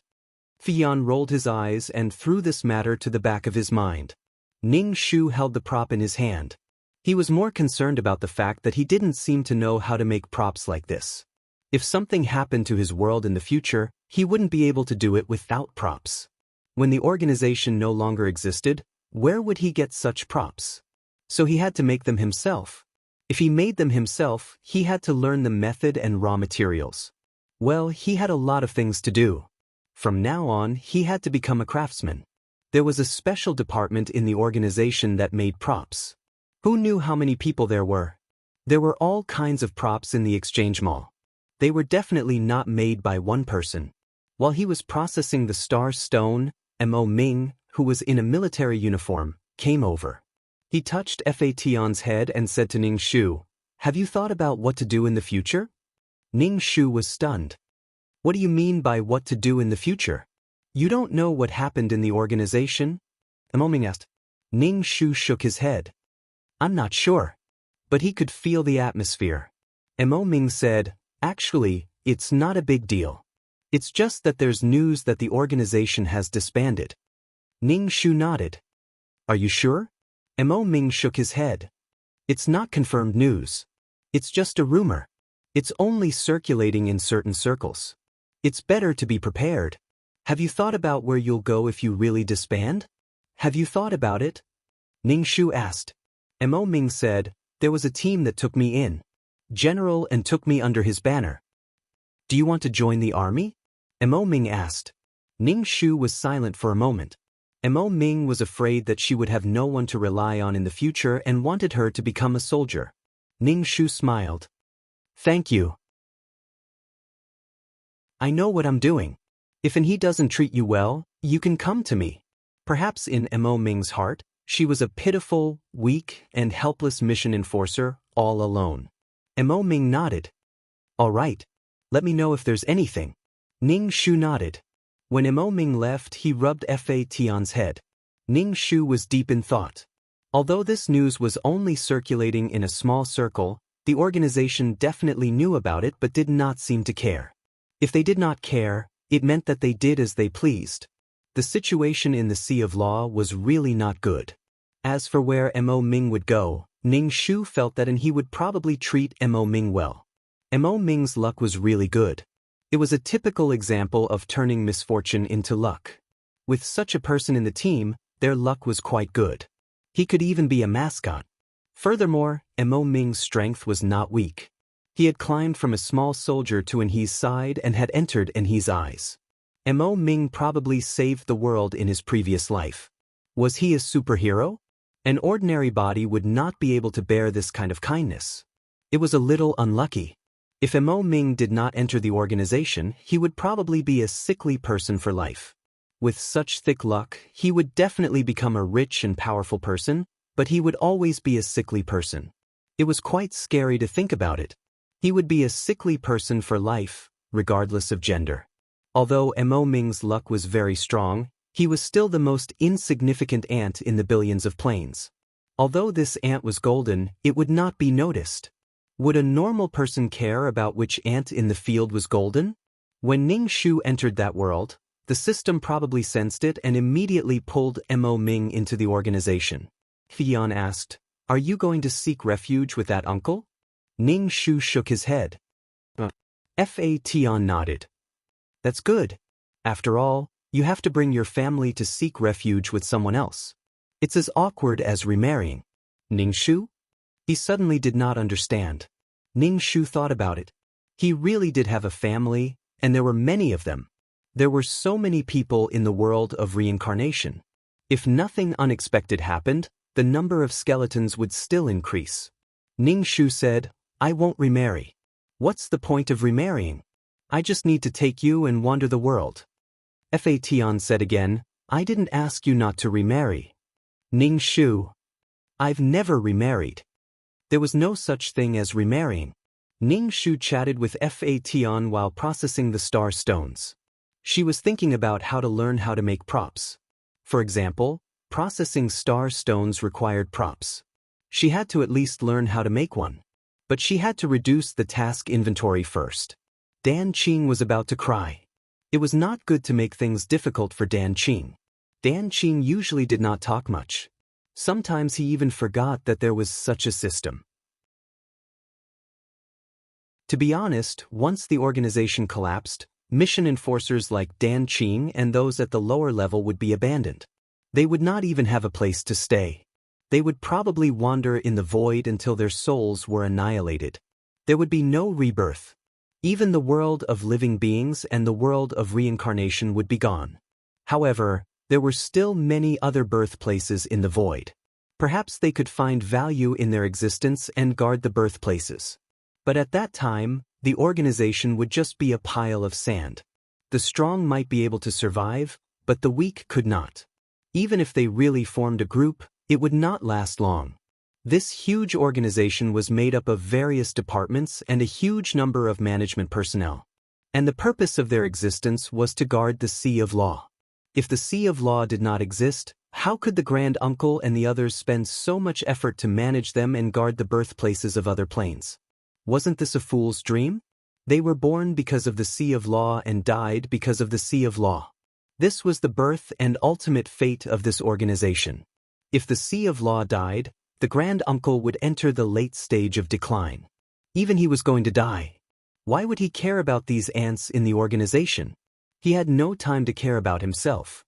Fian rolled his eyes and threw this matter to the back of his mind. Ning Shu held the prop in his hand. He was more concerned about the fact that he didn't seem to know how to make props like this. If something happened to his world in the future, he wouldn't be able to do it without props. When the organization no longer existed, where would he get such props? So he had to make them himself. If he made them himself, he had to learn the method and raw materials. Well, he had a lot of things to do. From now on, he had to become a craftsman. There was a special department in the organization that made props. Who knew how many people there were? There were all kinds of props in the exchange mall. They were definitely not made by one person. While he was processing the star stone, Mo Ming, who was in a military uniform, came over. He touched Fation's head and said to Ning Shu, Have you thought about what to do in the future? Ning Shu was stunned. What do you mean by what to do in the future? You don't know what happened in the organization? Mo Ming asked. Ning Shu shook his head. I'm not sure. But he could feel the atmosphere. Mo Ming said, Actually, it's not a big deal. It's just that there's news that the organization has disbanded. Ning Shu nodded. Are you sure? Mo Ming shook his head. It's not confirmed news. It's just a rumor. It's only circulating in certain circles. It's better to be prepared. Have you thought about where you'll go if you really disband? Have you thought about it? Ning Shu asked. Mo Ming said, There was a team that took me in. General and took me under his banner. Do you want to join the army? Mo Ming asked. Ning Shu was silent for a moment. Mo Ming was afraid that she would have no one to rely on in the future and wanted her to become a soldier. Ning Shu smiled. Thank you. I know what I'm doing. If he doesn't treat you well, you can come to me. Perhaps in Mo Ming's heart, she was a pitiful, weak, and helpless mission enforcer, all alone. Mo Ming nodded. All right. Let me know if there's anything. Ning Shu nodded. When Mo Ming left, he rubbed Fation's head. Ning Shu was deep in thought. Although this news was only circulating in a small circle, the organization definitely knew about it but did not seem to care. If they did not care, it meant that they did as they pleased. The situation in the Sea of Law was really not good. As for where Mo Ming would go, Ning Shu felt that he would probably treat Mo Ming well. Mo Ming's luck was really good. It was a typical example of turning misfortune into luck. With such a person in the team, their luck was quite good. He could even be a mascot. Furthermore, Mo Ming's strength was not weak. He had climbed from a small soldier to He's side and had entered He's eyes. Mo Ming probably saved the world in his previous life. Was he a superhero? An ordinary body would not be able to bear this kind of kindness. It was a little unlucky. If Mo Ming did not enter the organization, he would probably be a sickly person for life. With such thick luck, he would definitely become a rich and powerful person, but he would always be a sickly person. It was quite scary to think about it. He would be a sickly person for life, regardless of gender. Although Mo Ming's luck was very strong, he was still the most insignificant ant in the billions of planes. Although this ant was golden, it would not be noticed. Would a normal person care about which ant in the field was golden? When Ning Shu entered that world, the system probably sensed it and immediately pulled Mo Ming into the organization. Fion asked, "Are you going to seek refuge with that uncle?" Ning Shu shook his head. Fation nodded. "That's good. After all, you have to bring your family to seek refuge with someone else. It's as awkward as remarrying." Ning Shu? He suddenly did not understand. Ning Shu thought about it. He really did have a family, and there were many of them. There were so many people in the world of reincarnation. If nothing unexpected happened, the number of skeletons would still increase. Ning Shu said, "I won't remarry." "What's the point of remarrying? I just need to take you and wander the world." Fation said again, "I didn't ask you not to remarry." Ning Shu, "I've never remarried. There was no such thing as remarrying." Ning Shu chatted with Fation while processing the star stones. She was thinking about how to learn how to make props. For example, processing star stones required props. She had to at least learn how to make one. But she had to reduce the task inventory first. Dan Qing was about to cry. It was not good to make things difficult for Dan Qing. Dan Qing usually did not talk much. Sometimes he even forgot that there was such a system. To be honest, once the organization collapsed, mission enforcers like Dan Qing and those at the lower level would be abandoned. They would not even have a place to stay. They would probably wander in the void until their souls were annihilated. There would be no rebirth. Even the world of living beings and the world of reincarnation would be gone. However, there were still many other birthplaces in the void. Perhaps they could find value in their existence and guard the birthplaces. But at that time, the organization would just be a pile of sand. The strong might be able to survive, but the weak could not. Even if they really formed a group, it would not last long. This huge organization was made up of various departments and a huge number of management personnel. And the purpose of their existence was to guard the Sea of Law. If the Sea of Law did not exist, how could the Grand Uncle and the others spend so much effort to manage them and guard the birthplaces of other planes? Wasn't this a fool's dream? They were born because of the Sea of Law and died because of the Sea of Law. This was the birth and ultimate fate of this organization. If the Sea of Law died, the Grand Uncle would enter the late stage of decline. Even he was going to die. Why would he care about these ants in the organization? He had no time to care about himself.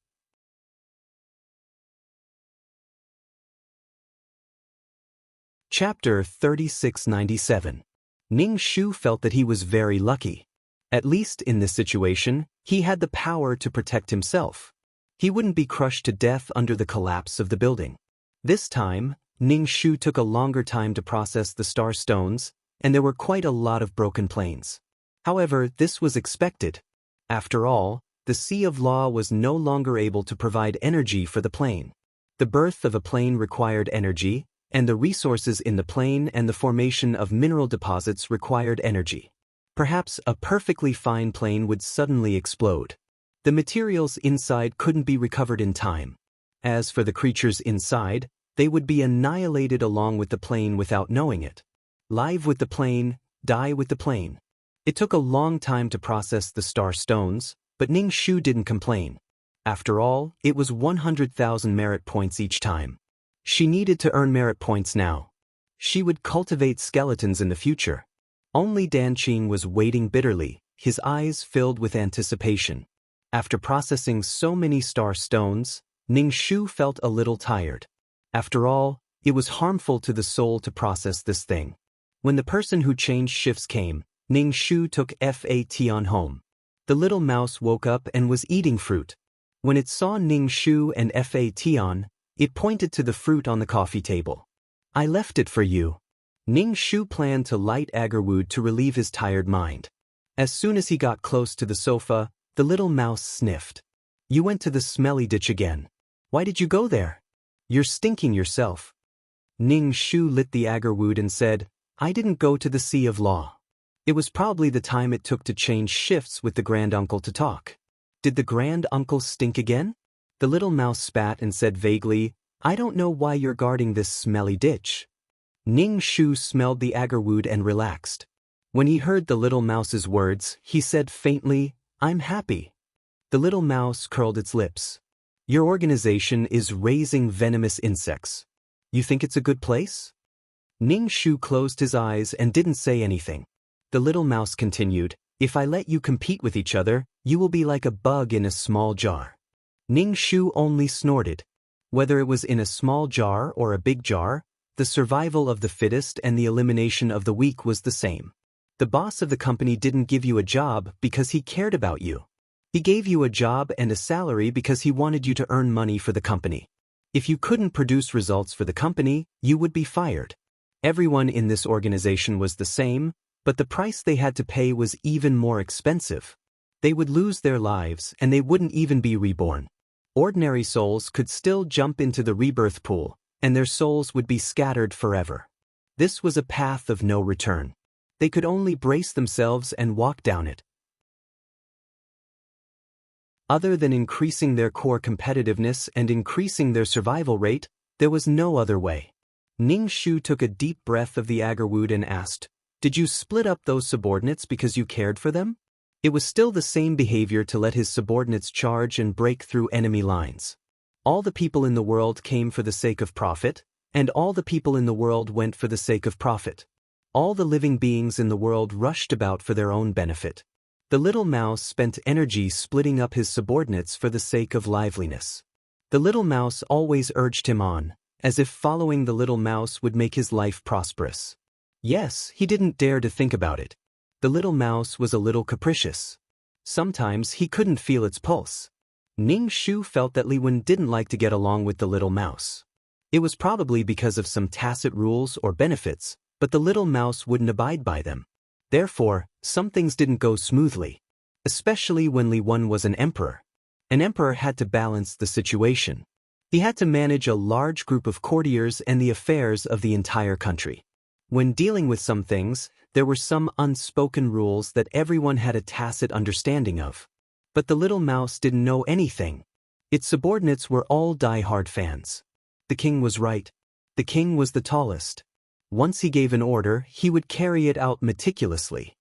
Chapter 3697. Ning Shu felt that he was very lucky. At least in this situation, he had the power to protect himself. He wouldn't be crushed to death under the collapse of the building. This time, Ning Shu took a longer time to process the star stones, and there were quite a lot of broken planes. However, this was expected. After all, the Sea of Law was no longer able to provide energy for the plane. The birth of a plane required energy, and the resources in the plane and the formation of mineral deposits required energy. Perhaps a perfectly fine plane would suddenly explode. The materials inside couldn't be recovered in time. As for the creatures inside, they would be annihilated along with the plane without knowing it. Live with the plane, die with the plane. It took a long time to process the star stones, but Ning Shu didn't complain. After all, it was 100,000 merit points each time. She needed to earn merit points now. She would cultivate skeletons in the future. Only Dan Qing was waiting bitterly, his eyes filled with anticipation. After processing so many star stones, Ning Shu felt a little tired. After all, it was harmful to the soul to process this thing. When the person who changed shifts came, Ning Shu took Fation home. The little mouse woke up and was eating fruit. When it saw Ning Shu and Fation, It pointed to the fruit on the coffee table. I left it for you. Ning Shu planned to light agarwood to relieve his tired mind. As soon as he got close to the sofa, the little mouse sniffed. You went to the smelly ditch again. Why did you go there? You're stinking yourself. Ning Shu lit the agarwood and said, I didn't go to the sea of law. It was probably the time it took to change shifts with the granduncle to talk. Did the granduncle stink again? The little mouse spat and said vaguely, I don't know why you're guarding this smelly ditch. Ning Shu smelled the agarwood and relaxed. When he heard the little mouse's words, he said faintly, I'm happy. The little mouse curled its lips. Your organization is raising venomous insects. You think it's a good place? Ning Shu closed his eyes and didn't say anything. The little mouse continued, if I let you compete with each other, you will be like a bug in a small jar. Ning Shu only snorted. Whether it was in a small jar or a big jar, the survival of the fittest and the elimination of the weak was the same. The boss of the company didn't give you a job because he cared about you. He gave you a job and a salary because he wanted you to earn money for the company. If you couldn't produce results for the company, you would be fired. Everyone in this organization was the same, but the price they had to pay was even more expensive. They would lose their lives and they wouldn't even be reborn. Ordinary souls could still jump into the rebirth pool, and their souls would be scattered forever. This was a path of no return. They could only brace themselves and walk down it. Other than increasing their core competitiveness and increasing their survival rate, there was no other way. Ning Shu took a deep breath of the agarwood and asked, Did you split up those subordinates because you cared for them? It was still the same behavior to let his subordinates charge and break through enemy lines. All the people in the world came for the sake of profit, and all the people in the world went for the sake of profit. All the living beings in the world rushed about for their own benefit. The little mouse spent energy splitting up his subordinates for the sake of liveliness. The little mouse always urged him on, as if following the little mouse would make his life prosperous. Yes, he didn't dare to think about it. The little mouse was a little capricious. Sometimes he couldn't feel its pulse. Ning Shu felt that Li Wen didn't like to get along with the little mouse. It was probably because of some tacit rules or benefits, but the little mouse wouldn't abide by them. Therefore, some things didn't go smoothly, especially when Li Wen was an emperor. An emperor had to balance the situation. He had to manage a large group of courtiers and the affairs of the entire country. When dealing with some things, there were some unspoken rules that everyone had a tacit understanding of. But the little mouse didn't know anything. Its subordinates were all die-hard fans. The king was right. The king was the tallest. Once he gave an order, he would carry it out meticulously.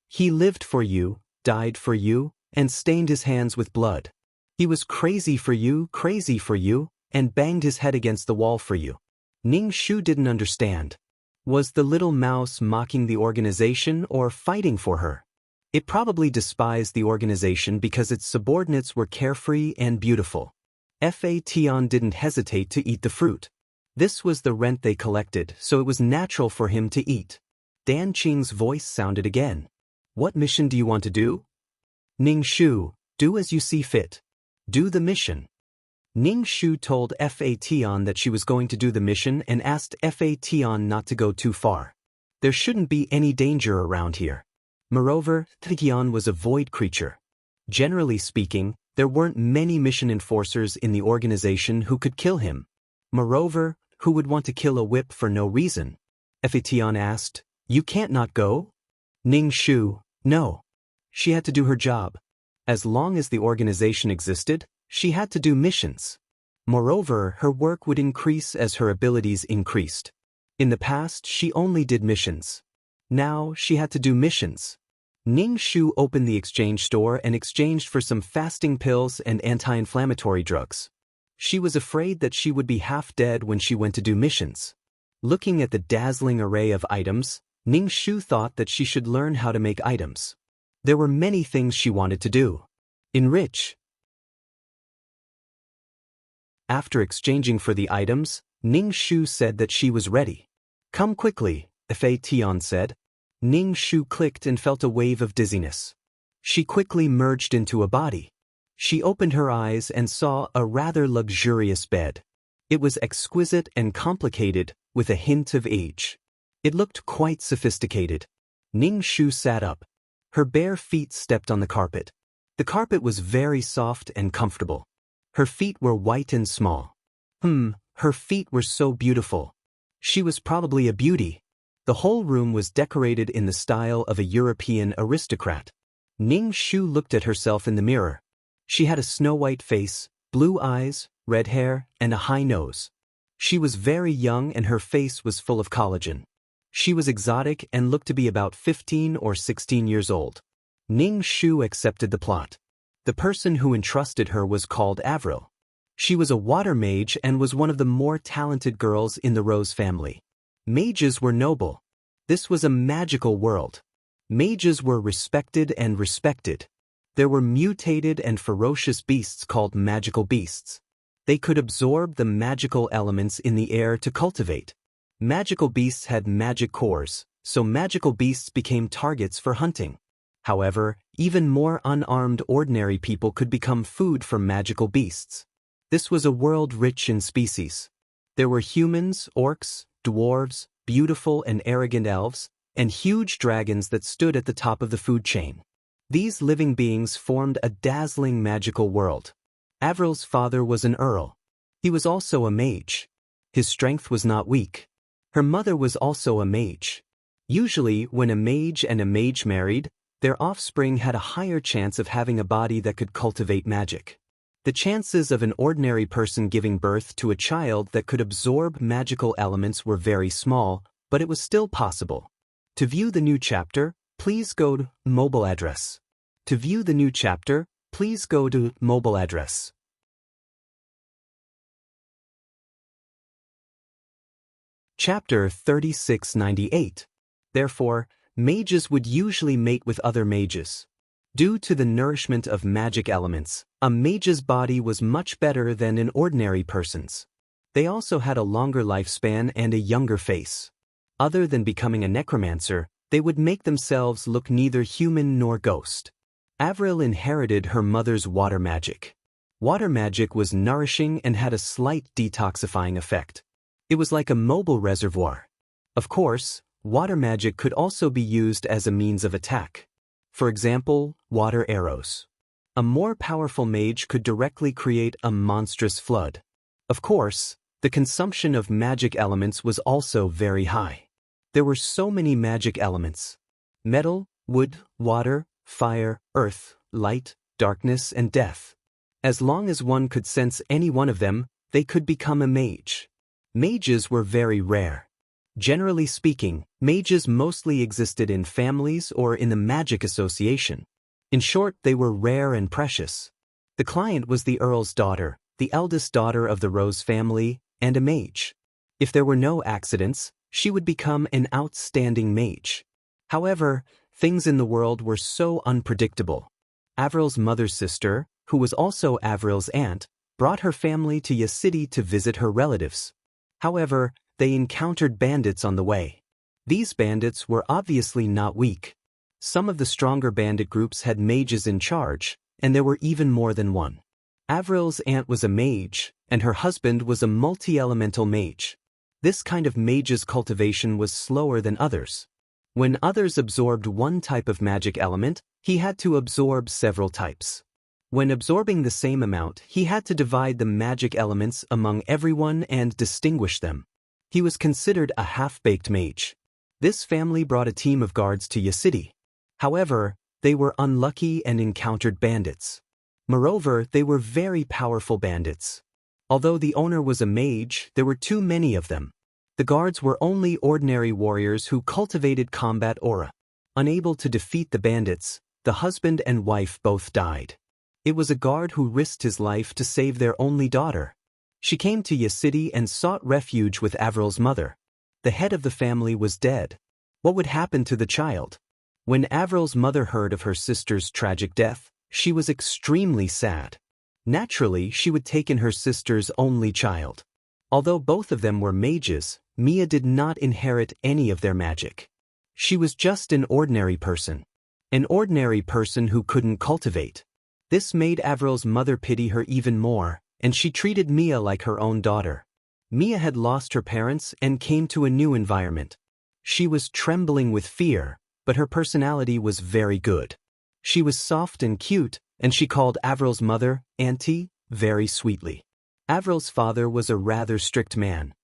He lived for you, died for you, and stained his hands with blood. He was crazy for you, and banged his head against the wall for you. Ning Shu didn't understand. Was the little mouse mocking the organization or fighting for her? It probably despised the organization because its subordinates were carefree and beautiful. Fodder didn't hesitate to eat the fruit. This was the rent they collected, so it was natural for him to eat. Dan Qing's voice sounded again. What mission do you want to do? Ning Shu, do as you see fit. Do the mission. Ning Shu told Fodder that she was going to do the mission and asked Fodder not to go too far. There shouldn't be any danger around here. Moreover, Fodder was a void creature. Generally speaking, there weren't many mission enforcers in the organization who could kill him. Moreover, who would want to kill a whip for no reason? Fodder asked, You can't not go? Ning Shu, no. She had to do her job. As long as the organization existed, she had to do missions. Moreover, her work would increase as her abilities increased. In the past, she only did missions. Now, she had to do missions. Ning Shu opened the exchange store and exchanged for some fasting pills and anti-inflammatory drugs. She was afraid that she would be half dead when she went to do missions. Looking at the dazzling array of items, Ning Shu thought that she should learn how to make items. There were many things she wanted to do. Enrich. After exchanging for the items, Ning Shu said that she was ready. Come quickly, Fodder said. Ning Shu clicked and felt a wave of dizziness. She quickly merged into a body. She opened her eyes and saw a rather luxurious bed. It was exquisite and complicated, with a hint of age. It looked quite sophisticated. Ning Shu sat up. Her bare feet stepped on the carpet. The carpet was very soft and comfortable. Her feet were white and small. Her feet were so beautiful. She was probably a beauty. The whole room was decorated in the style of a European aristocrat. Ning Shu looked at herself in the mirror. She had a snow-white face, blue eyes, red hair, and a high nose. She was very young and her face was full of collagen. She was exotic and looked to be about 15 or 16 years old. Ning Shu accepted the plot. The person who entrusted her was called Avril. She was a water mage and was one of the more talented girls in the Rose family. Mages were noble. This was a magical world. Mages were respected and respected. There were mutated and ferocious beasts called magical beasts. They could absorb the magical elements in the air to cultivate. Magical beasts had magic cores, so magical beasts became targets for hunting. However, even more unarmed ordinary people could become food for magical beasts. This was a world rich in species. There were humans, orcs, dwarves, beautiful and arrogant elves, and huge dragons that stood at the top of the food chain. These living beings formed a dazzling magical world. Avril's father was an earl. He was also a mage. His strength was not weak. Her mother was also a mage. Usually, when a mage and a mage married, their offspring had a higher chance of having a body that could cultivate magic. The chances of an ordinary person giving birth to a child that could absorb magical elements were very small, but it was still possible. To view the new chapter, please go to mobile address. To view the new chapter, please go to mobile address. Chapter 3698. Therefore, mages would usually mate with other mages. Due to the nourishment of magic elements, a mage's body was much better than an ordinary person's. They also had a longer lifespan and a younger face. Other than becoming a necromancer, they would make themselves look neither human nor ghost. Avril inherited her mother's water magic. Water magic was nourishing and had a slight detoxifying effect. It was like a mobile reservoir. Of course, water magic could also be used as a means of attack. For example, water arrows. A more powerful mage could directly create a monstrous flood. Of course, the consumption of magic elements was also very high. There were so many magic elements: metal, wood, water, fire, earth, light, darkness, and death. As long as one could sense any one of them, they could become a mage. Mages were very rare. Generally speaking, mages mostly existed in families or in the magic association. In short, they were rare and precious. The client was the Earl's daughter, the eldest daughter of the Rose family, and a mage. If there were no accidents, she would become an outstanding mage. However, things in the world were so unpredictable. Avril's mother's sister, who was also Avril's aunt, brought her family to Yacity to visit her relatives. However, they encountered bandits on the way. These bandits were obviously not weak. Some of the stronger bandit groups had mages in charge, and there were even more than one. Avril's aunt was a mage, and her husband was a multi-elemental mage. This kind of mage's cultivation was slower than others. When others absorbed one type of magic element, he had to absorb several types. When absorbing the same amount, he had to divide the magic elements among everyone and distinguish them. He was considered a half-baked mage. This family brought a team of guards to Yacity. However, they were unlucky and encountered bandits. Moreover, they were very powerful bandits. Although the owner was a mage, there were too many of them. The guards were only ordinary warriors who cultivated combat aura. Unable to defeat the bandits, the husband and wife both died. It was a guard who risked his life to save their only daughter. She came to Yacity and sought refuge with Avril's mother. The head of the family was dead. What would happen to the child? When Avril's mother heard of her sister's tragic death, she was extremely sad. Naturally, she would take in her sister's only child. Although both of them were mages, Mia did not inherit any of their magic. She was just an ordinary person. An ordinary person who couldn't cultivate. This made Avril's mother pity her even more, and she treated Mia like her own daughter. Mia had lost her parents and came to a new environment. She was trembling with fear, but her personality was very good. She was soft and cute, and she called Avril's mother, Auntie, very sweetly. Avril's father was a rather strict man.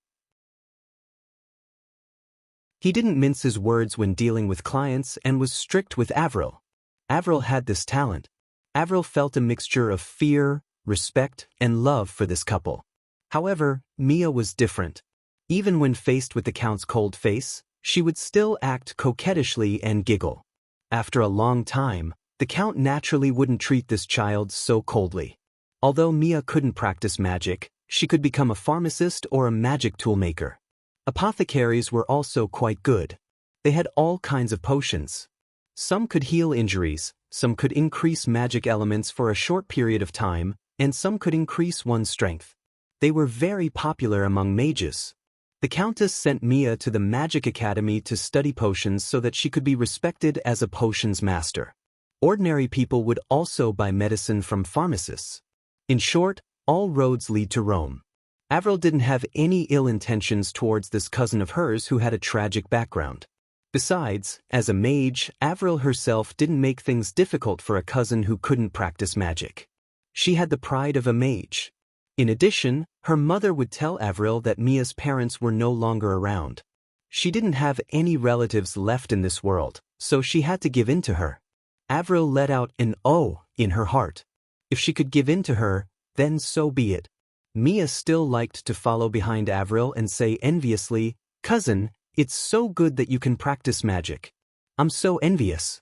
He didn't mince his words when dealing with clients and was strict with Avril. Avril had this talent. Avril felt a mixture of fear, respect, and love for this couple. However, Mia was different. Even when faced with the Count's cold face, she would still act coquettishly and giggle. After a long time, the Count naturally wouldn't treat this child so coldly. Although Mia couldn't practice magic, she could become a pharmacist or a magic tool maker. Apothecaries were also quite good. They had all kinds of potions. Some could heal injuries, some could increase magic elements for a short period of time, and some could increase one's strength. They were very popular among mages. The Countess sent Mia to the Magic Academy to study potions so that she could be respected as a potions master. Ordinary people would also buy medicine from pharmacists. In short, all roads lead to Rome. Avril didn't have any ill intentions towards this cousin of hers who had a tragic background. Besides, as a mage, Avril herself didn't make things difficult for a cousin who couldn't practice magic. She had the pride of a mage. In addition, her mother would tell Avril that Mia's parents were no longer around. She didn't have any relatives left in this world, so she had to give in to her. Avril let out an "oh" in her heart. If she could give in to her, then so be it. Mia still liked to follow behind Avril and say enviously, "Cousin, it's so good that you can practice magic. I'm so envious."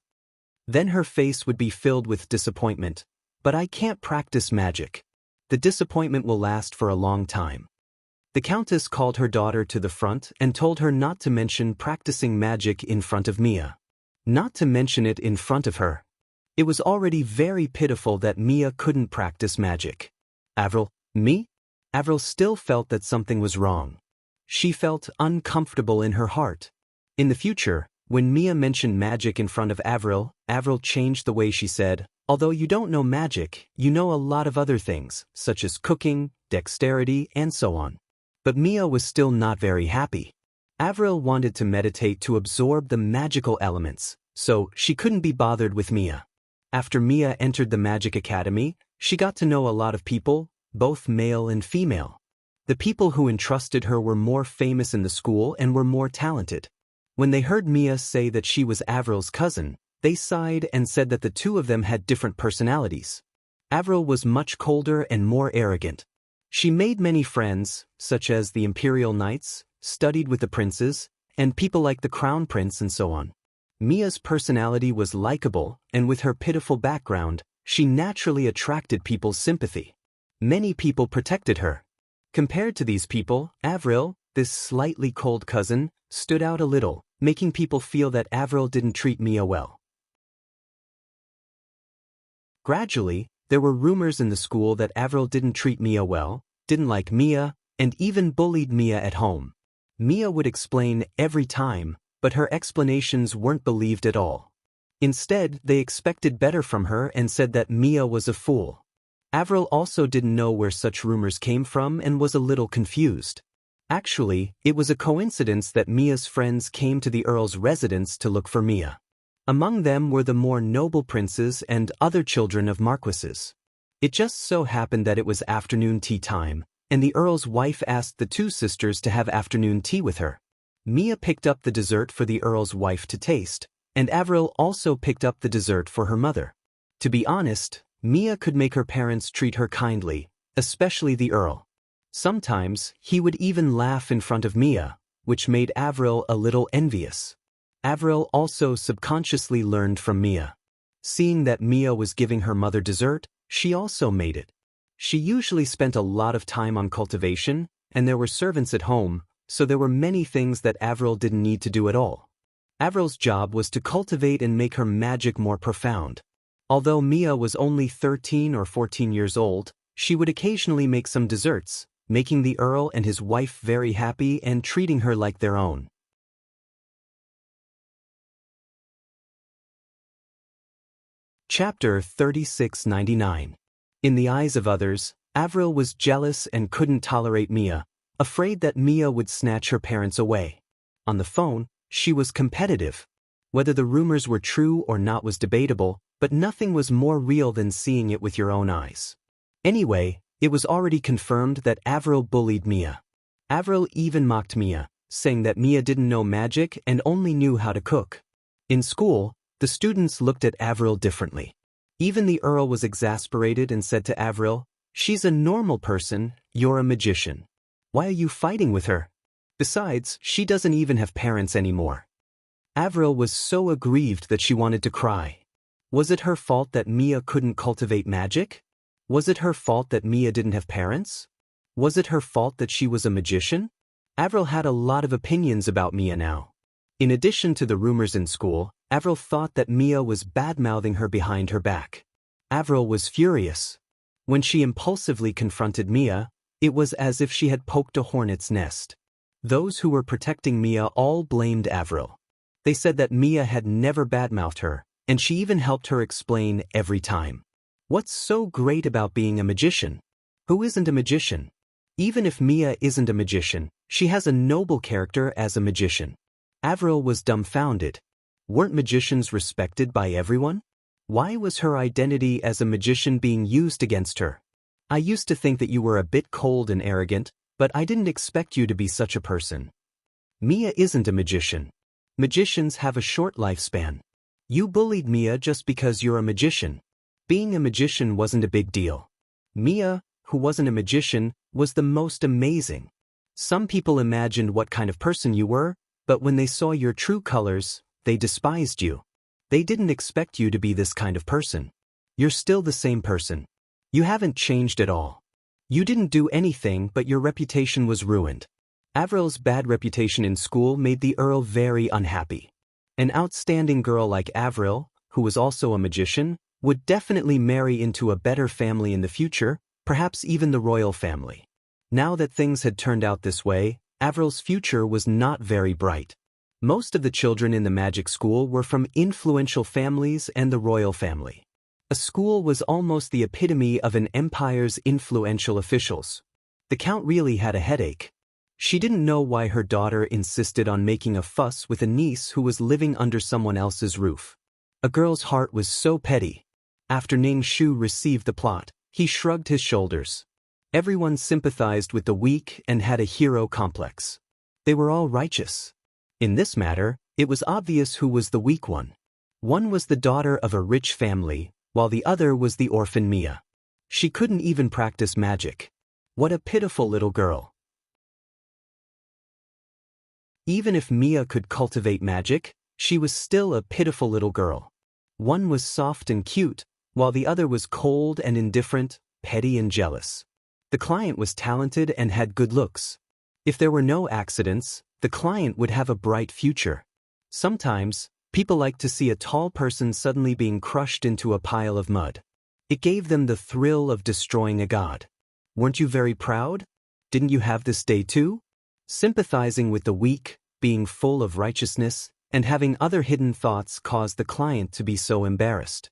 Then her face would be filled with disappointment. "But I can't practice magic." The disappointment will last for a long time. The Countess called her daughter to the front and told her not to mention practicing magic in front of Mia. Not to mention it in front of her. It was already very pitiful that Mia couldn't practice magic. Avril, me? Avril still felt that something was wrong. She felt uncomfortable in her heart. In the future, when Mia mentioned magic in front of Avril, Avril changed the way she said, "Although you don't know magic, you know a lot of other things, such as cooking, dexterity, and so on." But Mia was still not very happy. Avril wanted to meditate to absorb the magical elements, so she couldn't be bothered with Mia. After Mia entered the Magic Academy, she got to know a lot of people, both male and female. The people who entrusted her were more famous in the school and were more talented. When they heard Mia say that she was Avril's cousin, they sighed and said that the two of them had different personalities. Avril was much colder and more arrogant. She made many friends, such as the Imperial Knights, studied with the princes, and people like the Crown Prince and so on. Mia's personality was likable, and with her pitiful background, she naturally attracted people's sympathy. Many people protected her. Compared to these people, Avril, this slightly cold cousin, stood out a little, making people feel that Avril didn't treat Mia well. Gradually, there were rumors in the school that Avril didn't treat Mia well, didn't like Mia, and even bullied Mia at home. Mia would explain every time, but her explanations weren't believed at all. Instead, they expected better from her and said that Mia was a fool. Avril also didn't know where such rumors came from and was a little confused. Actually, it was a coincidence that Mia's friends came to the Earl's residence to look for Mia. Among them were the more noble princes and other children of marquises. It just so happened that it was afternoon tea time, and the Earl's wife asked the two sisters to have afternoon tea with her. Mia picked up the dessert for the Earl's wife to taste, and Avril also picked up the dessert for her mother. To be honest, Mia could make her parents treat her kindly, especially the Earl. Sometimes, he would even laugh in front of Mia, which made Avril a little envious. Avril also subconsciously learned from Mia. Seeing that Mia was giving her mother dessert, she also made it. She usually spent a lot of time on cultivation, and there were servants at home, so there were many things that Avril didn't need to do at all. Avril's job was to cultivate and make her magic more profound. Although Mia was only 13 or 14 years old, she would occasionally make some desserts, making the Earl and his wife very happy and treating her like their own. Chapter 3699. In the eyes of others, Avril was jealous and couldn't tolerate Mia, afraid that Mia would snatch her parents away. On the phone, she was competitive. Whether the rumors were true or not was debatable, but nothing was more real than seeing it with your own eyes. Anyway, it was already confirmed that Avril bullied Mia. Avril even mocked Mia, saying that Mia didn't know magic and only knew how to cook. In school, the students looked at Avril differently. Even the Earl was exasperated and said to Avril, "She's a normal person, you're a magician. Why are you fighting with her? Besides, she doesn't even have parents anymore." Avril was so aggrieved that she wanted to cry. Was it her fault that Mia couldn't cultivate magic? Was it her fault that Mia didn't have parents? Was it her fault that she was a magician? Avril had a lot of opinions about Mia now. In addition to the rumors in school, Avril thought that Mia was bad-mouthing her behind her back. Avril was furious. When she impulsively confronted Mia, it was as if she had poked a hornet's nest. Those who were protecting Mia all blamed Avril. They said that Mia had never bad-mouthed her, and she even helped her explain every time. What's so great about being a magician? Who isn't a magician? Even if Mia isn't a magician, she has a noble character as a magician. Avril was dumbfounded. Weren't magicians respected by everyone? Why was her identity as a magician being used against her? "I used to think that you were a bit cold and arrogant, but I didn't expect you to be such a person." Mia isn't a magician. Magicians have a short lifespan. You bullied Mia just because you're a magician. Being a magician wasn't a big deal. Mia, who wasn't a magician, was the most amazing. Some people imagined what kind of person you were, but when they saw your true colors, they despised you. They didn't expect you to be this kind of person. You're still the same person. You haven't changed at all. You didn't do anything, but your reputation was ruined. Avril's bad reputation in school made the Earl very unhappy. An outstanding girl like Avril, who was also a magician, would definitely marry into a better family in the future, perhaps even the royal family. Now that things had turned out this way, Avril's future was not very bright. Most of the children in the magic school were from influential families and the royal family. A school was almost the epitome of an empire's influential officials. The Count really had a headache. She didn't know why her daughter insisted on making a fuss with a niece who was living under someone else's roof. A girl's heart was so petty. After Ning Shu received the plot, he shrugged his shoulders. Everyone sympathized with the weak and had a hero complex. They were all righteous. In this matter, it was obvious who was the weak one. One was the daughter of a rich family, while the other was the orphan Mia. She couldn't even practice magic. What a pitiful little girl. Even if Mia could cultivate magic, she was still a pitiful little girl. One was soft and cute, while the other was cold and indifferent, petty and jealous. The client was talented and had good looks. If there were no accidents, the client would have a bright future. Sometimes, people like to see a tall person suddenly being crushed into a pile of mud. It gave them the thrill of destroying a god. Weren't you very proud? Didn't you have this day too? Sympathizing with the weak, being full of righteousness, and having other hidden thoughts caused the client to be so embarrassed.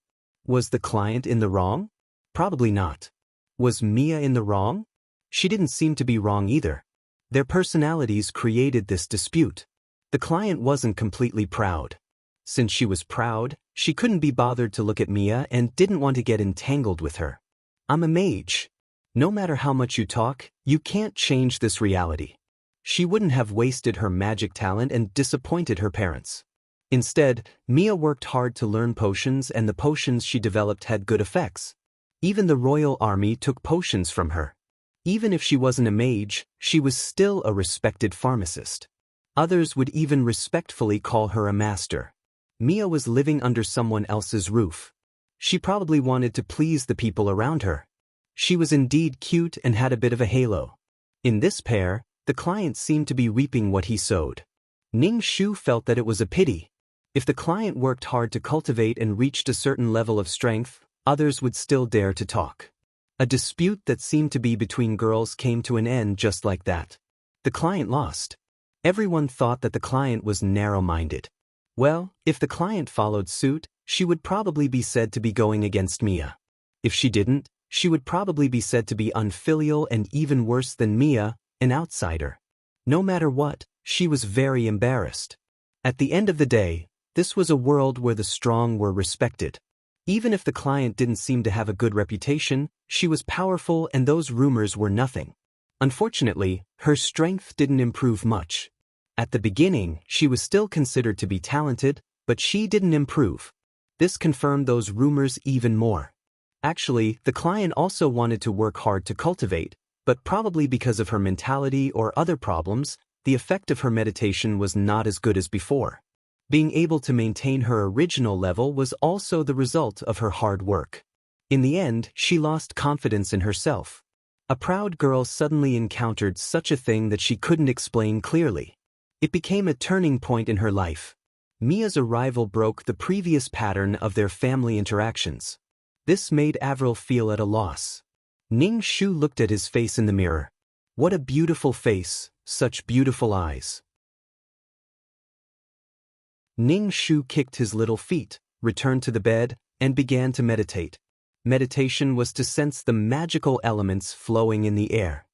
Was the client in the wrong? Probably not. Was Mia in the wrong? She didn't seem to be wrong either. Their personalities created this dispute. The client wasn't completely proud. Since she was proud, she couldn't be bothered to look at Mia and didn't want to get entangled with her. "I'm a mage. No matter how much you talk, you can't change this reality." She wouldn't have wasted her magic talent and disappointed her parents. Instead, Mia worked hard to learn potions, and the potions she developed had good effects. Even the royal army took potions from her. Even if she wasn't a mage, she was still a respected pharmacist. Others would even respectfully call her a master. Mia was living under someone else's roof. She probably wanted to please the people around her. She was indeed cute and had a bit of a halo. In this pair, the client seemed to be reaping what he sowed. Ning Shu felt that it was a pity. If the client worked hard to cultivate and reached a certain level of strength, others would still dare to talk. A dispute that seemed to be between girls came to an end just like that. The client lost. Everyone thought that the client was narrow-minded. Well, if the client followed suit, she would probably be said to be going against Mia. If she didn't, she would probably be said to be unfilial and even worse than Mia, an outsider. No matter what, she was very embarrassed. At the end of the day, this was a world where the strong were respected. Even if the client didn't seem to have a good reputation, she was powerful and those rumors were nothing. Unfortunately, her strength didn't improve much. At the beginning, she was still considered to be talented, but she didn't improve. This confirmed those rumors even more. Actually, the client also wanted to work hard to cultivate, but probably because of her mentality or other problems, the effect of her meditation was not as good as before. Being able to maintain her original level was also the result of her hard work. In the end, she lost confidence in herself. A proud girl suddenly encountered such a thing that she couldn't explain clearly. It became a turning point in her life. Mia's arrival broke the previous pattern of their family interactions. This made Avril feel at a loss. Ning Shu looked at his face in the mirror. What a beautiful face, such beautiful eyes. Ning Shu kicked his little feet, returned to the bed, and began to meditate. Meditation was to sense the magical elements flowing in the air.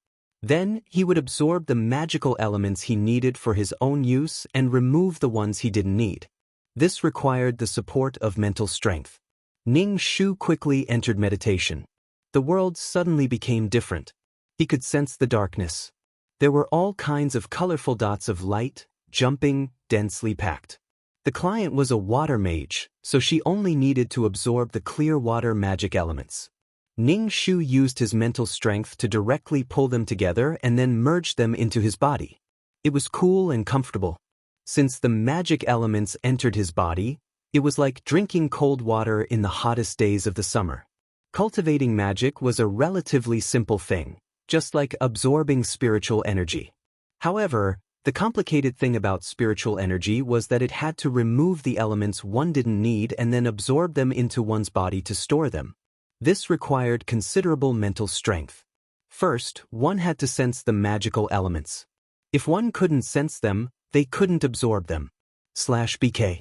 Then, he would absorb the magical elements he needed for his own use and remove the ones he didn't need. This required the support of mental strength. Ning Shu quickly entered meditation. The world suddenly became different. He could sense the darkness. There were all kinds of colorful dots of light, jumping, densely packed. The client was a water mage, so she only needed to absorb the clear water magic elements. Ning Shu used his mental strength to directly pull them together and then merge them into his body. It was cool and comfortable. Since the magic elements entered his body, it was like drinking cold water in the hottest days of the summer. Cultivating magic was a relatively simple thing, just like absorbing spiritual energy. However, the complicated thing about spiritual energy was that it had to remove the elements one didn't need and then absorb them into one's body to store them. This required considerable mental strength. First, one had to sense the magical elements. If one couldn't sense them, they couldn't absorb them. /BK.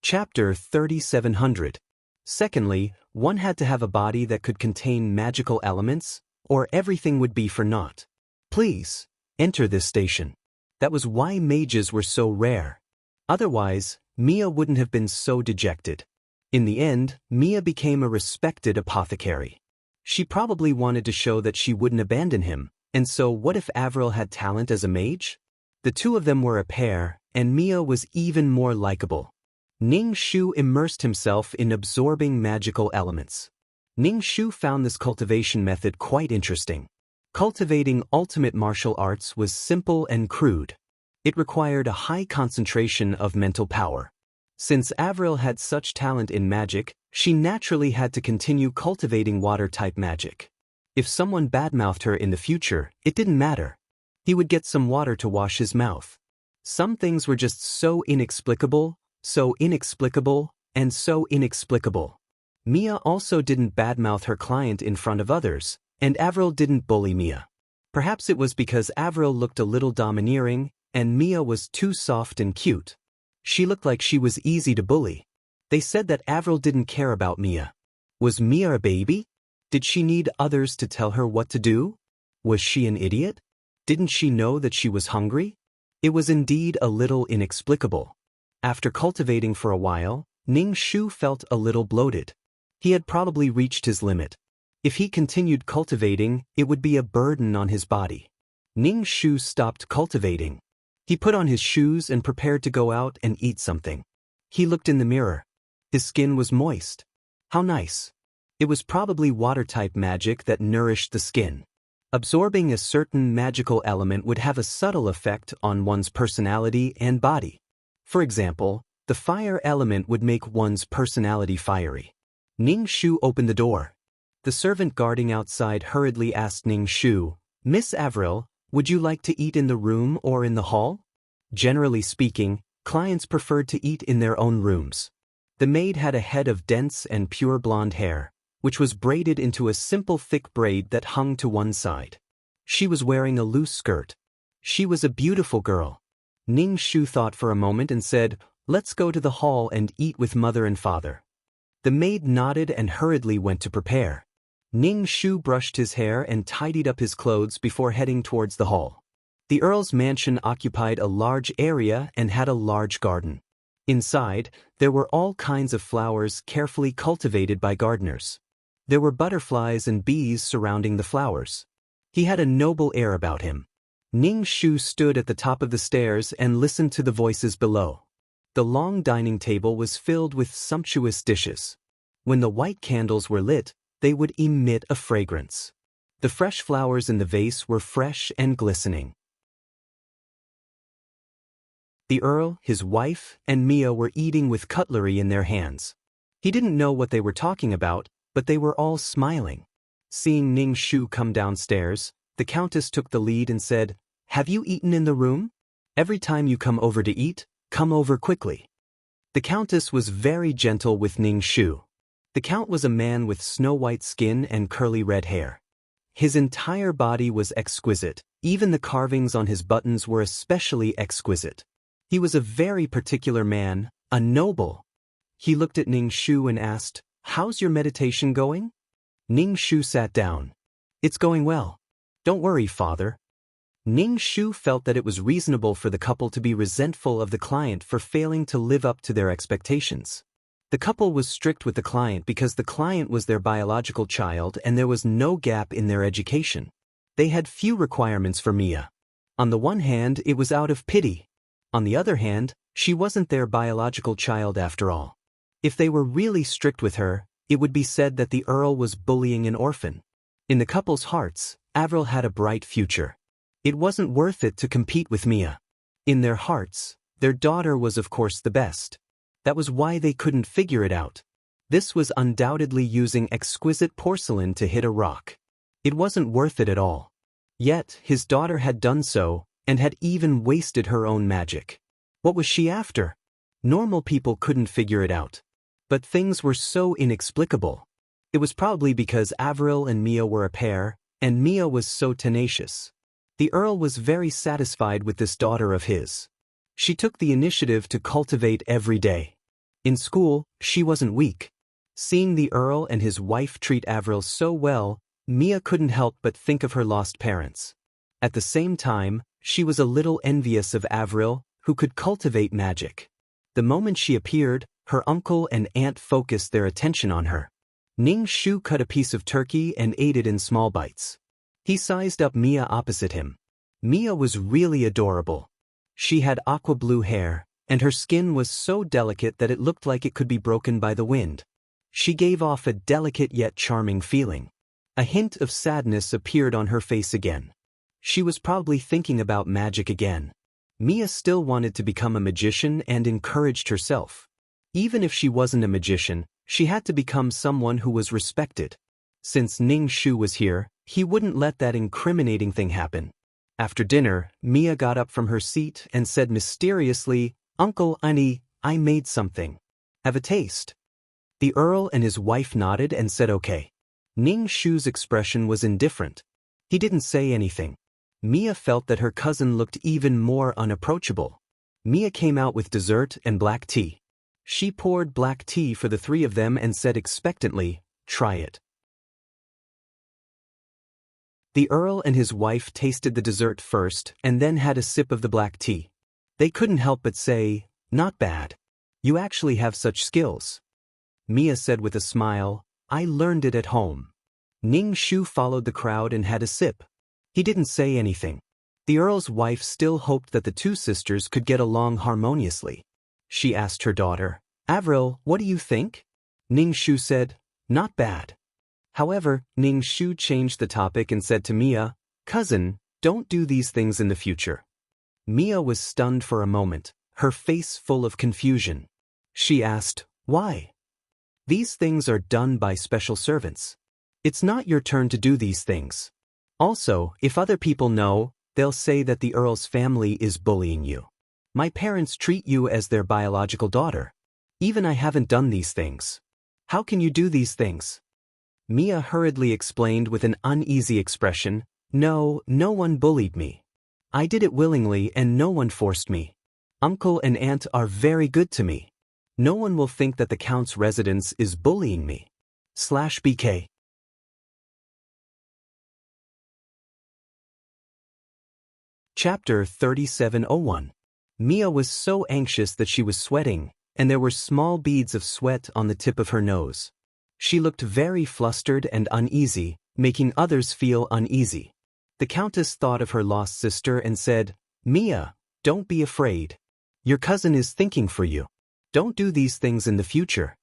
Chapter 3700. Secondly, one had to have a body that could contain magical elements, or everything would be for naught. Please, enter this station. That was why mages were so rare. Otherwise, Mia wouldn't have been so dejected. In the end, Mia became a respected apothecary. She probably wanted to show that she wouldn't abandon him, and so what if Avril had talent as a mage? The two of them were a pair, and Mia was even more likable. Ning Shu immersed himself in absorbing magical elements. Ning Shu found this cultivation method quite interesting. Cultivating ultimate martial arts was simple and crude. It required a high concentration of mental power. Since Avril had such talent in magic, she naturally had to continue cultivating water-type magic. If someone badmouthed her in the future, it didn't matter. He would get some water to wash his mouth. Some things were just so inexplicable, and so inexplicable. Mia also didn't badmouth her client in front of others, and Avril didn't bully Mia. Perhaps it was because Avril looked a little domineering, and Mia was too soft and cute. She looked like she was easy to bully. They said that Avril didn't care about Mia. Was Mia a baby? Did she need others to tell her what to do? Was she an idiot? Didn't she know that she was hungry? It was indeed a little inexplicable. After cultivating for a while, Ning Shu felt a little bloated. He had probably reached his limit. If he continued cultivating, it would be a burden on his body. Ning Shu stopped cultivating. He put on his shoes and prepared to go out and eat something. He looked in the mirror. His skin was moist. How nice. It was probably water-type magic that nourished the skin. Absorbing a certain magical element would have a subtle effect on one's personality and body. For example, the fire element would make one's personality fiery. Ning Shu opened the door. The servant guarding outside hurriedly asked Ning Shu, "Miss Avril, would you like to eat in the room or in the hall?" Generally speaking, clients preferred to eat in their own rooms. The maid had a head of dense and pure blonde hair, which was braided into a simple thick braid that hung to one side. She was wearing a loose skirt. She was a beautiful girl. Ning Shu thought for a moment and said, "Let's go to the hall and eat with mother and father." The maid nodded and hurriedly went to prepare. Ning Shu brushed his hair and tidied up his clothes before heading towards the hall. The Earl's mansion occupied a large area and had a large garden. Inside, there were all kinds of flowers carefully cultivated by gardeners. There were butterflies and bees surrounding the flowers. He had a noble air about him. Ning Shu stood at the top of the stairs and listened to the voices below. The long dining table was filled with sumptuous dishes. When the white candles were lit, they would emit a fragrance. The fresh flowers in the vase were fresh and glistening. The Earl, his wife, and Mia were eating with cutlery in their hands. He didn't know what they were talking about, but they were all smiling. Seeing Ning Shu come downstairs, the Countess took the lead and said, "Have you eaten in the room? Every time you come over to eat, come over quickly." The Countess was very gentle with Ning Shu. The Count was a man with snow-white skin and curly red hair. His entire body was exquisite, even the carvings on his buttons were especially exquisite. He was a very particular man, a noble. He looked at Ning Shu and asked, "How's your meditation going?" Ning Shu sat down. "It's going well. Don't worry, Father." Ning Shu felt that it was reasonable for the couple to be resentful of the client for failing to live up to their expectations. The couple was strict with the client because the client was their biological child and there was no gap in their education. They had few requirements for Mia. On the one hand, it was out of pity. On the other hand, she wasn't their biological child after all. If they were really strict with her, it would be said that the Earl was bullying an orphan. In the couple's hearts, Avril had a bright future. It wasn't worth it to compete with Mia. In their hearts, their daughter was of course the best. That was why they couldn't figure it out. This was undoubtedly using exquisite porcelain to hit a rock. It wasn't worth it at all. Yet, his daughter had done so, and had even wasted her own magic. What was she after? Normal people couldn't figure it out. But things were so inexplicable. It was probably because Avril and Mia were a pair, and Mia was so tenacious. The Earl was very satisfied with this daughter of his. She took the initiative to cultivate every day. In school, she wasn't weak. Seeing the Earl and his wife treat Avril so well, Mia couldn't help but think of her lost parents. At the same time, she was a little envious of Avril, who could cultivate magic. The moment she appeared, her uncle and aunt focused their attention on her. Ning Shu cut a piece of turkey and ate it in small bites. He sized up Mia opposite him. Mia was really adorable. She had aqua blue hair, and her skin was so delicate that it looked like it could be broken by the wind. She gave off a delicate yet charming feeling. A hint of sadness appeared on her face again. She was probably thinking about magic again. Mia still wanted to become a magician and encouraged herself. Even if she wasn't a magician, she had to become someone who was respected. Since Ning Shu was here, he wouldn't let that incriminating thing happen. After dinner, Mia got up from her seat and said mysteriously, "Uncle Annie, I made something. Have a taste." The Earl and his wife nodded and said okay. Ning Shu's expression was indifferent. He didn't say anything. Mia felt that her cousin looked even more unapproachable. Mia came out with dessert and black tea. She poured black tea for the three of them and said expectantly, "Try it." The Earl and his wife tasted the dessert first and then had a sip of the black tea. They couldn't help but say, "Not bad. You actually have such skills." Mia said with a smile, "I learned it at home." Ning Shu followed the crowd and had a sip. He didn't say anything. The Earl's wife still hoped that the two sisters could get along harmoniously. She asked her daughter, "Avril, what do you think?" Ning Shu said, "Not bad." However, Ning Shu changed the topic and said to Mia, "Cousin, don't do these things in the future." Mia was stunned for a moment, her face full of confusion. She asked, "Why?" "These things are done by special servants. It's not your turn to do these things. Also, if other people know, they'll say that the Earl's family is bullying you. My parents treat you as their biological daughter. Even I haven't done these things. How can you do these things?" Mia hurriedly explained with an uneasy expression, No one bullied me. I did it willingly and no one forced me. Uncle and aunt are very good to me." No one will think that the Count's residence is bullying me. /BK. Chapter 3701. Mia was so anxious that she was sweating, and there were small beads of sweat on the tip of her nose. She looked very flustered and uneasy, making others feel uneasy. The Countess thought of her lost sister and said, "Mia, don't be afraid. Your cousin is thinking for you. Don't do these things in the future."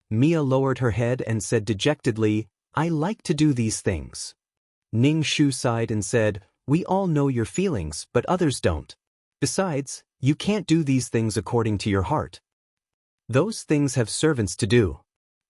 Mia lowered her head and said dejectedly, "I like to do these things." Ning Shu sighed and said, "We all know your feelings, but others don't. Besides, you can't do these things according to your heart. Those things have servants to do.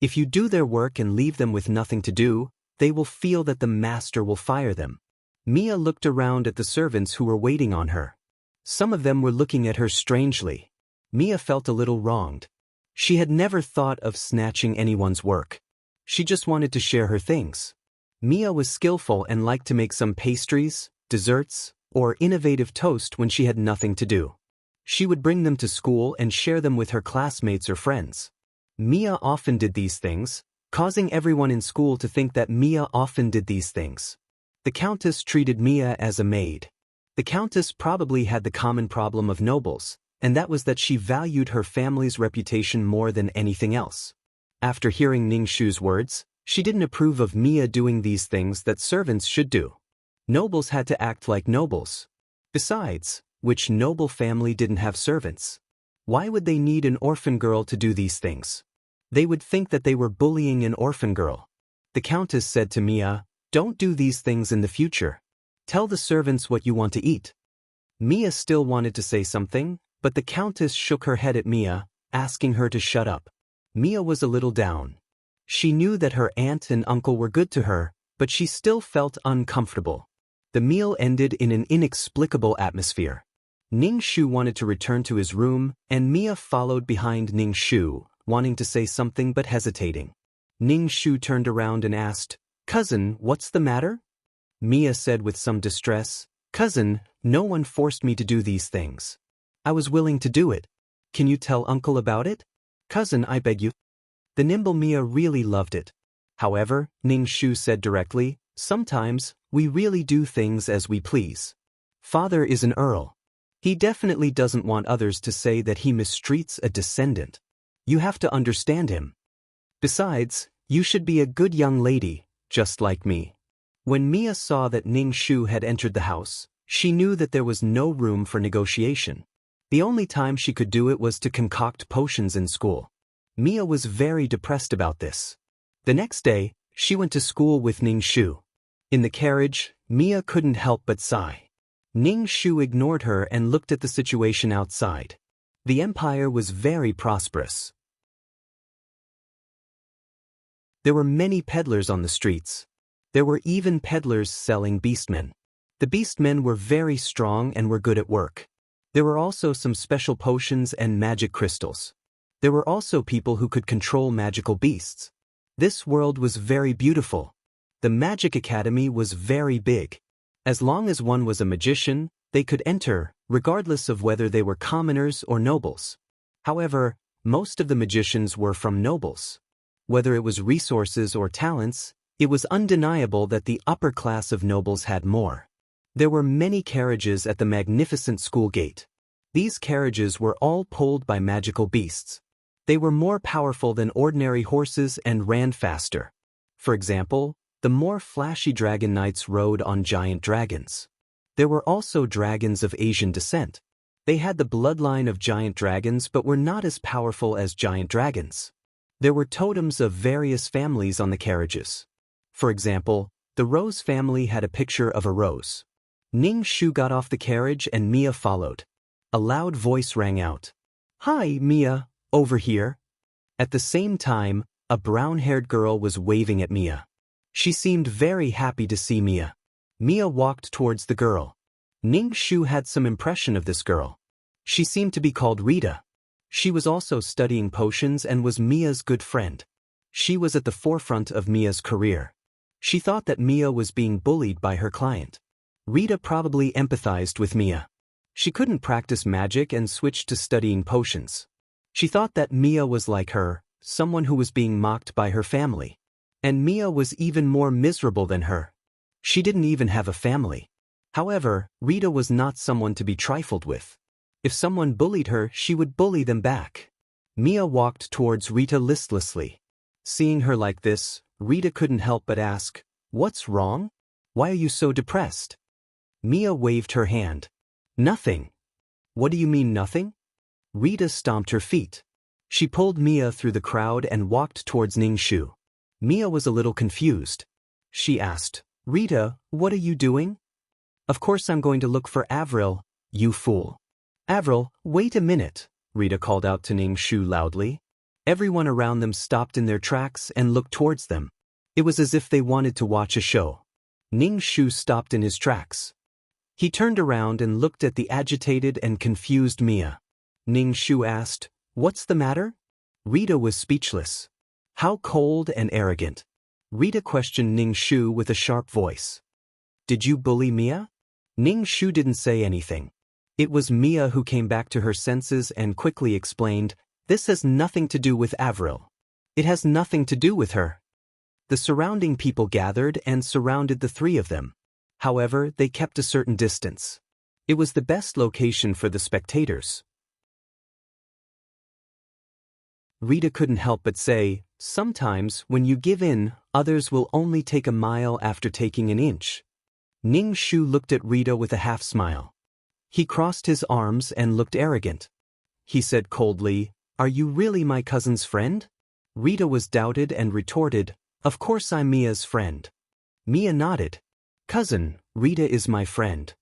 If you do their work and leave them with nothing to do, they will feel that the master will fire them." Mia looked around at the servants who were waiting on her. Some of them were looking at her strangely. Mia felt a little wronged. She had never thought of snatching anyone's work. She just wanted to share her things. Mia was skillful and liked to make some pastries, desserts, or innovative toast when she had nothing to do. She would bring them to school and share them with her classmates or friends. Mia often did these things, causing everyone in school to think that Mia often did these things. The Countess treated Mia as a maid. The Countess probably had the common problem of nobles, and that was that she valued her family's reputation more than anything else. After hearing Ning Shu's words, she didn't approve of Mia doing these things that servants should do. Nobles had to act like nobles. Besides, which noble family didn't have servants? Why would they need an orphan girl to do these things? They would think that they were bullying an orphan girl. The Countess said to Mia, "Don't do these things in the future. Tell the servants what you want to eat." Mia still wanted to say something, but the Countess shook her head at Mia, asking her to shut up. Mia was a little down. She knew that her aunt and uncle were good to her, but she still felt uncomfortable. The meal ended in an inexplicable atmosphere. Ning Shu wanted to return to his room, and Mia followed behind Ning Shu, wanting to say something but hesitating. Ning Shu turned around and asked, "Cousin, what's the matter?" Mia said with some distress, "Cousin, no one forced me to do these things. I was willing to do it. Can you tell Uncle about it? Cousin, I beg you." The nimble Mia really loved it. However, Ning Shu said directly, "Sometimes, we really do things as we please. Father is an earl. He definitely doesn't want others to say that he mistreats a descendant. You have to understand him. Besides, you should be a good young lady, just like me." When Mia saw that Ning Shu had entered the house, she knew that there was no room for negotiation. The only time she could do it was to concoct potions in school. Mia was very depressed about this. The next day, she went to school with Ning Shu. In the carriage, Mia couldn't help but sigh. Ning Shu ignored her and looked at the situation outside. The empire was very prosperous. There were many peddlers on the streets. There were even peddlers selling beastmen. The beastmen were very strong and were good at work. There were also some special potions and magic crystals. There were also people who could control magical beasts. This world was very beautiful. The Magic Academy was very big. As long as one was a magician, they could enter, regardless of whether they were commoners or nobles. However, most of the magicians were from nobles. Whether it was resources or talents, it was undeniable that the upper class of nobles had more. There were many carriages at the magnificent school gate. These carriages were all pulled by magical beasts. They were more powerful than ordinary horses and ran faster. For example, the more flashy dragon knights rode on giant dragons. There were also dragons of Asian descent. They had the bloodline of giant dragons but were not as powerful as giant dragons. There were totems of various families on the carriages. For example, the Rose family had a picture of a rose. Ning Shu got off the carriage and Mia followed. A loud voice rang out. "Hi, Mia, over here." At the same time, a brown-haired girl was waving at Mia. She seemed very happy to see Mia. Mia walked towards the girl. Ning Shu had some impression of this girl. She seemed to be called Rita. She was also studying potions and was Mia's good friend. She was at the forefront of Mia's career. She thought that Mia was being bullied by her client. Rita probably empathized with Mia. She couldn't practice magic and switched to studying potions. She thought that Mia was like her, someone who was being mocked by her family. And Mia was even more miserable than her. She didn't even have a family. However, Rita was not someone to be trifled with. If someone bullied her, she would bully them back. Mia walked towards Rita listlessly. Seeing her like this, Rita couldn't help but ask, "What's wrong? Why are you so depressed?" Mia waved her hand. "Nothing." "What do you mean nothing?" Rita stomped her feet. She pulled Mia through the crowd and walked towards Ningshu. Mia was a little confused. She asked, "Rita, what are you doing?" "Of course I'm going to look for Avril, you fool." "Avril, wait a minute," Rita called out to Ningshu loudly. Everyone around them stopped in their tracks and looked towards them. It was as if they wanted to watch a show. Ningshu stopped in his tracks. He turned around and looked at the agitated and confused Mia. Ningshu asked, "What's the matter?" Rita was speechless. How cold and arrogant. Rita questioned Ningshu with a sharp voice. "Did you bully Mia?" Ningshu didn't say anything. It was Mia who came back to her senses and quickly explained, "This has nothing to do with Avril. It has nothing to do with her." The surrounding people gathered and surrounded the three of them. However, they kept a certain distance. It was the best location for the spectators. Rita couldn't help but say, "Sometimes, when you give in, others will only take a mile after taking an inch." Ningshu looked at Rita with a half-smile. He crossed his arms and looked arrogant. He said coldly, "Are you really my cousin's friend?" Rita was doubted and retorted, "Of course I'm Mia's friend." Mia nodded. "Cousin, Rita is my friend."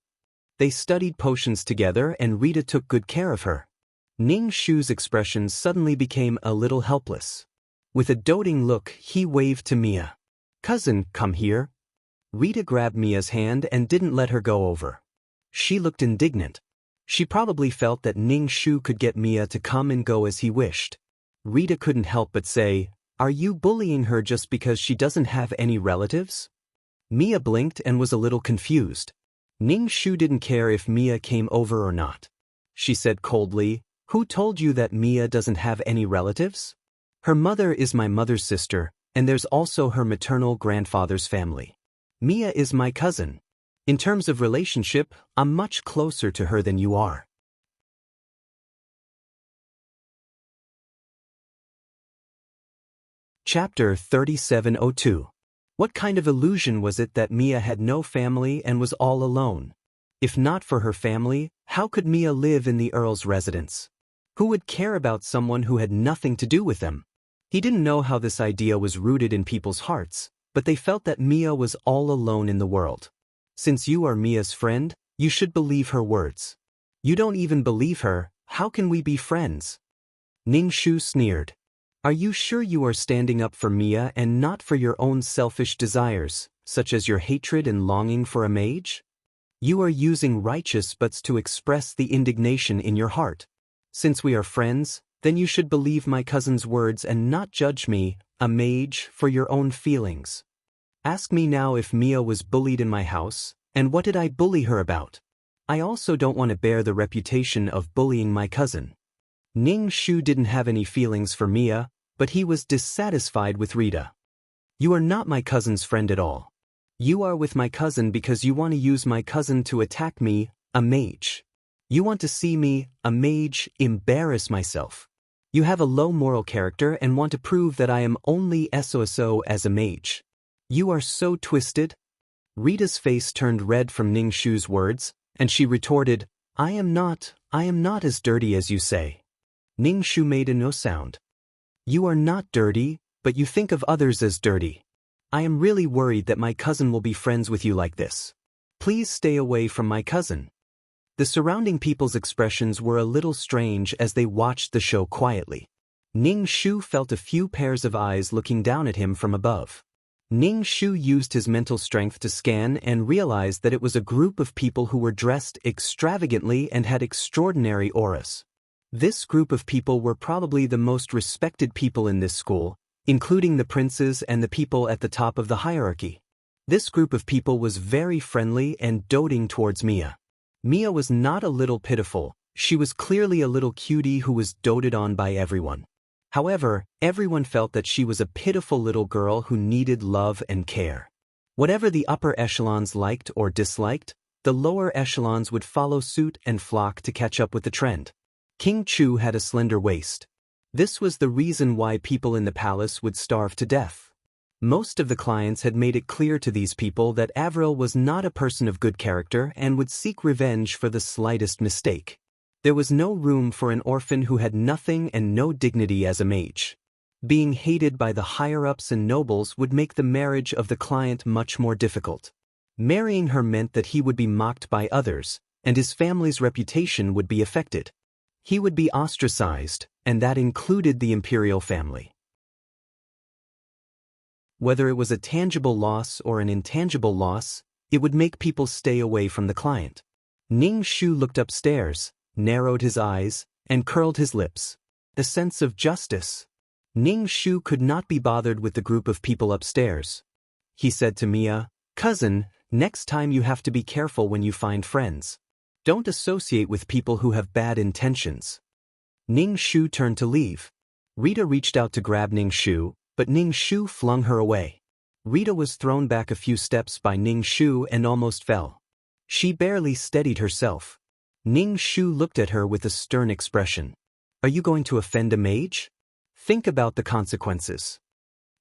They studied potions together and Rita took good care of her. Ningshu's expression suddenly became a little helpless. With a doting look, he waved to Mia. "Cousin, come here." Rita grabbed Mia's hand and didn't let her go over. She looked indignant. She probably felt that Ningshu could get Mia to come and go as he wished. Rita couldn't help but say, "Are you bullying her just because she doesn't have any relatives?" Mia blinked and was a little confused. Ningshu didn't care if Mia came over or not. She said coldly, "Who told you that Mia doesn't have any relatives?" "Her mother is my mother's sister, and there's also her maternal grandfather's family. Mia is my cousin. In terms of relationship, I'm much closer to her than you are." Chapter 3702. What kind of illusion was it that Mia had no family and was all alone? If not for her family, how could Mia live in the Earl's residence? Who would care about someone who had nothing to do with them? He didn't know how this idea was rooted in people's hearts, but they felt that Mia was all alone in the world. "Since you are Mia's friend, you should believe her words." "You don't even believe her, how can we be friends?" Ningshu sneered. "Are you sure you are standing up for Mia and not for your own selfish desires, such as your hatred and longing for a mage? You are using righteous buts to express the indignation in your heart. Since we are friends, then you should believe my cousin's words and not judge me, a mage, for your own feelings. Ask me now if Mia was bullied in my house, and what did I bully her about? I also don't want to bear the reputation of bullying my cousin." Ningshu didn't have any feelings for Mia, but he was dissatisfied with Rita. "You are not my cousin's friend at all. You are with my cousin because you want to use my cousin to attack me, a mage. You want to see me, a mage, embarrass myself. You have a low moral character and want to prove that I am only SOSO as a mage. You are so twisted." Rita's face turned red from Ningshu's words, and she retorted, I am not as dirty as you say." Ningshu made no sound. "You are not dirty, but you think of others as dirty. I am really worried that my cousin will be friends with you like this. Please stay away from my cousin." The surrounding people's expressions were a little strange as they watched the show quietly. Ningshu felt a few pairs of eyes looking down at him from above. Ningshu used his mental strength to scan and realized that it was a group of people who were dressed extravagantly and had extraordinary auras. This group of people were probably the most respected people in this school, including the princes and the people at the top of the hierarchy. This group of people was very friendly and doting towards Mia. Mia was not a little pitiful, She was clearly a little cutie who was doted on by everyone. However, everyone felt that she was a pitiful little girl who needed love and care. Whatever the upper echelons liked or disliked, the lower echelons would follow suit and flock to catch up with the trend. King Chu had a slender waist. This was the reason why people in the palace would starve to death. Most of the clients had made it clear to these people that Avril was not a person of good character and would seek revenge for the slightest mistake. There was no room for an orphan who had nothing and no dignity as a mage. Being hated by the higher-ups and nobles would make the marriage of the client much more difficult. Marrying her meant that he would be mocked by others, and his family's reputation would be affected. He would be ostracized, and that included the imperial family. Whether it was a tangible loss or an intangible loss, it would make people stay away from the client. Ning Shu looked upstairs, narrowed his eyes, and curled his lips. A sense of justice. Ning Shu could not be bothered with the group of people upstairs. He said to Mia, "Cousin, next time you have to be careful when you find friends. Don't associate with people who have bad intentions." Ning Shu turned to leave. Rita reached out to grab Ning Shu, but Ning Shu flung her away. Rita was thrown back a few steps by Ning Shu and almost fell. She barely steadied herself. Ning Shu looked at her with a stern expression. "Are you going to offend a mage? Think about the consequences."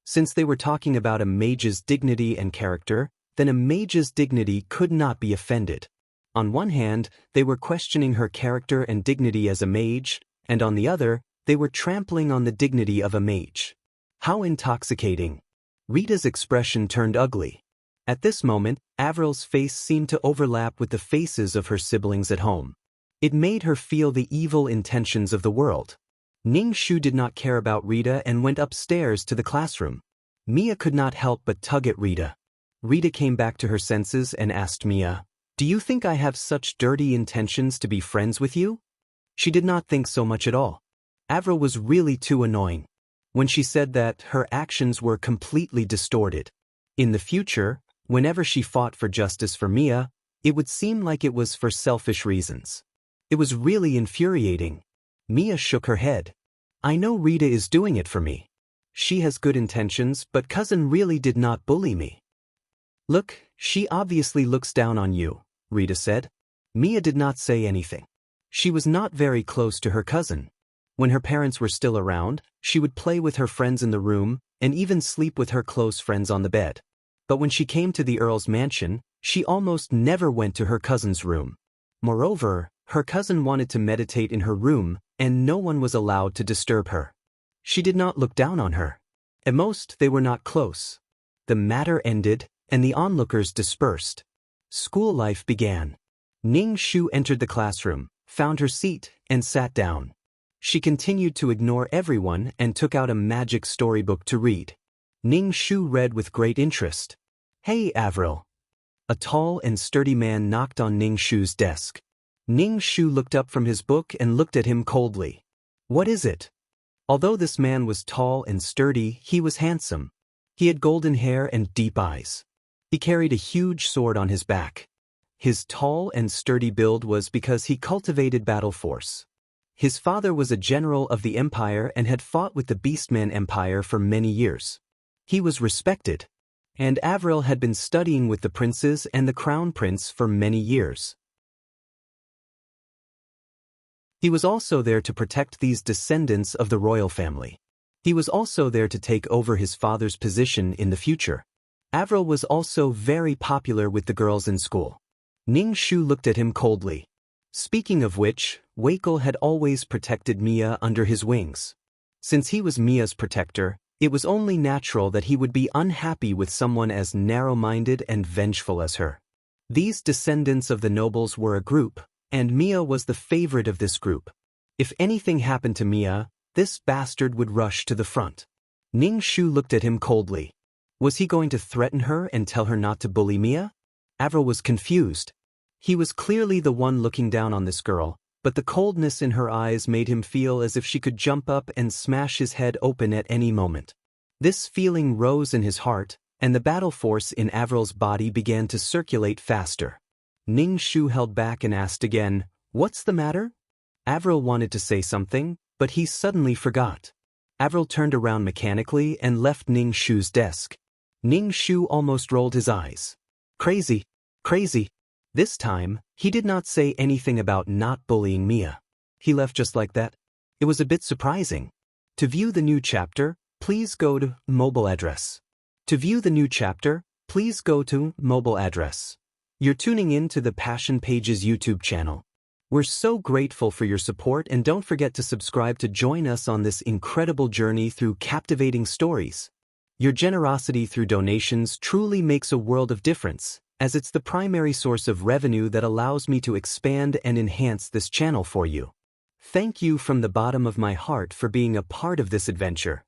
Since they were talking about a mage's dignity and character, then a mage's dignity could not be offended. On one hand, they were questioning her character and dignity as a mage, and on the other, they were trampling on the dignity of a mage. How intoxicating. Rita's expression turned ugly. At this moment, Avril's face seemed to overlap with the faces of her siblings at home. It made her feel the evil intentions of the world. Ning Shu did not care about Rita and went upstairs to the classroom. Mia could not help but tug at Rita. Rita came back to her senses and asked Mia, "Do you think I have such dirty intentions to be friends with you?" She did not think so much at all. Avril was really too annoying. When she said that, her actions were completely distorted. In the future, whenever she fought for justice for Mia, it would seem like it was for selfish reasons. It was really infuriating. Mia shook her head. "I know Rita is doing it for me. She has good intentions, but cousin really did not bully me." "Look, she obviously looks down on you," Rita said. Mia did not say anything. She was not very close to her cousin. When her parents were still around, she would play with her friends in the room, and even sleep with her close friends on the bed. But when she came to the Earl's mansion, she almost never went to her cousin's room. Moreover, her cousin wanted to meditate in her room, and no one was allowed to disturb her. She did not look down on her. At most, they were not close. The matter ended, and the onlookers dispersed. School life began. Ning Shu entered the classroom, found her seat, and sat down. She continued to ignore everyone and took out a magic storybook to read. Ning Shu read with great interest. "Hey, Avril." A tall and sturdy man knocked on Ning Shu's desk. Ning Shu looked up from his book and looked at him coldly. "What is it?" Although this man was tall and sturdy, he was handsome. He had golden hair and deep eyes. He carried a huge sword on his back. His tall and sturdy build was because he cultivated battle force. His father was a general of the empire and had fought with the Beastman Empire for many years. He was respected. And Avril had been studying with the princes and the crown prince for many years. He was also there to protect these descendants of the royal family. He was also there to take over his father's position in the future. Avril was also very popular with the girls in school. Ning Shu looked at him coldly. Speaking of which, Wakel had always protected Mia under his wings. Since he was Mia's protector, it was only natural that he would be unhappy with someone as narrow-minded and vengeful as her. These descendants of the nobles were a group, and Mia was the favorite of this group. If anything happened to Mia, this bastard would rush to the front. Ning Shu looked at him coldly. Was he going to threaten her and tell her not to bully Mia? Avril was confused. He was clearly the one looking down on this girl, but the coldness in her eyes made him feel as if she could jump up and smash his head open at any moment. This feeling rose in his heart, and the battle force in Avril's body began to circulate faster. Ning Shu held back and asked again, "What's the matter?" Avril wanted to say something, but he suddenly forgot. Avril turned around mechanically and left Ning Shu's desk. Ning Shu almost rolled his eyes. Crazy. Crazy. This time, he did not say anything about not bullying Mia. He left just like that. It was a bit surprising. To view the new chapter, please go to mobile address. To view the new chapter, please go to mobile address. You're tuning in to the Passion Pages YouTube channel. We're so grateful for your support, and don't forget to subscribe to join us on this incredible journey through captivating stories. Your generosity through donations truly makes a world of difference, as it's the primary source of revenue that allows me to expand and enhance this channel for you. Thank you from the bottom of my heart for being a part of this adventure.